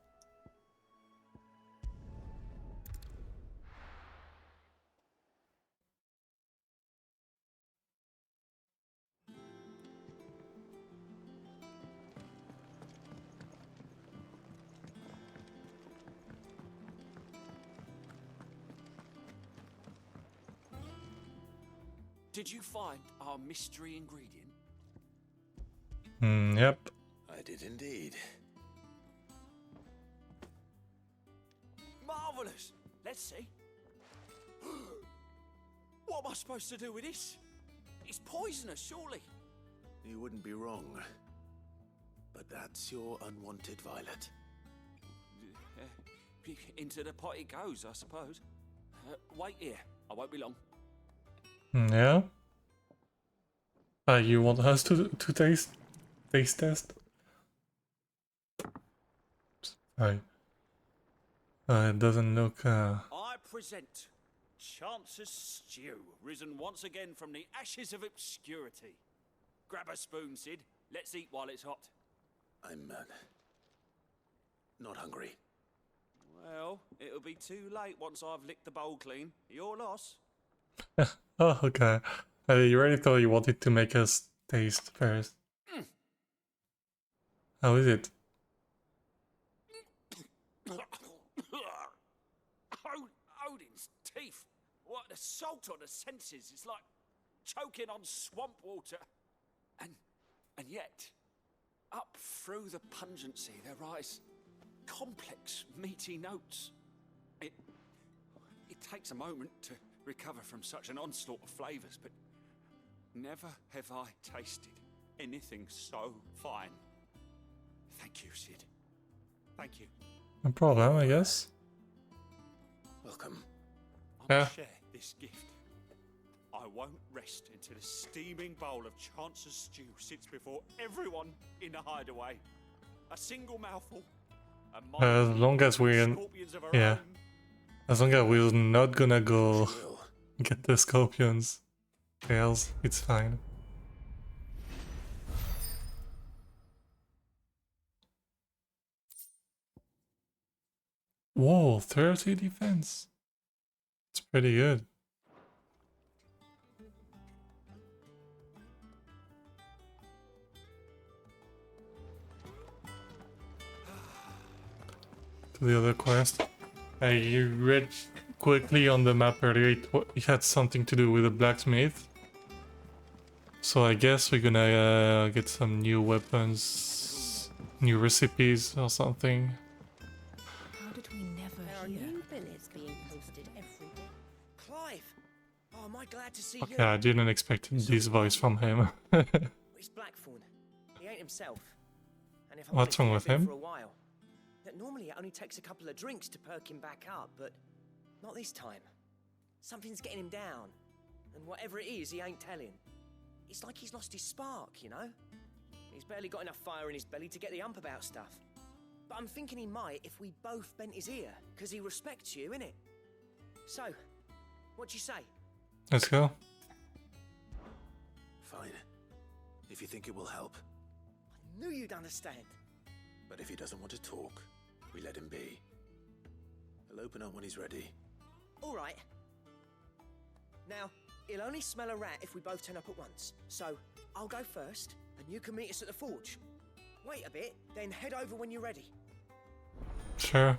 Did you find our mystery ingredient? Yep. I did indeed. Marvelous! Let's see. What am I supposed to do with this? It's poisonous, surely. You wouldn't be wrong. But that's your unwanted violet. Into the pot it goes, I suppose. Wait here. I won't be long. Yeah. You want us to taste test? Sorry. It doesn't look. I present Chance's Stew, risen once again from the ashes of obscurity. Grab a spoon, Sid. Let's eat while it's hot. I'm not hungry. Well, it'll be too late once I've licked the bowl clean. Your loss. Oh, okay. You already thought you wanted to make us taste first. How is it? Odin's teeth. What the salt on the senses. It's like choking on swamp water. And yet, up through the pungency there rise complex, meaty notes. It takes a moment to recover from such an onslaught of flavours, but never have I tasted anything so fine. Thank you, Sid. Thank you. No problem, I guess. Welcome. I Yeah. must share this gift. I won't rest until a steaming bowl of Chance's Stew sits before everyone in the hideaway. A single mouthful. As long as we're in, yeah. As long as we're not gonna go get the scorpions tails, it's fine. Whoa, 30 defense. It's pretty good. To the other quest. You read quickly on the map earlier, it had something to do with a blacksmith. So I guess we're gonna get some new weapons, new recipes or something. How did we never hear? New billets being posted every day. Clive! Oh, am I glad to see Okay, you? I didn't expect this voice from him. It's Blackthorn. He ain't himself. And if I'm What's honest, wrong he with has been him? For a while. That normally it only takes a couple of drinks to perk him back up, but not this time. Something's getting him down. And whatever it is, he ain't telling. It's like he's lost his spark, you know? He's barely got enough fire in his belly to get the ump about stuff. But I'm thinking he might if we both bent his ear, because he respects you, innit? So, what you say? Let's go. Fine. If you think it will help. I knew you'd understand. But if he doesn't want to talk, we let him be. He'll open up when he's ready. All right. Now, he'll only smell a rat if we both turn up at once. So, I'll go first, and you can meet us at the forge. Wait a bit, then head over when you're ready. Sure.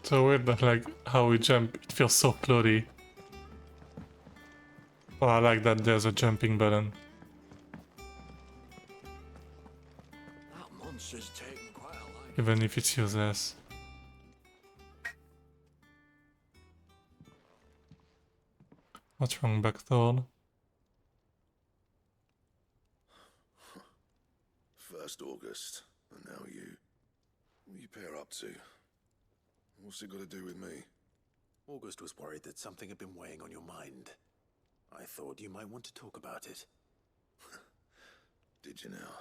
So weird that like how we jump, it feels so floaty. Oh, I like that there's a jumping button. That monster's taking quite a life. Even if it's useless. What's wrong, Buckthorn? First August, and now you. What are you pair up to? What's it got to do with me? August was worried that something had been weighing on your mind. I thought you might want to talk about it. Did you now?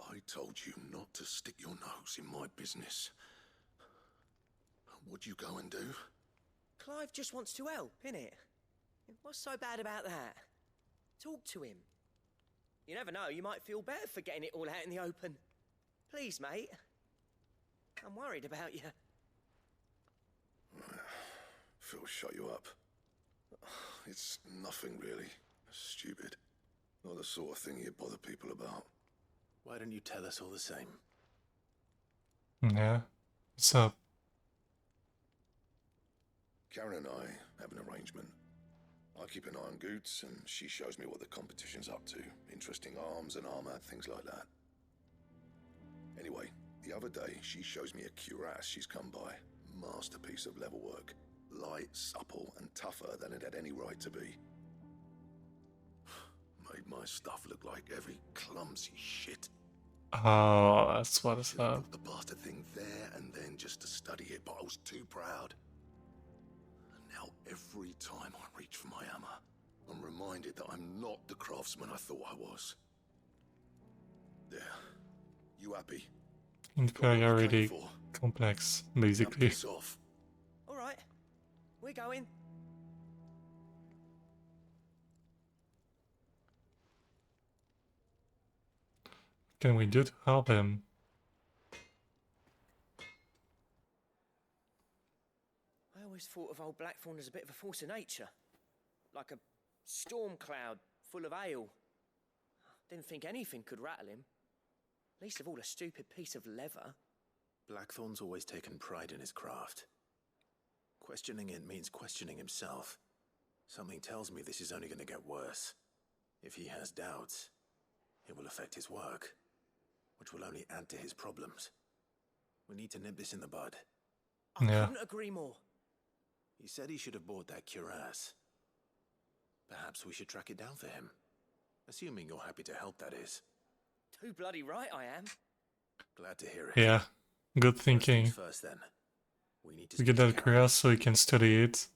I told you not to stick your nose in my business. What'd you go and do? Clive just wants to help, innit? What's so bad about that? Talk to him. You never know, you might feel better for getting it all out in the open. Please, mate. I'm worried about you. Phil shut you up. It's nothing really. Stupid. Not the sort of thing you bother people about. Why don't you tell us all the same? Yeah. What's up? Karen and I have an arrangement. I keep an eye on Goots, and she shows me what the competition's up to. Interesting arms and armor, things like that. Anyway, the other day, she shows me a cuirass she's come by. Masterpiece of level work. Light, supple, and tougher than it had any right to be. Made my stuff look like every clumsy shit. Oh, that's what's up. Put the bastard thing there and then just to study it, but I was too proud. And now every time I reach for my hammer, I'm reminded that I'm not the craftsman I thought I was. There. You happy? Inferiority complex, basically. Piss off. All right, we're going. What can we do to help him? I always thought of old Blackthorn as a bit of a force of nature. Like a storm cloud full of ale. Didn't think anything could rattle him. Least of all a stupid piece of leather. Blackthorn's always taken pride in his craft. Questioning it means questioning himself. Something tells me this is only going to get worse. If he has doubts, it will affect his work, which will only add to his problems. We need to nip this in the bud. I couldn't agree more. He said he should have bought that cuirass. Perhaps we should track it down for him. Assuming you're happy to help, that is. Too bloody right I am. Glad to hear it. Yeah, good thinking. First, then. We get that cuirass so we can study it.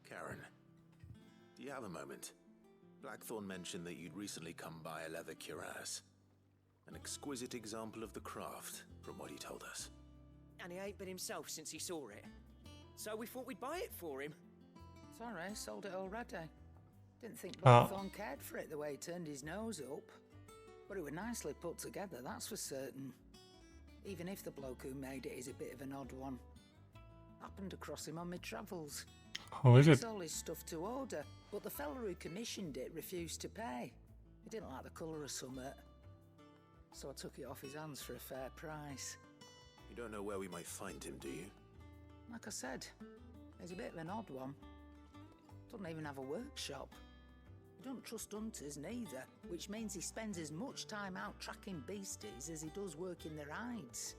Karen, do you have a moment? Blackthorn mentioned that you'd recently come by a leather cuirass. An exquisite example of the craft, from what he told us. And he ain't been himself since he saw it. So we thought we'd buy it for him. Sorry, sold it already. Didn't think Blackthorn cared for it the way he turned his nose up. But it was nicely put together, that's for certain. Even if the bloke who made it is a bit of an odd one. Happened across him on my travels. Oh, is it? It's all his stuff to order, but the fella who commissioned it refused to pay. He didn't like the colour of summit. So I took it off his hands for a fair price. You don't know where we might find him, do you? Like I said, he's a bit of an odd one. Doesn't even have a workshop. He don't trust hunters neither, which means he spends as much time out tracking beasties as he does working their hides.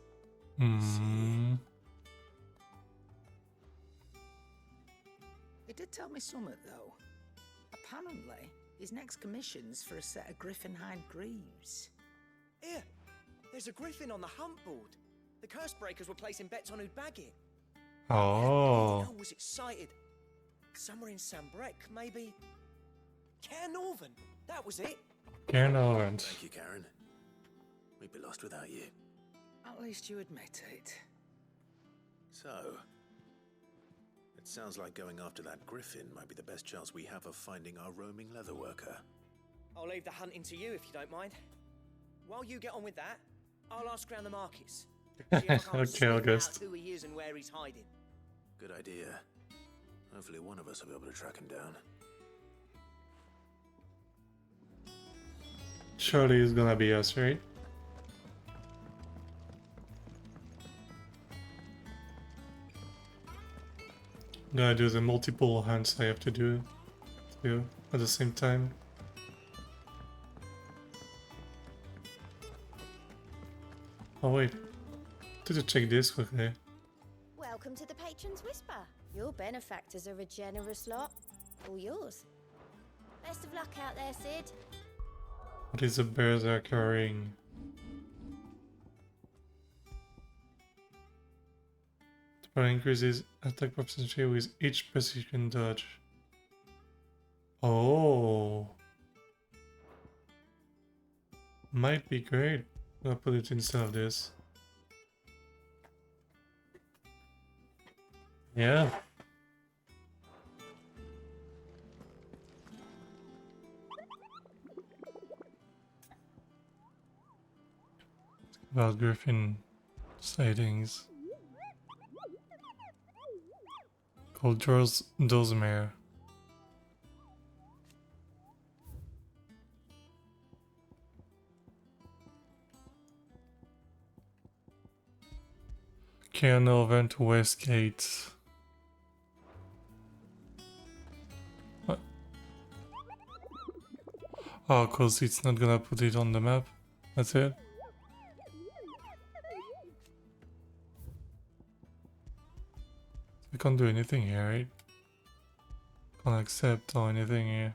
He did tell me something though. Apparently, his next commission's for a set of griffin hide greaves. Here, there's a griffin on the hunt board. The curse breakers were placing bets on who'd bag it. Oh. I was excited. Somewhere in Sambrec, maybe. Cairnorvin, that was it. Cairnorvin. Thank you, Karen. We'd be lost without you. At least you admit it. So, it sounds like going after that griffin might be the best chance we have of finding our roaming leatherworker. I'll leave the hunting to you if you don't mind. While you get on with that, I'll ask around the markets. Okay, August. Who he is and where he's hiding. Good idea. Hopefully one of us will be able to track him down. Surely it's gonna be us, right? Gotta do the multiple hunts I have to do at the same time. Oh wait, to check this quickly. Welcome to the Patron's Whisper. Your benefactors are a generous lot. All yours. Best of luck out there, Sid. What is a berserker ring? The power increases attack percentage with each precision dodge. Oh, might be great. I'll put it instead of this. Yeah. About Griffin sightings. Called Dozmere. Cairnelven to Westgate. What? Oh, cause it's not gonna put it on the map. That's it. I can't do anything here, right? Can't accept or anything here.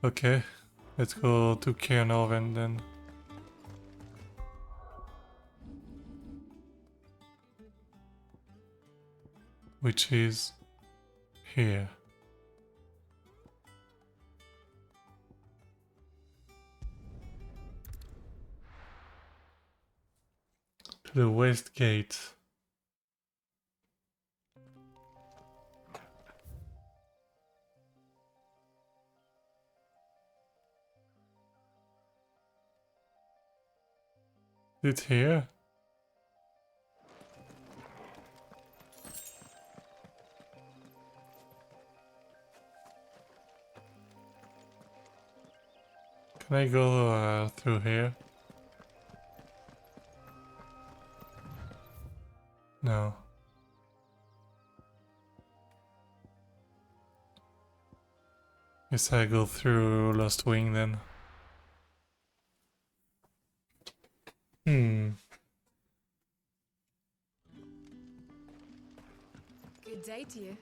Okay, let's go to Cairnelven then. Which is here. To the west gate. It's here? Can I go through here? No. Guess I go through Lost Wing then. Good day to you.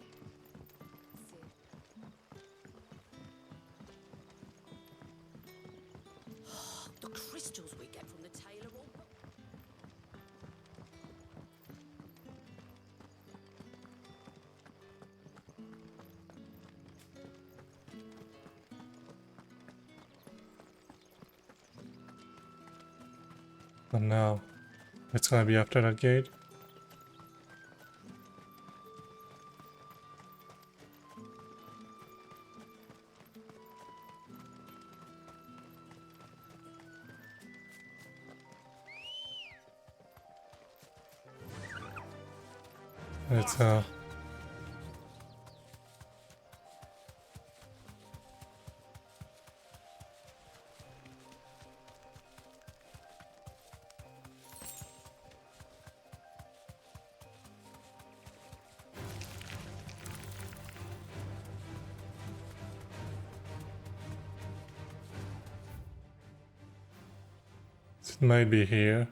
The crystals we get from the tailor all. But no. It's gonna be after that gate. It's it might be here.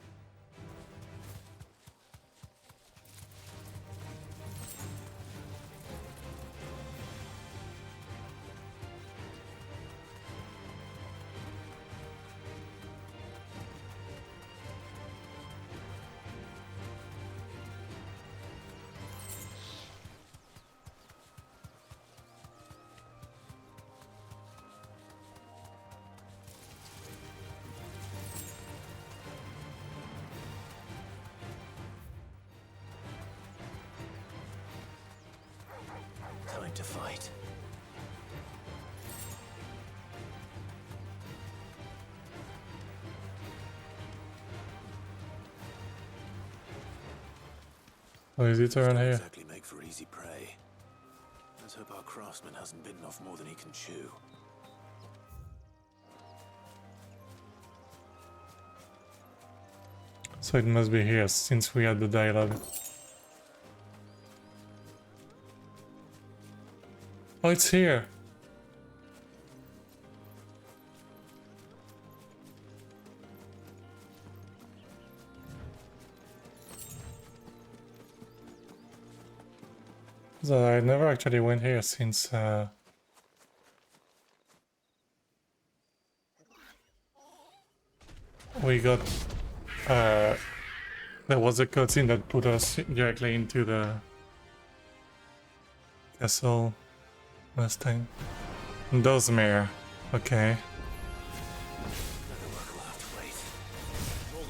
Time to fight. Oh, is it around here? Exactly make for easy prey. Let's hope our craftsman hasn't bitten off more than he can chew. So it must be here since we had the dialogue. Oh, it's here. So I never actually went here since we got there was a cutscene that put us directly into the castle last time. Dozmere, okay. Better buckle up.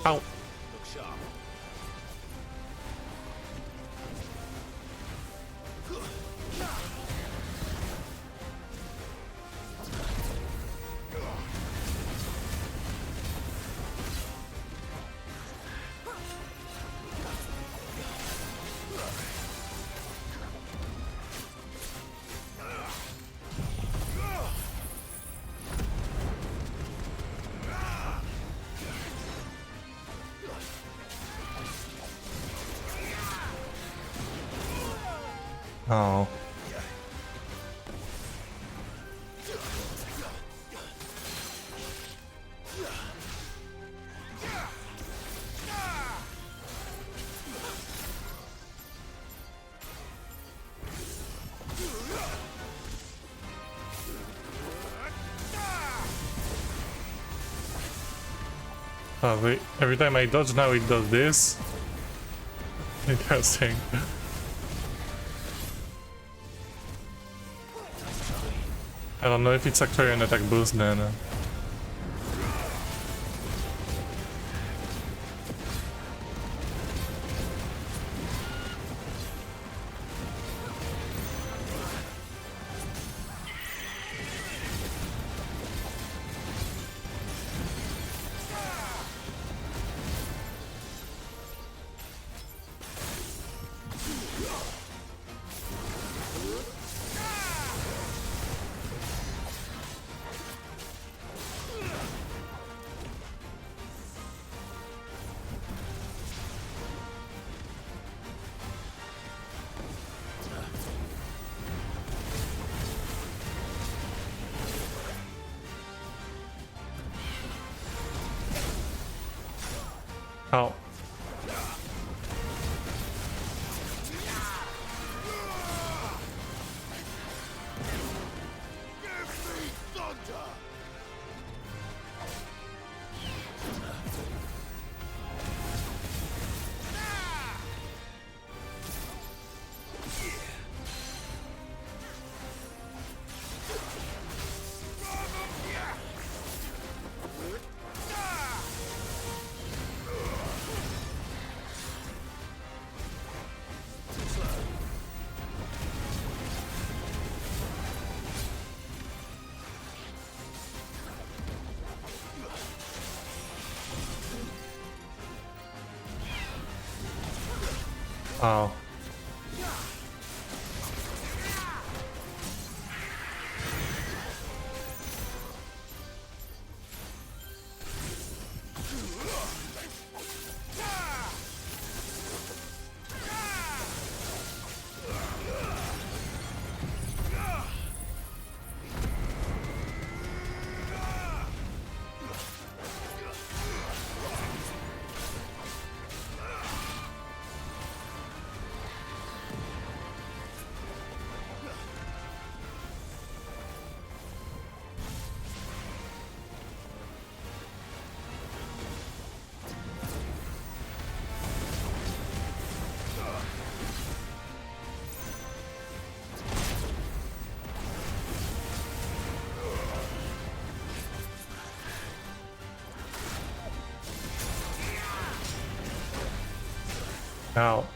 Ow. Look sharp. Oh. Oh, wait. Every time I dodge now it does this. Interesting. I don't know if it's actually an attack boost then. Oh. Wow. Ow.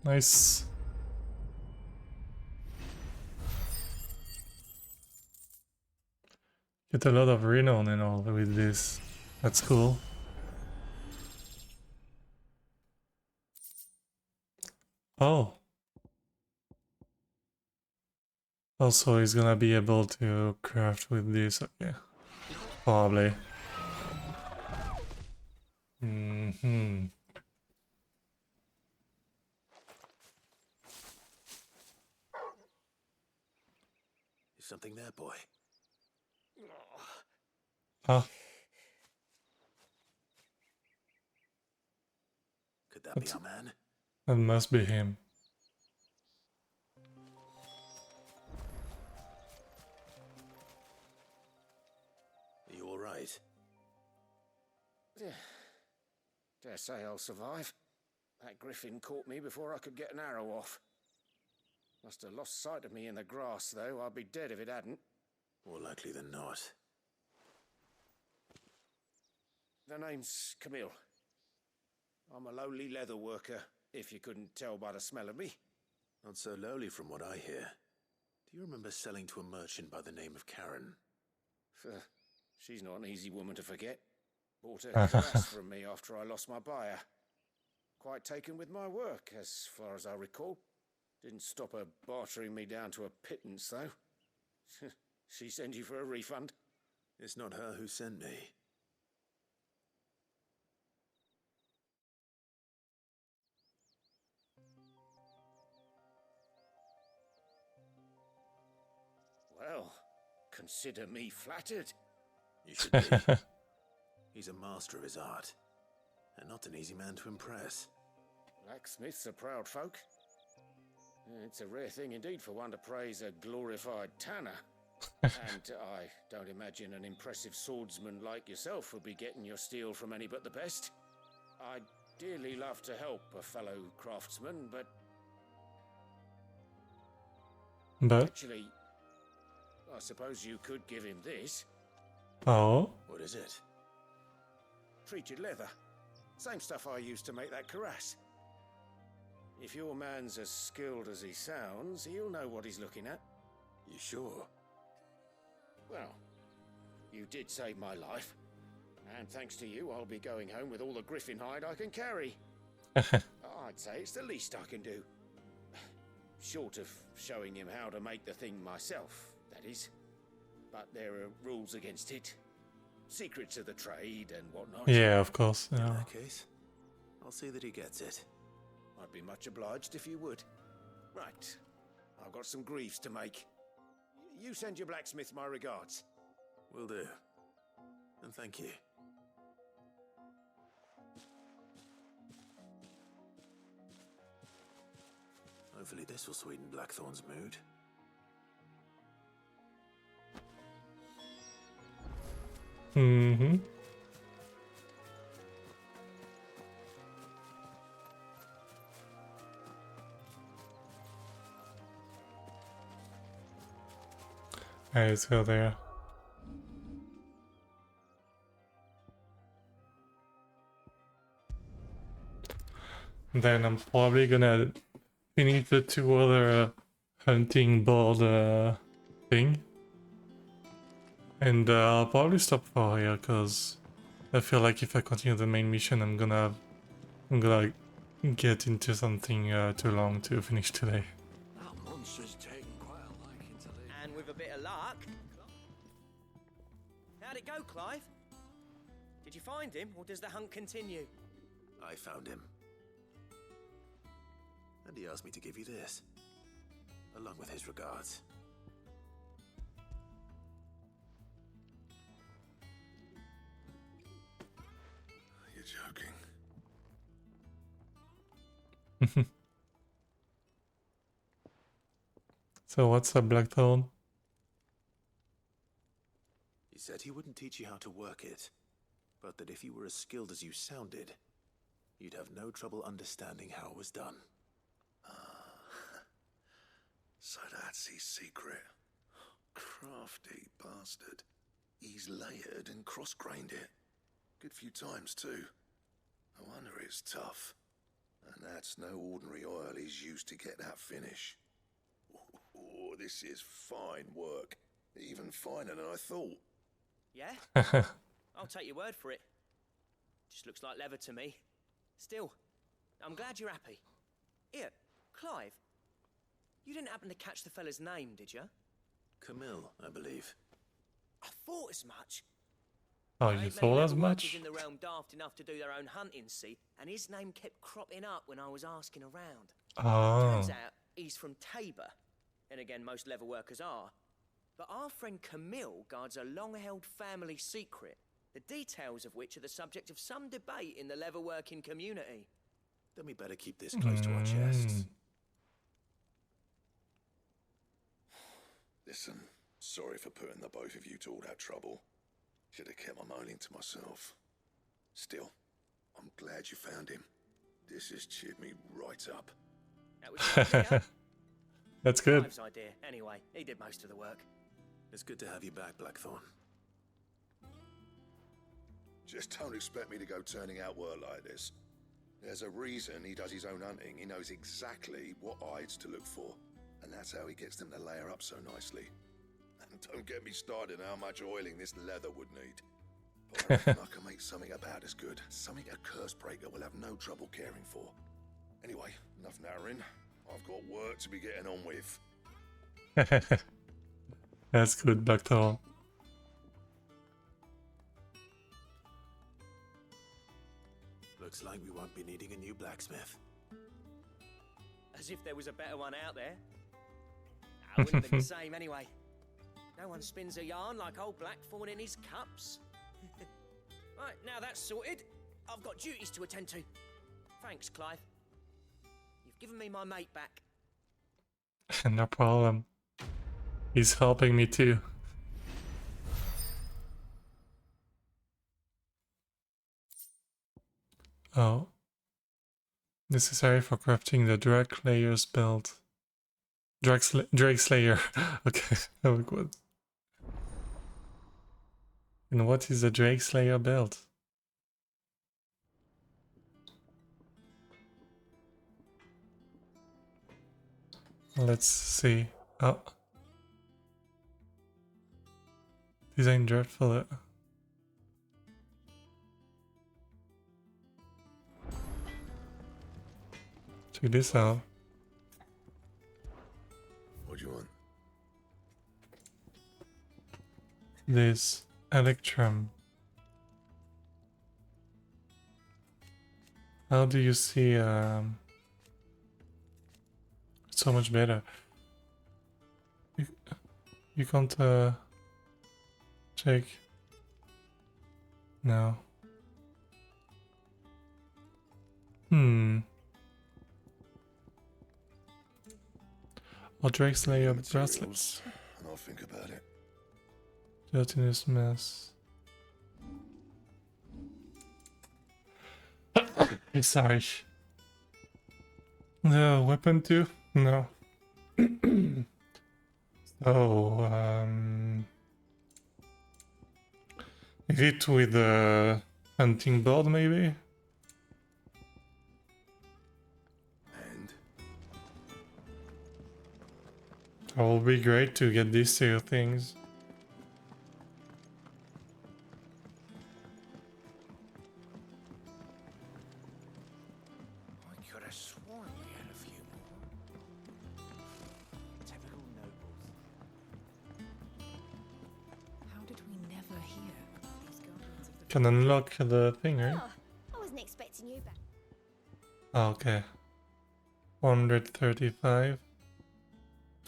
Nice. Get a lot of renown and all with this. That's cool. Oh. Also, he's gonna be able to craft with this. Okay. Probably. Mm-hmm. Is something there, boy? Ah. Could that be our man? That must be him. Are you all right? Dare say I'll survive. That griffin caught me before I could get an arrow off. Must have lost sight of me in the grass, though. I'd be dead if it hadn't. More likely than not. The name's Camille. I'm a lowly leather worker, if you couldn't tell by the smell of me. Not so lowly from what I hear. Do you remember selling to a merchant by the name of Karen? She's not an easy woman to forget. Bought a cuirass from me after I lost my buyer. Quite taken with my work, as far as I recall. Didn't stop her bartering me down to a pittance, though. She sent you for a refund? It's not her who sent me. Well, consider me flattered. You should be. He's a master of his art, and not an easy man to impress. Blacksmiths are proud folk. It's a rare thing indeed for one to praise a glorified tanner. And I don't imagine an impressive swordsman like yourself would be getting your steel from any but the best. I'd dearly love to help a fellow craftsman, but... Actually, I suppose you could give him this. Oh? What is it? Treated leather. Same stuff I used to make that cuirass. If your man's as skilled as he sounds, he'll know what he's looking at. You sure? Well, you did save my life. And thanks to you, I'll be going home with all the griffin hide I can carry. I'd say it's the least I can do. Short of showing him how to make the thing myself, that is. But there are rules against it. Secrets of the trade and whatnot. Yeah, of course. In Yeah. that case, I'll see that he gets it. I'd be much obliged if you would. Right. I've got some greaves to make. You send your blacksmith my regards. Will do. And thank you. Hopefully this will sweeten Blackthorn's mood. Mm-hmm. Alright, let's go there. Then I'm probably gonna finish the two other hunting board thing. And I'll probably stop for here, because I feel like if I continue the main mission, I'm gonna get into something too long to finish today. That monster's taken quite a liking to live. And with a bit of luck... How'd it go, Clive? Did you find him, or does the hunt continue? I found him. And he asked me to give you this, along with his regards. You're joking. So what's up, Blackthorn? He said he wouldn't teach you how to work it, but that if you were as skilled as you sounded, you'd have no trouble understanding how it was done. So that's his secret. Crafty bastard. He's layered and cross-grained it. Good few times, too. No wonder it's tough. And that's no ordinary oil he's used to get that finish. Oh, this is fine work. Even finer than I thought. Yeah? I'll take your word for it. Just looks like leather to me. Still, I'm glad you're happy. Here, Clive. You didn't happen to catch the fella's name, did you? Camille, I believe. I thought as much. Oh, There you ain't many thought as leather much? workers in the realm daft enough to do their own hunting, see? And his name kept cropping up when I was asking around. Oh. Turns out he's from Tabor. And again, most leather workers are. But our friend Camille guards a long-held family secret, the details of which are the subject of some debate in the leather-working community. Then we better keep this close to our chests. Listen, sorry for putting the both of you to all that trouble. Should have kept my moaning to myself. Still, I'm glad you found him. This has cheered me right up. That was your idea. That's good. Clive's idea. Anyway, he did most of the work. It's good to have you back, Blackthorn. Just don't expect me to go turning out work like this. There's a reason he does his own hunting. He knows exactly what hides to look for. And that's how he gets them to layer up so nicely. And don't get me started on how much oiling this leather would need. But I reckon I can make something about as good. Something a Cursebreaker will have no trouble caring for. Anyway, enough narrowing. I've got work to be getting on with. That's good, Doctor. Looks like we won't be needing a new blacksmith. As if there was a better one out there. I wouldn't be the same anyway. No one spins a yarn like old Blackthorn in his cups. Right, now that's sorted, I've got duties to attend to. Thanks, Clive. You've given me my mate back. No problem. He's helping me too. Oh. Necessary for crafting the Drake Slayer's belt. Drake Slayer. Okay, oh good. And what is the Drake Slayer belt? Let's see. Oh. Design dreadful. Check this out. What do you want? This Electrum. How do you see so much better? You can't check. No. Or Drake Slayer bracelets. And I'll think about it. Gelatinous mess. Sorry. The weapon too? No. So, is it with a hunting board maybe? It will be great to get these two things. I could have sworn we had a few more. Typical nobles. How did we never hear about these guardians of the Can unlock the thing, right? Oh, I wasn't expecting you back. Oh, okay. 135.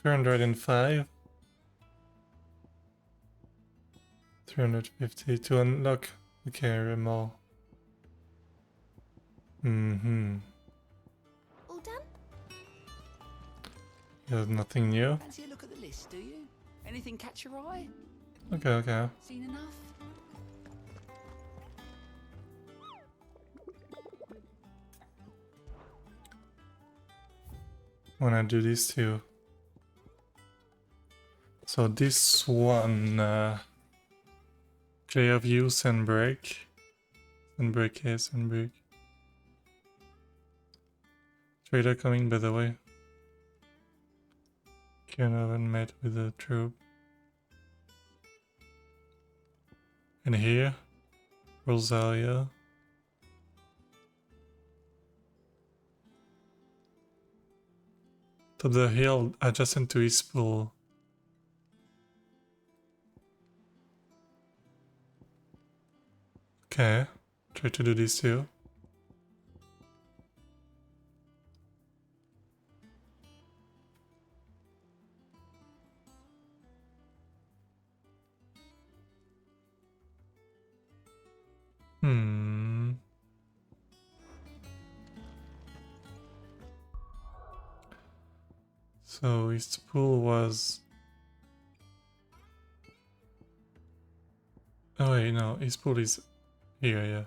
205. 350 to unlock. Okay, remote. All done? There's nothing new. Fancy a look at the list, do you? Anything catch your eye? Okay, okay. Seen enough? When I do these two. So this one, clear view, Sandbreak. Sandbreak, yeah, Sandbreak. Trader coming, by the way. Kiernovan met with the troop. And here, Rosalia. To the hill adjacent to his pool. Okay, try to do this too. So his pool was... Oh wait, no, his pool is here, yeah.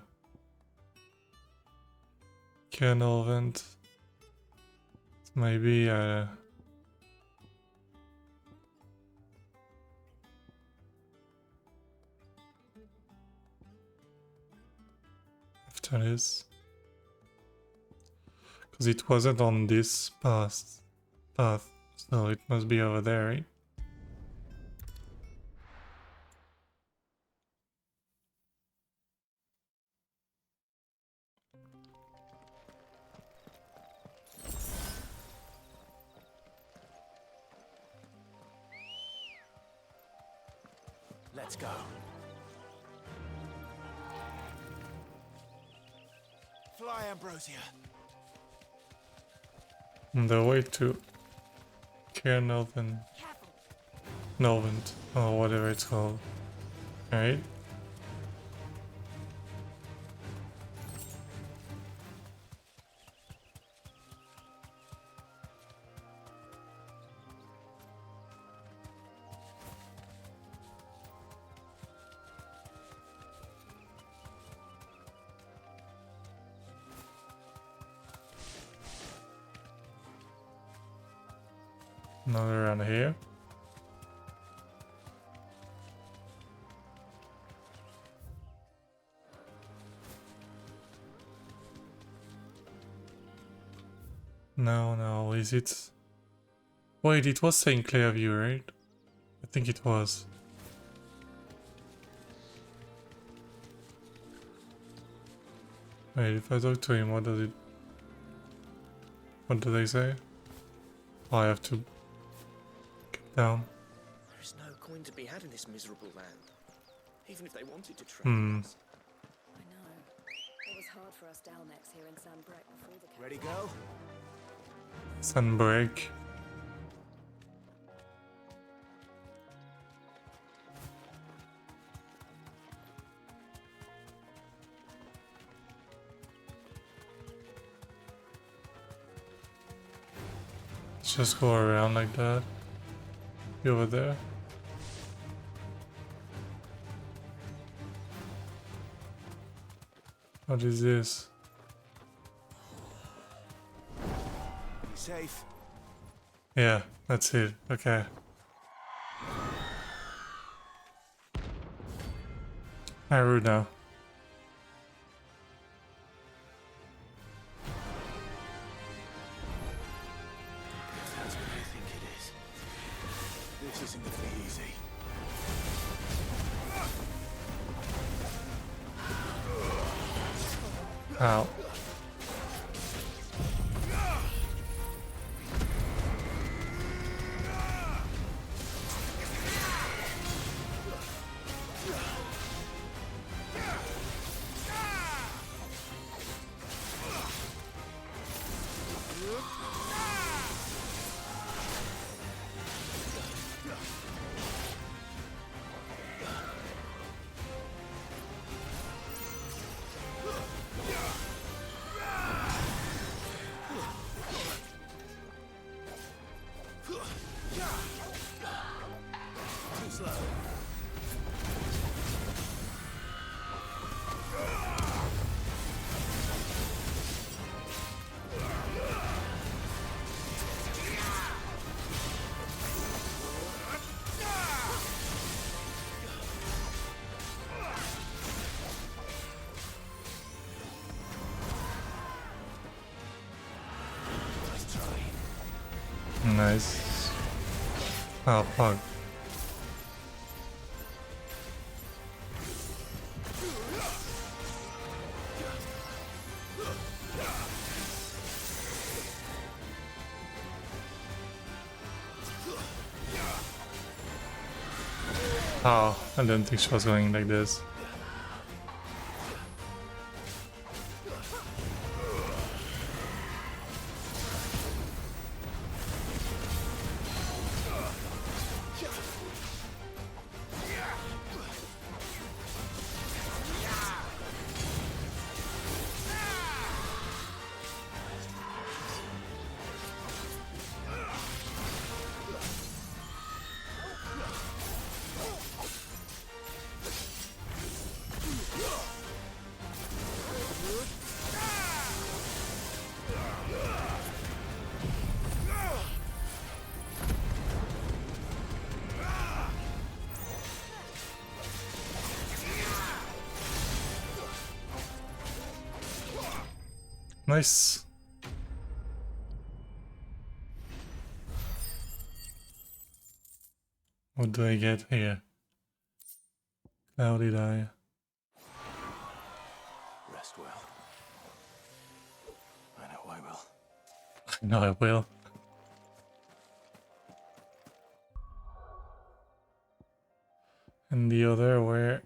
Kernel vent. Maybe that is. Because it wasn't on this path, so it must be over there, right? Let's go. Fly, Ambrosia. On the way to Cair Northern, or whatever it's called. Alright. Another around here. No, is it? Wait, it was saying Clearview, right? I think it was. Wait, if I talk to him, what do they say? Oh, I have to get down. There's no coin to be had in this miserable land. Even if they wanted to trade us. I know. It was hard for us Dalmex here in Sunbreak before the... Ready, go? Sunbreak. Just go around like that. Be over there. What is this? Be safe. Yeah, that's it. Okay. Haru now. That's what I think it is. This isn't gonna be easy. Ow. Nice. Oh, fuck. Oh, I didn't think she was going like this. Nice. What do I get here? Cloudy die. Rest well. I know I will. I know I will. And the other were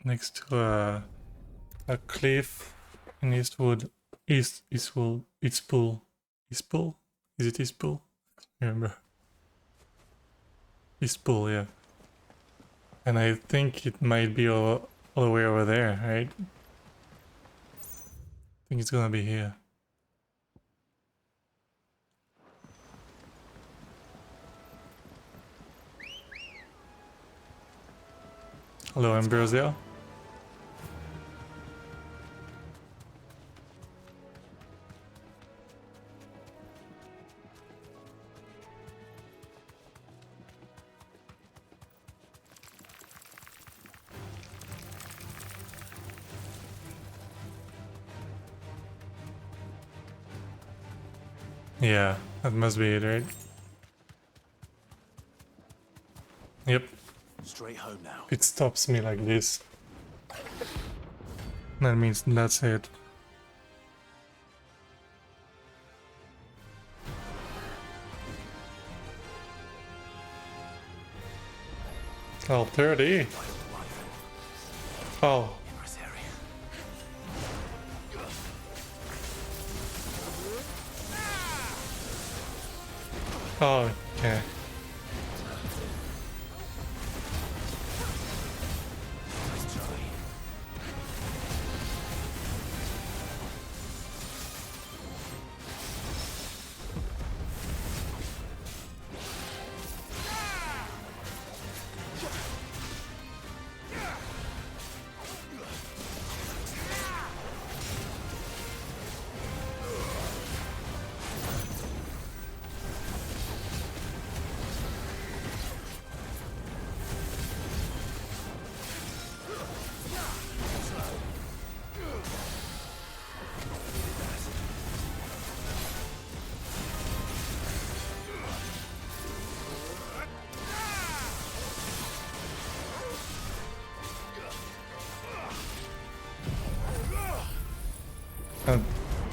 next to a cliff in Eastwood. Eastpool. Eastpool? Is it Eastpool? I can't remember. Eastpool, yeah. And I think it might be all the way over there, right? I think it's gonna be here. Hello, Ambrosia. Yeah, that must be it, right? Yep. Straight home now. It stops me like this. That means that's it. Oh, 30. Oh. Oh, okay.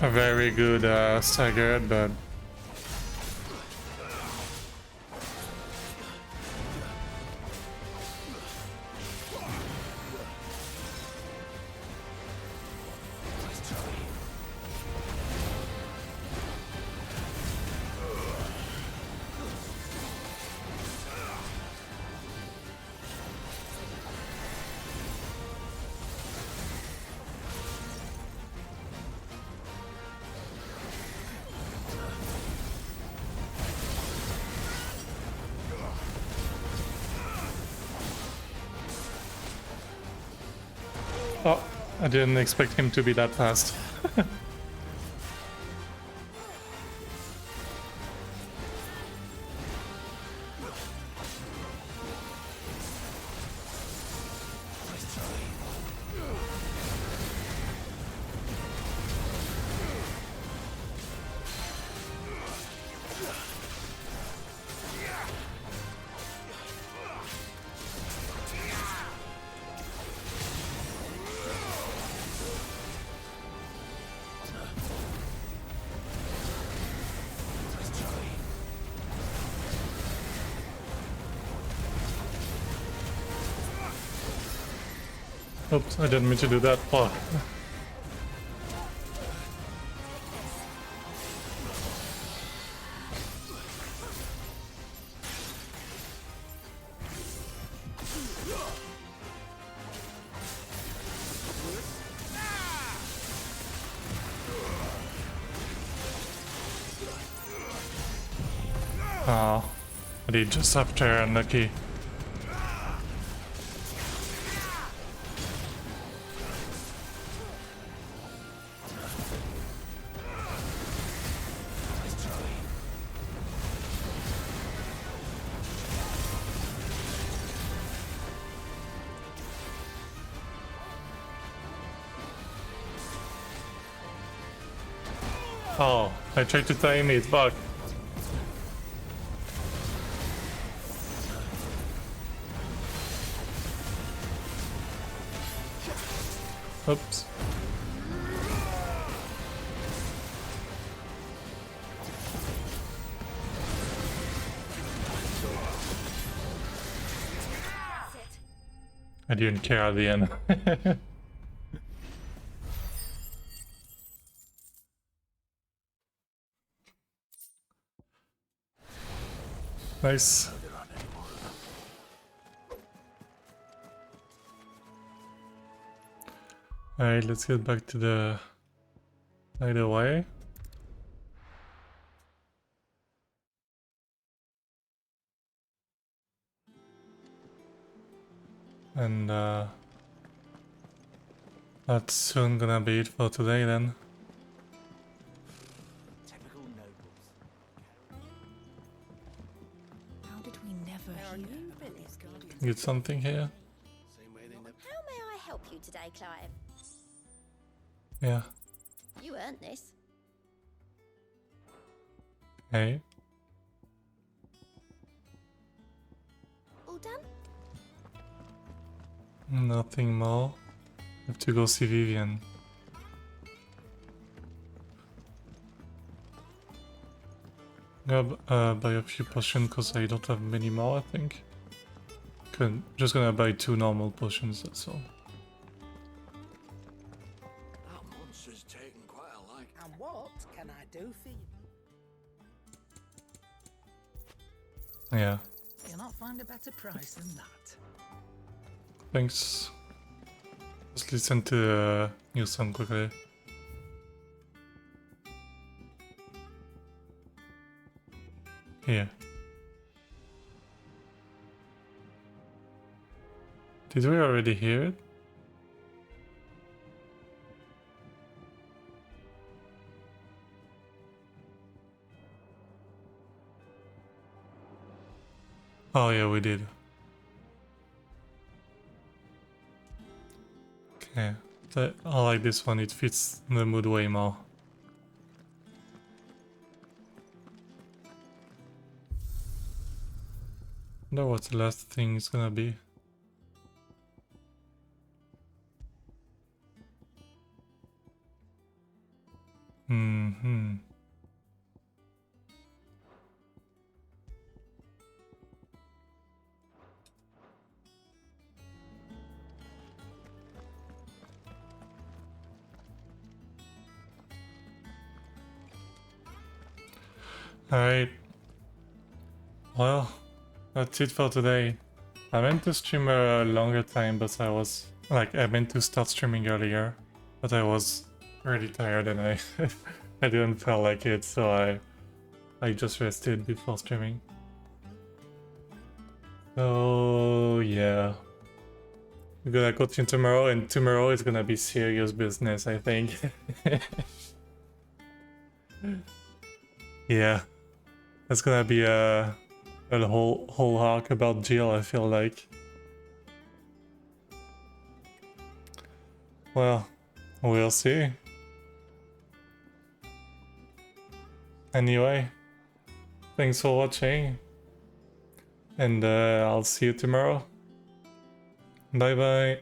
A very good stagger, but oh, I didn't expect him to be that fast. Oops, I didn't mean to do that. Fuck. Oh, I did just after unlucky. Oh, I tried to time it, fuck. Oops. I didn't care at the end. Nice. Alright, let's get back to the hideaway. And that's soon gonna be it for today then. How did we never hear about these guardians? Get something here? How may I help you today, Clive? Yeah. You earned this. Hey. All done? Nothing more. Have to go see Vivian. Gonna buy a few potions because I don't have many more, I think. Just gonna buy 2 normal potions, that's all. That monster's taken quite a like. And what can I do for you? Yeah. You'll not find a better price than that. Thanks. Let's listen to the new song quickly. Here. Did we already hear it? Oh yeah, we did. Okay, I like this one, it fits the mood way more. Wonder what the last thing is gonna be. Alright. Well, that's it for today. I meant to stream a longer time, but I meant to start streaming earlier, but I was really tired and I I didn't feel like it, so I just rested before streaming. So yeah. We're gonna continue tomorrow, and tomorrow is gonna be serious business, I think. Yeah. That's gonna be a whole arc about Jill, I feel like. Well, we'll see. Anyway, thanks for watching, and I'll see you tomorrow. Bye bye.